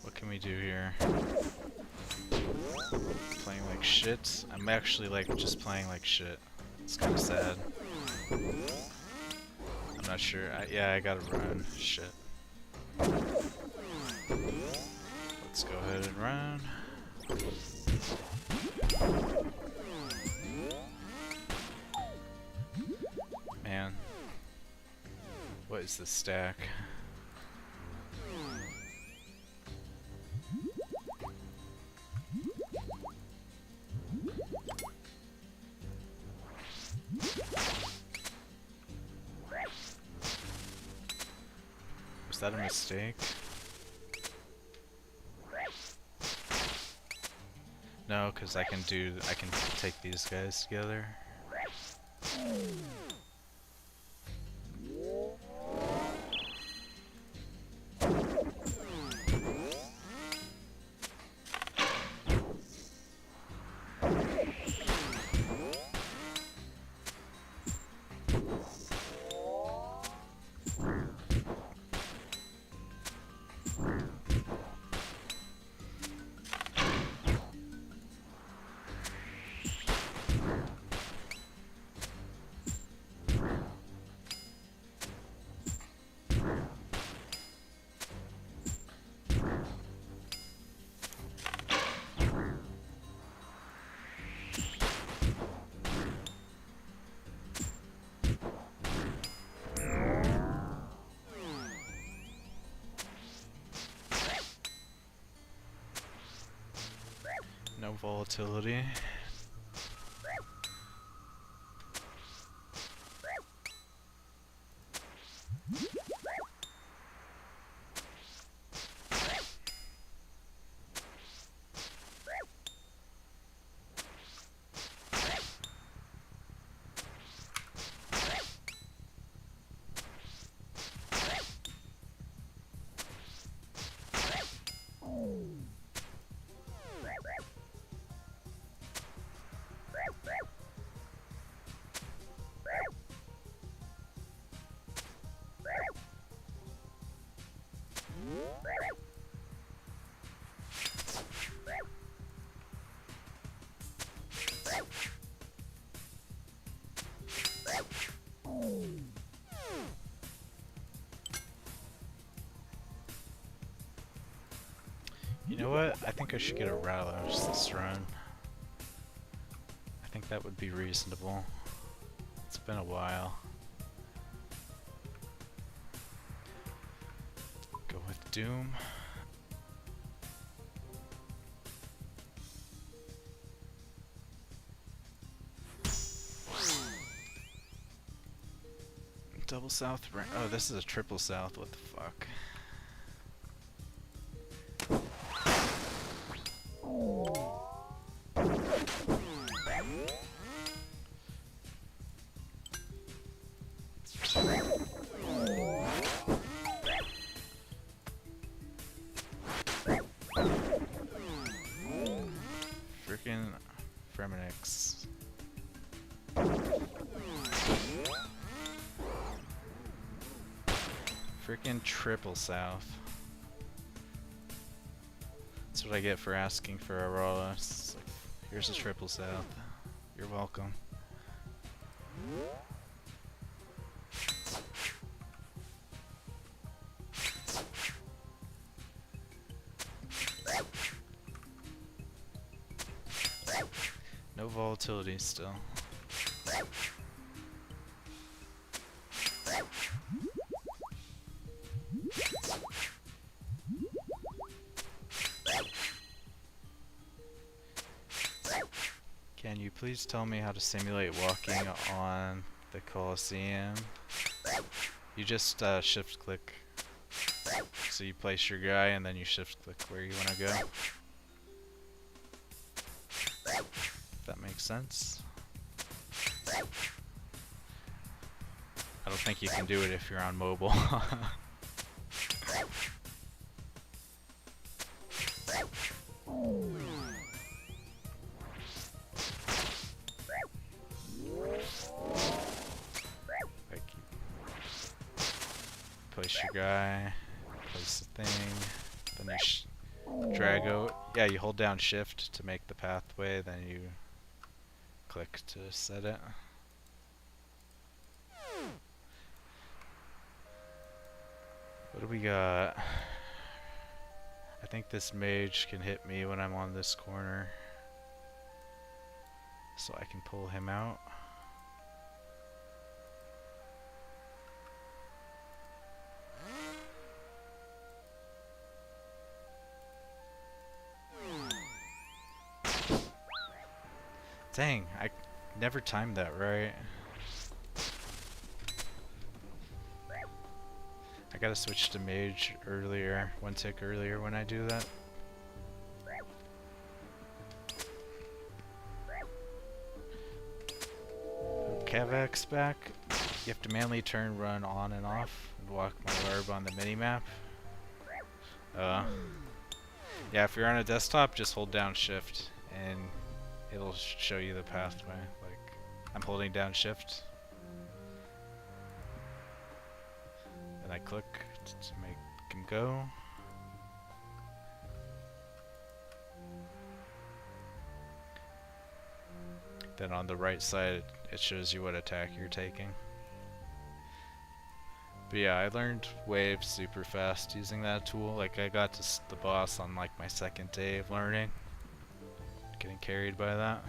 What can we do here? Playing like shit? I'm actually like just playing like shit. It's kind of sad. I'm not sure. Yeah, I gotta run. Shit. Let's go ahead and run. Man. What is this stack? Was that a mistake? No, because I can take these guys together. No volatility. You know what? I think I should get a Ralos this run. I think that would be reasonable. It's been a while. Go with Doom. Double south. Oh, this is a triple south. What the fuck? Frickin' Fremenix. Frickin' triple south. That's what I get for asking for Aurora. It's like, here's a triple south. You're welcome. No volatility still. Can you please tell me how to simulate walking on the Colosseum? You just shift click. So you place your guy and then you shift click where you want to go. If that makes sense. I don't think you can do it if you're on mobile. Place your guy, place the thing, then you drag out. Yeah, you hold down shift to make the pathway, then you click to set it. What do we got? I think this mage can hit me when I'm on this corner, so I can pull him out. Dang, I never timed that right. I gotta switch to mage earlier, one tick earlier when I do that. Kavak's back. You have to manually turn run on and off and walk my orb on the minimap. Yeah, if you're on a desktop, just hold down shift and it'll show you the pathway. Like, I'm holding down shift. And I click to make him go. Then on the right side, it shows you what attack you're taking. But yeah, I learned waves super fast using that tool. Like, I got to the boss on like my second day of learning. Getting carried by that.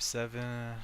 7.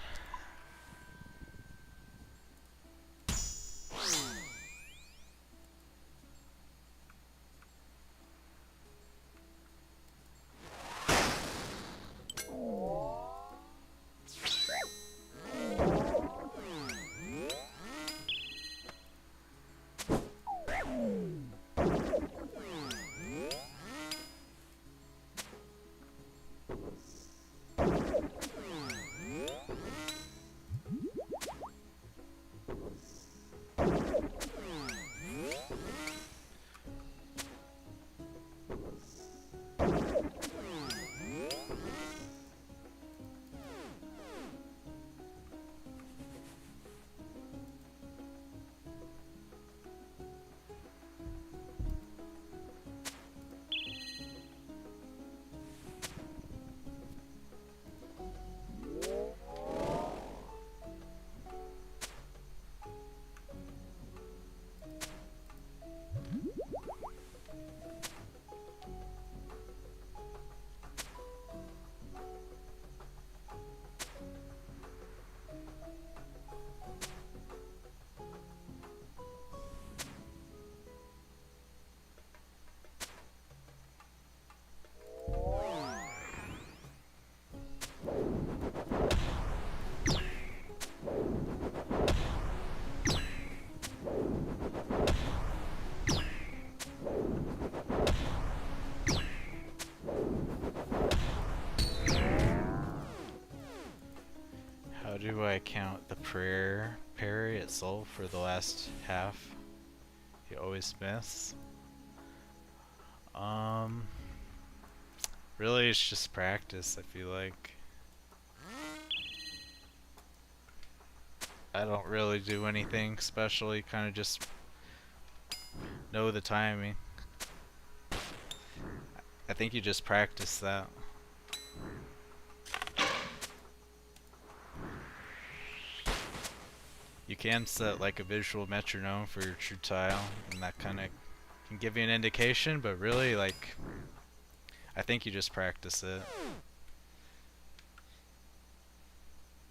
How do I count the prayer parry itself for the last half? You always miss. Really it's just practice, I feel like. I don't really do anything special, you kinda just know the timing. I think you just practice that. You can set like a visual metronome for your true tile, and that kind of can give you an indication, but really, like, I think you just practice it.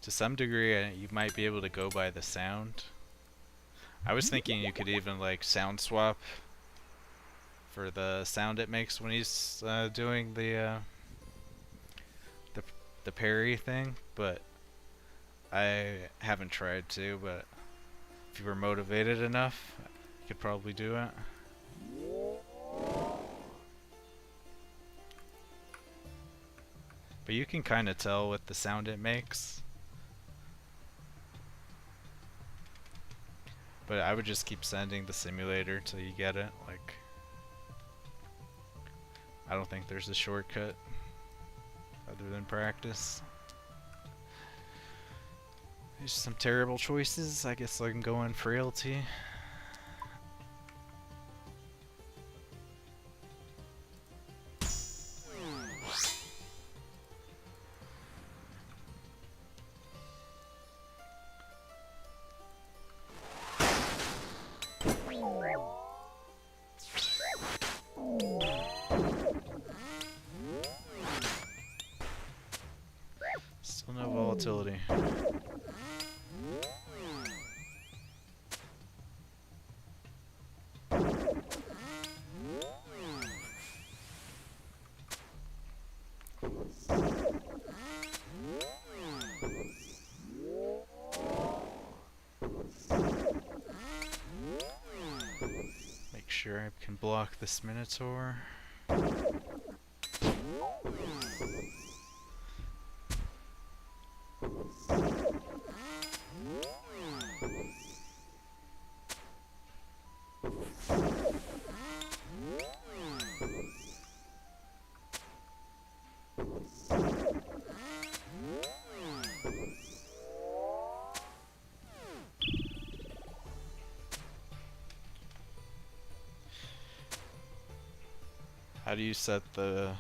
To some degree, you might be able to go by the sound. I was thinking you could even like sound swap for the sound it makes when he's doing the parry thing, but I haven't tried to. But if you were motivated enough, you could probably do it. But you can kind of tell with the sound it makes. But I would just keep sending the simulator till you get it. Like, I don't think there's a shortcut other than practice. There's some terrible choices. I guess I can go in frailty. Still no volatility. Make sure I can block this Minotaur. How do you set the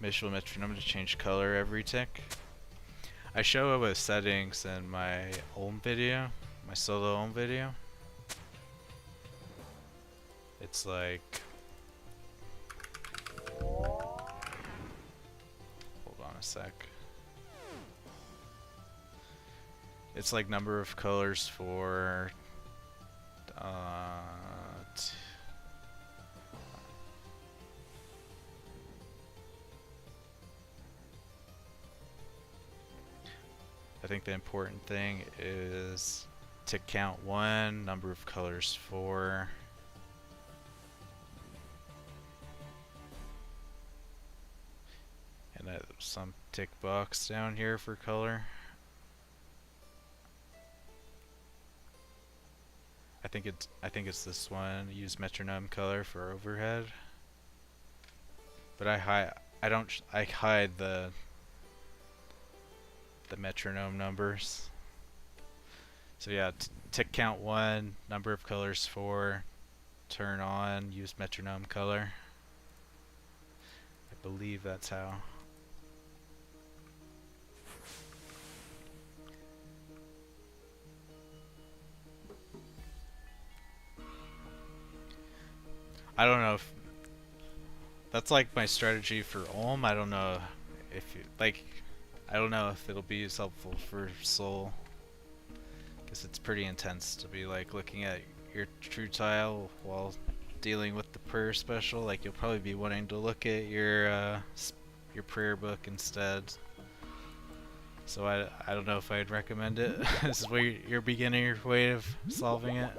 visual metronome to change color every tick? I show it with settings in my Ohm video, my solo Ohm video. It's like, hold on a sec. It's like number of colors for I think the important thing is tick count 1, number of colors 4. And some tick box down here for color. I think it's this one. Use metronome color for overhead. But I hide the metronome numbers. So yeah, tick count 1, number of colors 4, turn on, use metronome color. I believe that's how. I don't know if that's like my strategy for Ulm. I don't know if I don't know if it'll be as helpful for Soul, because it's pretty intense to be like looking at your true tile while dealing with the prayer special. Like you'll probably be wanting to look at your prayer book instead. So I don't know if I'd recommend it. This is your beginner way of solving it.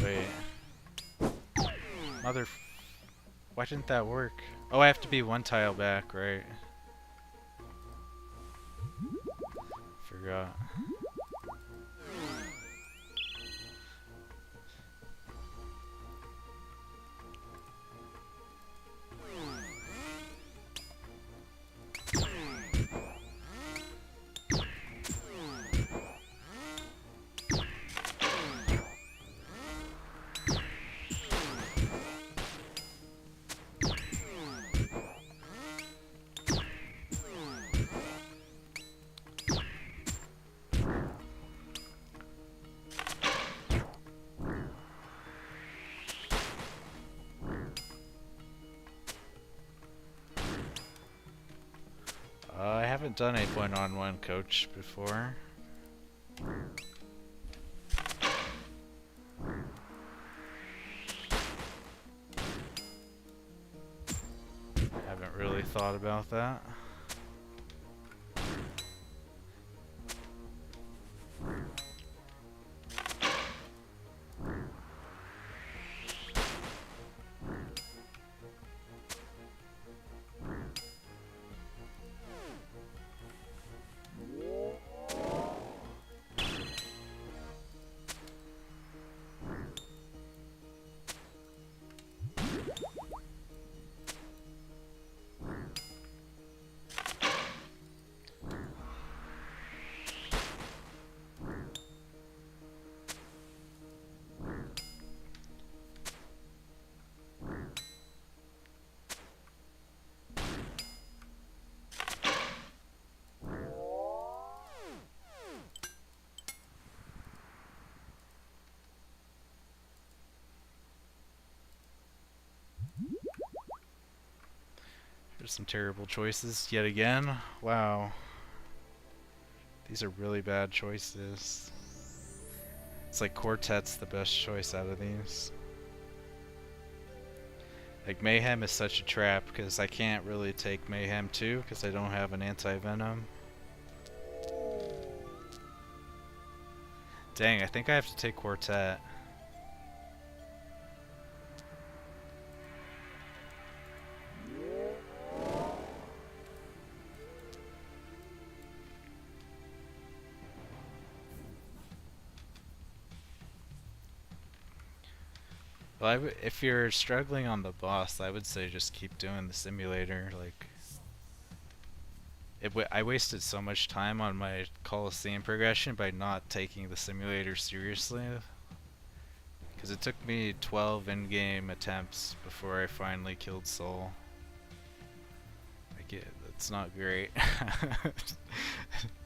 Wait. Why didn't that work? Oh, I have to be one tile back, right? Forgot. I haven't done a one-on-one coach before. Haven't really thought about that. There's some terrible choices yet again. Wow. These are really bad choices. It's like Quartet's the best choice out of these. Like Mayhem is such a trap because I can't really take Mayhem 2 because I don't have an anti-venom. Dang, I think I have to take Quartet. Well, if you're struggling on the boss, I would say just keep doing the simulator. Like, I wasted so much time on my Colosseum progression by not taking the simulator seriously. Because it took me 12 in-game attempts before I finally killed Soul. Like, it's not great.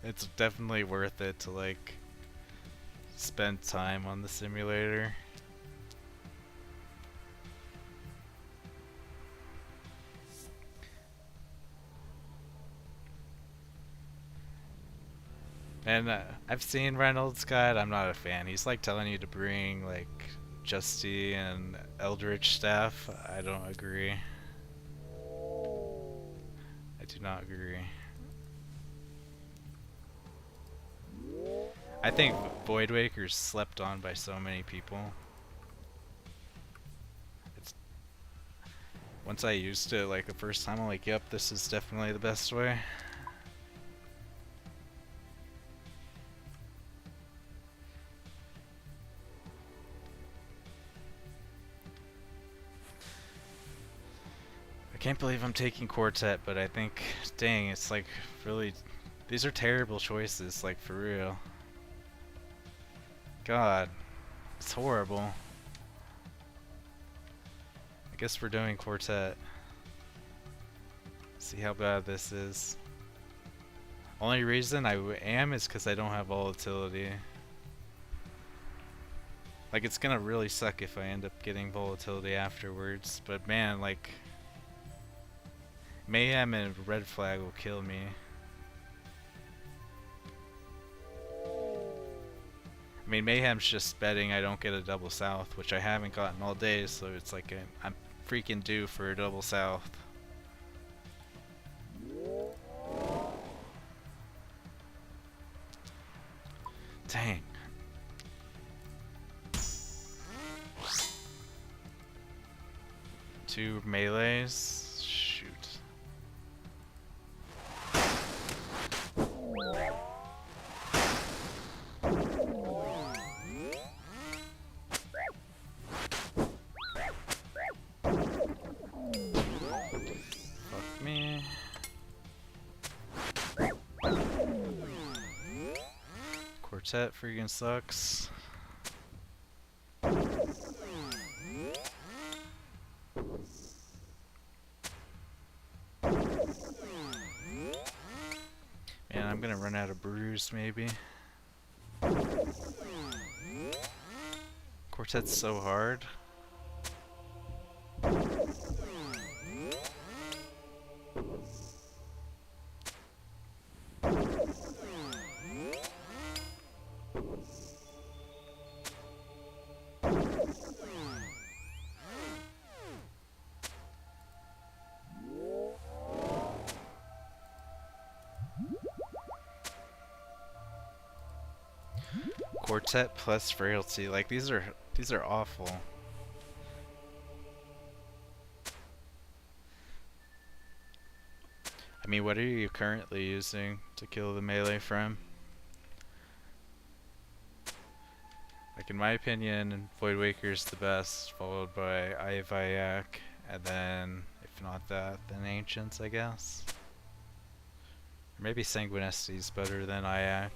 It's definitely worth it to like spend time on the simulator. And I've seen Reynolds' guide. I'm not a fan. He's like telling you to bring like Justy and Eldritch staff. I don't agree. I do not agree. I think Void Waker's slept on by so many people. It's once I used it like the first time, I'm like, yep, this is definitely the best way. I can't believe I'm taking Quartet, but I think, dang, it's like really, these are terrible choices, like for real. God, it's horrible. I guess we're doing Quartet. See how bad this is. Only reason I am is because I don't have volatility. Like, it's gonna really suck if I end up getting volatility afterwards, but man, like, Mayhem and Red Flag will kill me. I mean, Mayhem's just betting I don't get a double south, which I haven't gotten all day, so it's like I'm freaking due for a double south. Dang. Two melees. Shoot. Fuck me. Quartet freaking sucks. Man, I'm gonna run out of brews maybe. Quartet's so hard. Quartet plus frailty, like these are awful. I mean, what are you currently using to kill the melee from? Like in my opinion, Void Waker's the best, followed by Ayayak, and then if not that, then Ancients, I guess. Or maybe Sanguinesti's better than Ayayak.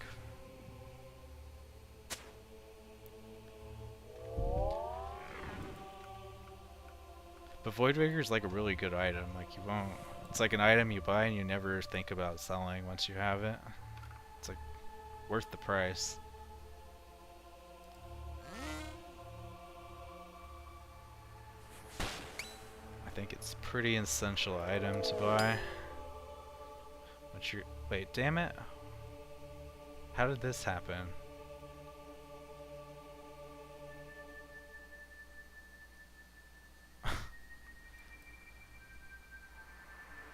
But Void Waker's like a really good item, like you won't, it's like an item you buy and you never think about selling once you have it. It's like worth the price. I think it's a pretty essential item to buy. But you're, wait, damn it. How did this happen?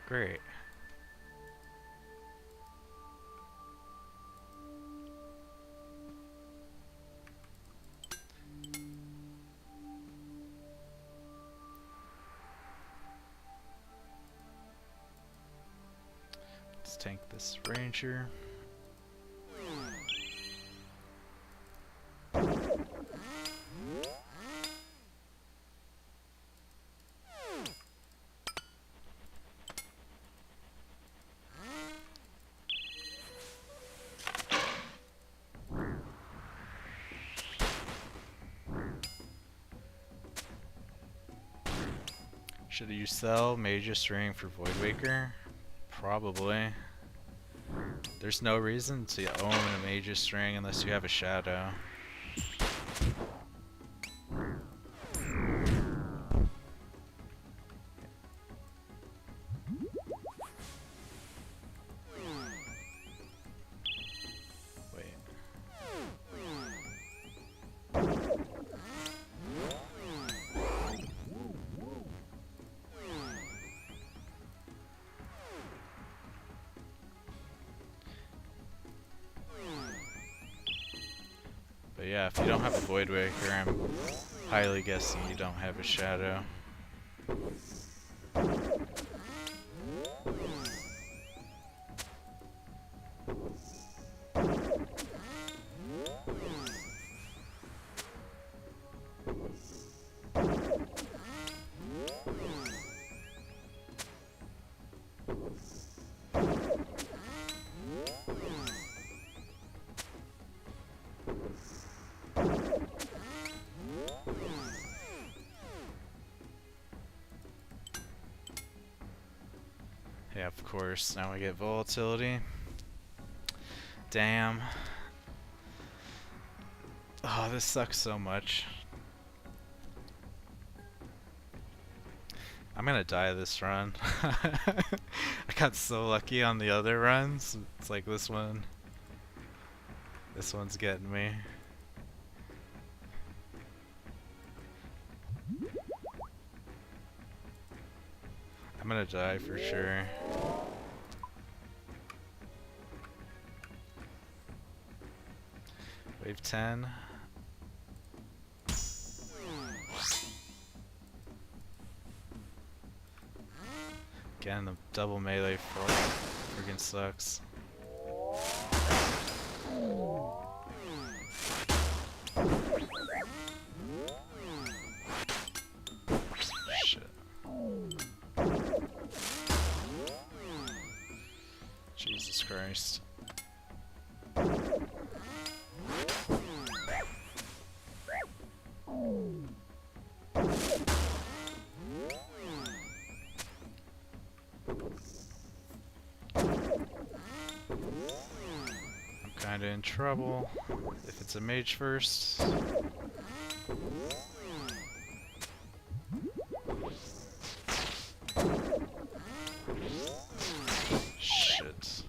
Great. Let's tank this ranger. Should you sell Mage's Ring for Void Waker? Probably. There's no reason to own a Mage's String unless you have a Shadow. But yeah, if you don't have a Void Waker, I'm highly guessing you don't have a Shadow. Yeah, of course. Now we get volatility. Damn. Oh, this sucks so much. I'm gonna die this run. I got so lucky on the other runs. It's like this one. This one's getting me. I'm gonna die for sure. Wave 10. Again, the double melee friggin' sucks. Shit. Jesus Christ. I'm kinda in trouble if it's a mage first. Shit.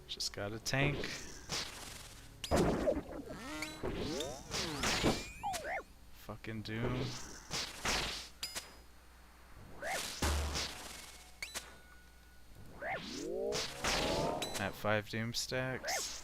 Just got a tank. Fucking Doom. At 5 Doom stacks.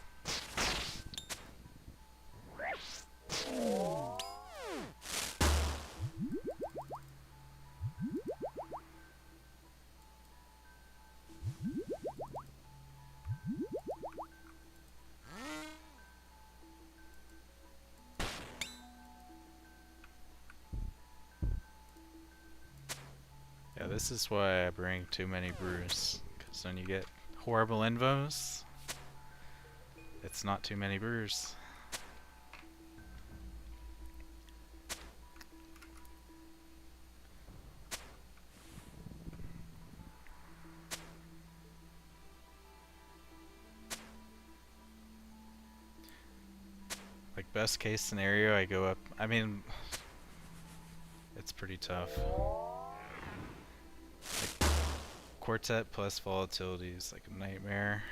Yeah, this is why I bring too many brews, because when you get horrible invos, it's not too many brews. Like best case scenario, I go up. I mean, it's pretty tough. Like, quartet plus volatility is like a nightmare.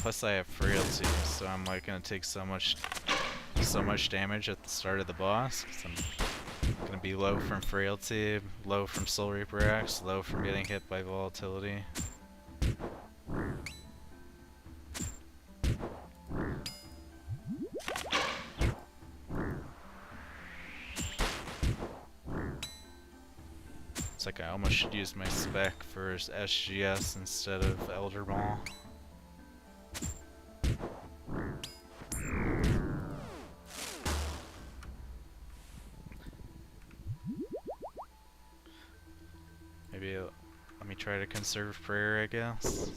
Plus I have frailty, so I'm like gonna take so much damage at the start of the boss, 'cause I'm gonna be low from frailty, low from Soul Reaper Axe, low from getting hit by volatility. It's like I almost should use my spec for SGS instead of Elder Ball. Maybe let me try to conserve prayer, I guess.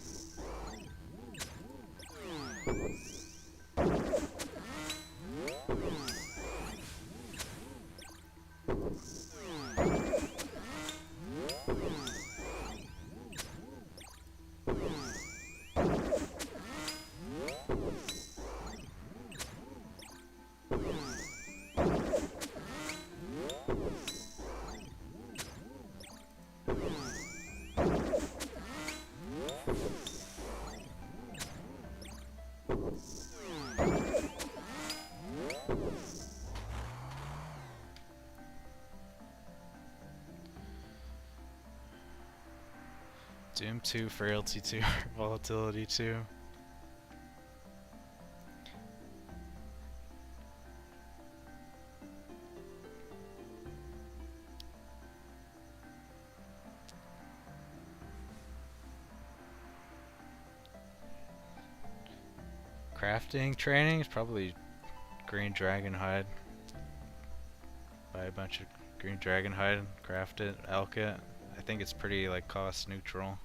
Doom 2, Frailty 2, Volatility 2. Crafting training is probably green dragon hide. Buy a bunch of green dragon hide and craft it, alch it. I think it's pretty like cost neutral.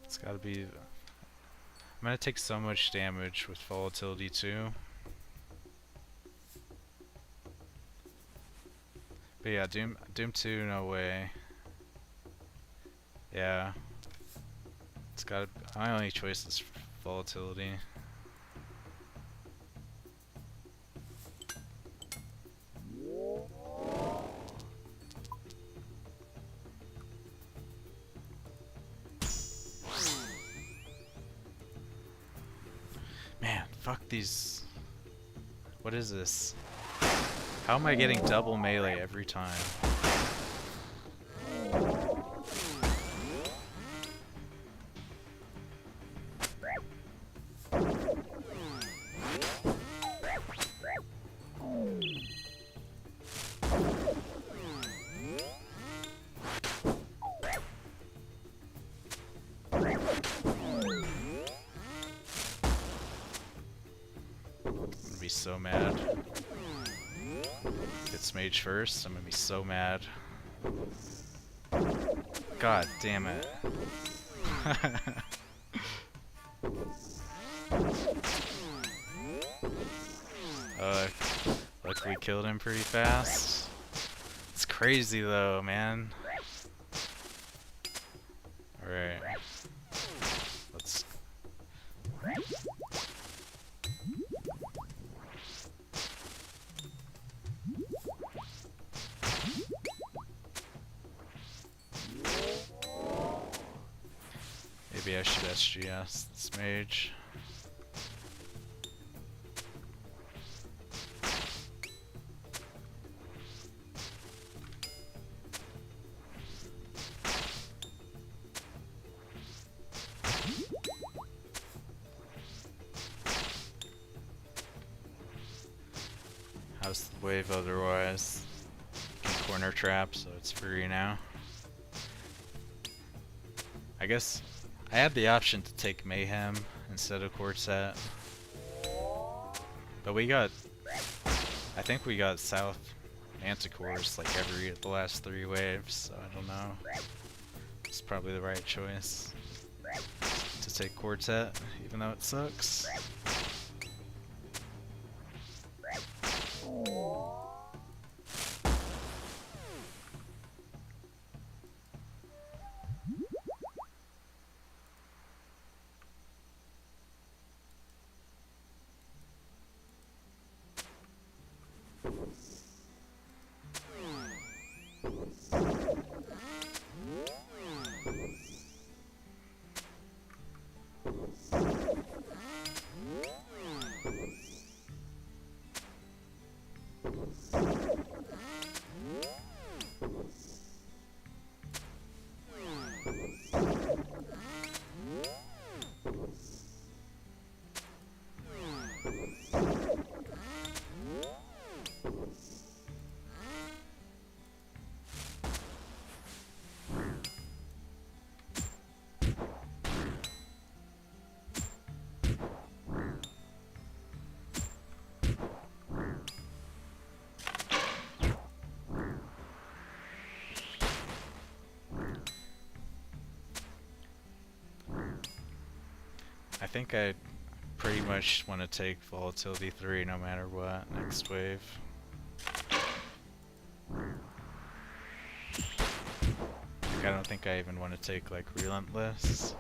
It's gotta be. I'm gonna take so much damage with Volatility 2. But yeah, Doom 2, no way. Yeah. It's gotta. My only choice is Volatility. Man, fuck these. What is this? How am I getting double melee every time? So mad. Gets mage first, I'm gonna be so mad. God damn it. Look, we killed him pretty fast. It's crazy though, man. Alright. Let's... Maybe I should SGS this mage. How's the wave otherwise? Corner trap, so it's free now. I guess I had the option to take Mayhem instead of Quartet. But we got, I think we got South Manticores like the last 3 waves, so I don't know. It's probably the right choice to take Quartet, even though it sucks. I think I pretty much want to take Volatility 3 no matter what, next wave. Like, I don't think I even want to take like Relentless.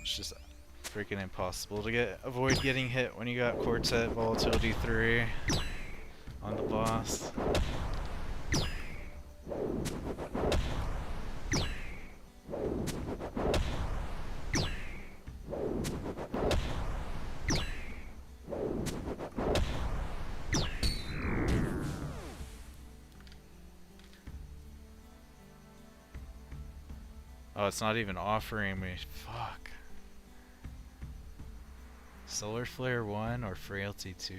It's just freaking impossible to avoid getting hit when you got Quartet Volatility 3 on the boss. Oh, it's not even offering me. Fuck. Solar Flare 1 or Frailty 2?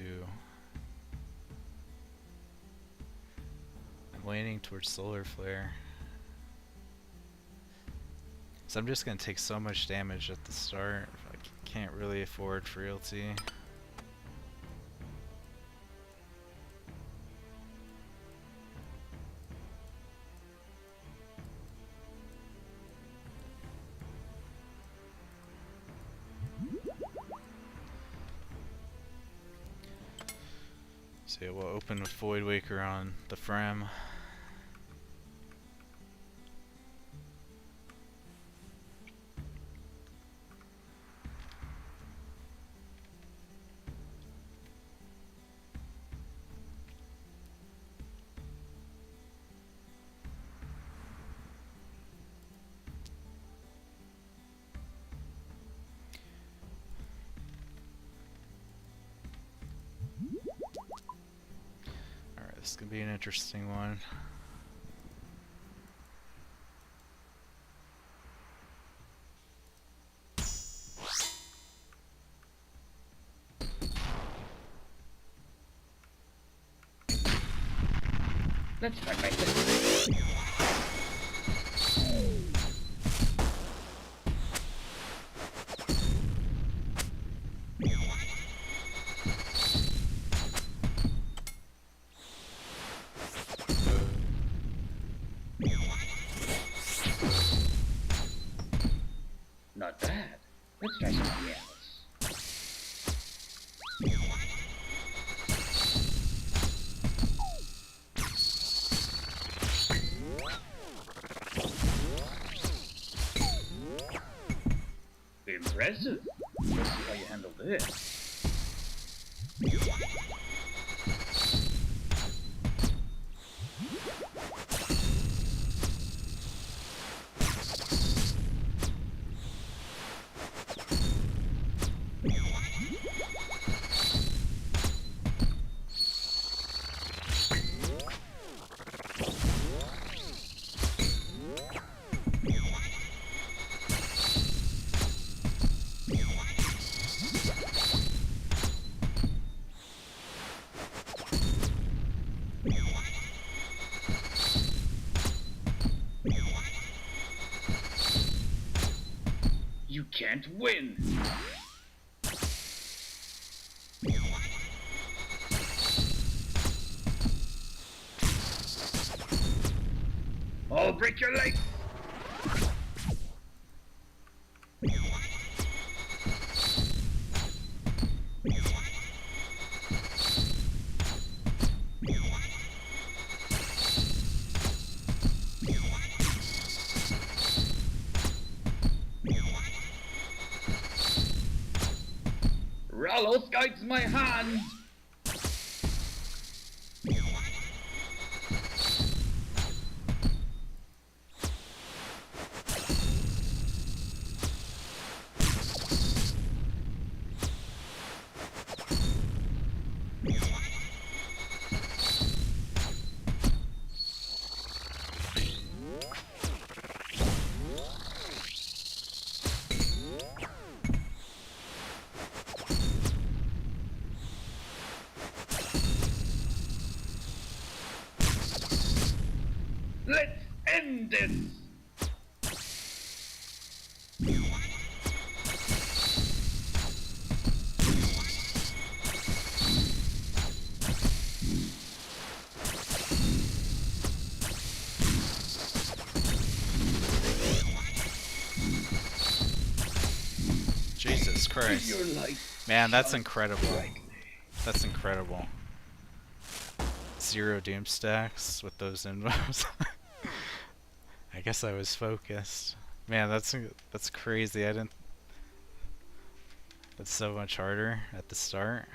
I'm leaning towards Solar Flare. So I'm just gonna take so much damage at the start. I can't really afford Frailty. So yeah, we'll open with Void Waker on the Frem. This is gonna be an interesting one. Let's try my best. Not bad. Let's try something else. Impressive. Let's see how you handle this. You can't win! I'll break your leg! Rallos guides my hand! Let's end this! Jesus Christ. Your light Man, that's shines incredible. brightly. That's incredible. 0 doom stacks with those invos. I guess I was focused. Man, that's crazy. I didn't. That's so much harder at the start.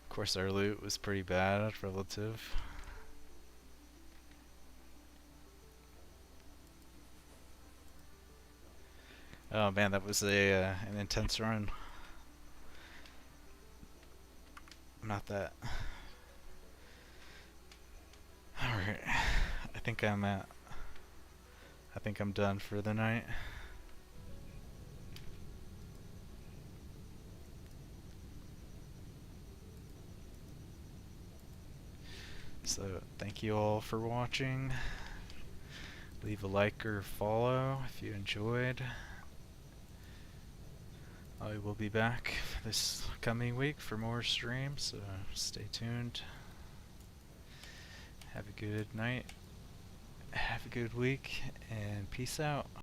Of course, our loot was pretty bad relative. Oh man, that was an intense run. Not that. All right, I think I'm done for the night. So thank you all for watching. Leave a like or follow if you enjoyed. I will be back this coming week for more streams, so stay tuned. Have a good night, have a good week, and peace out.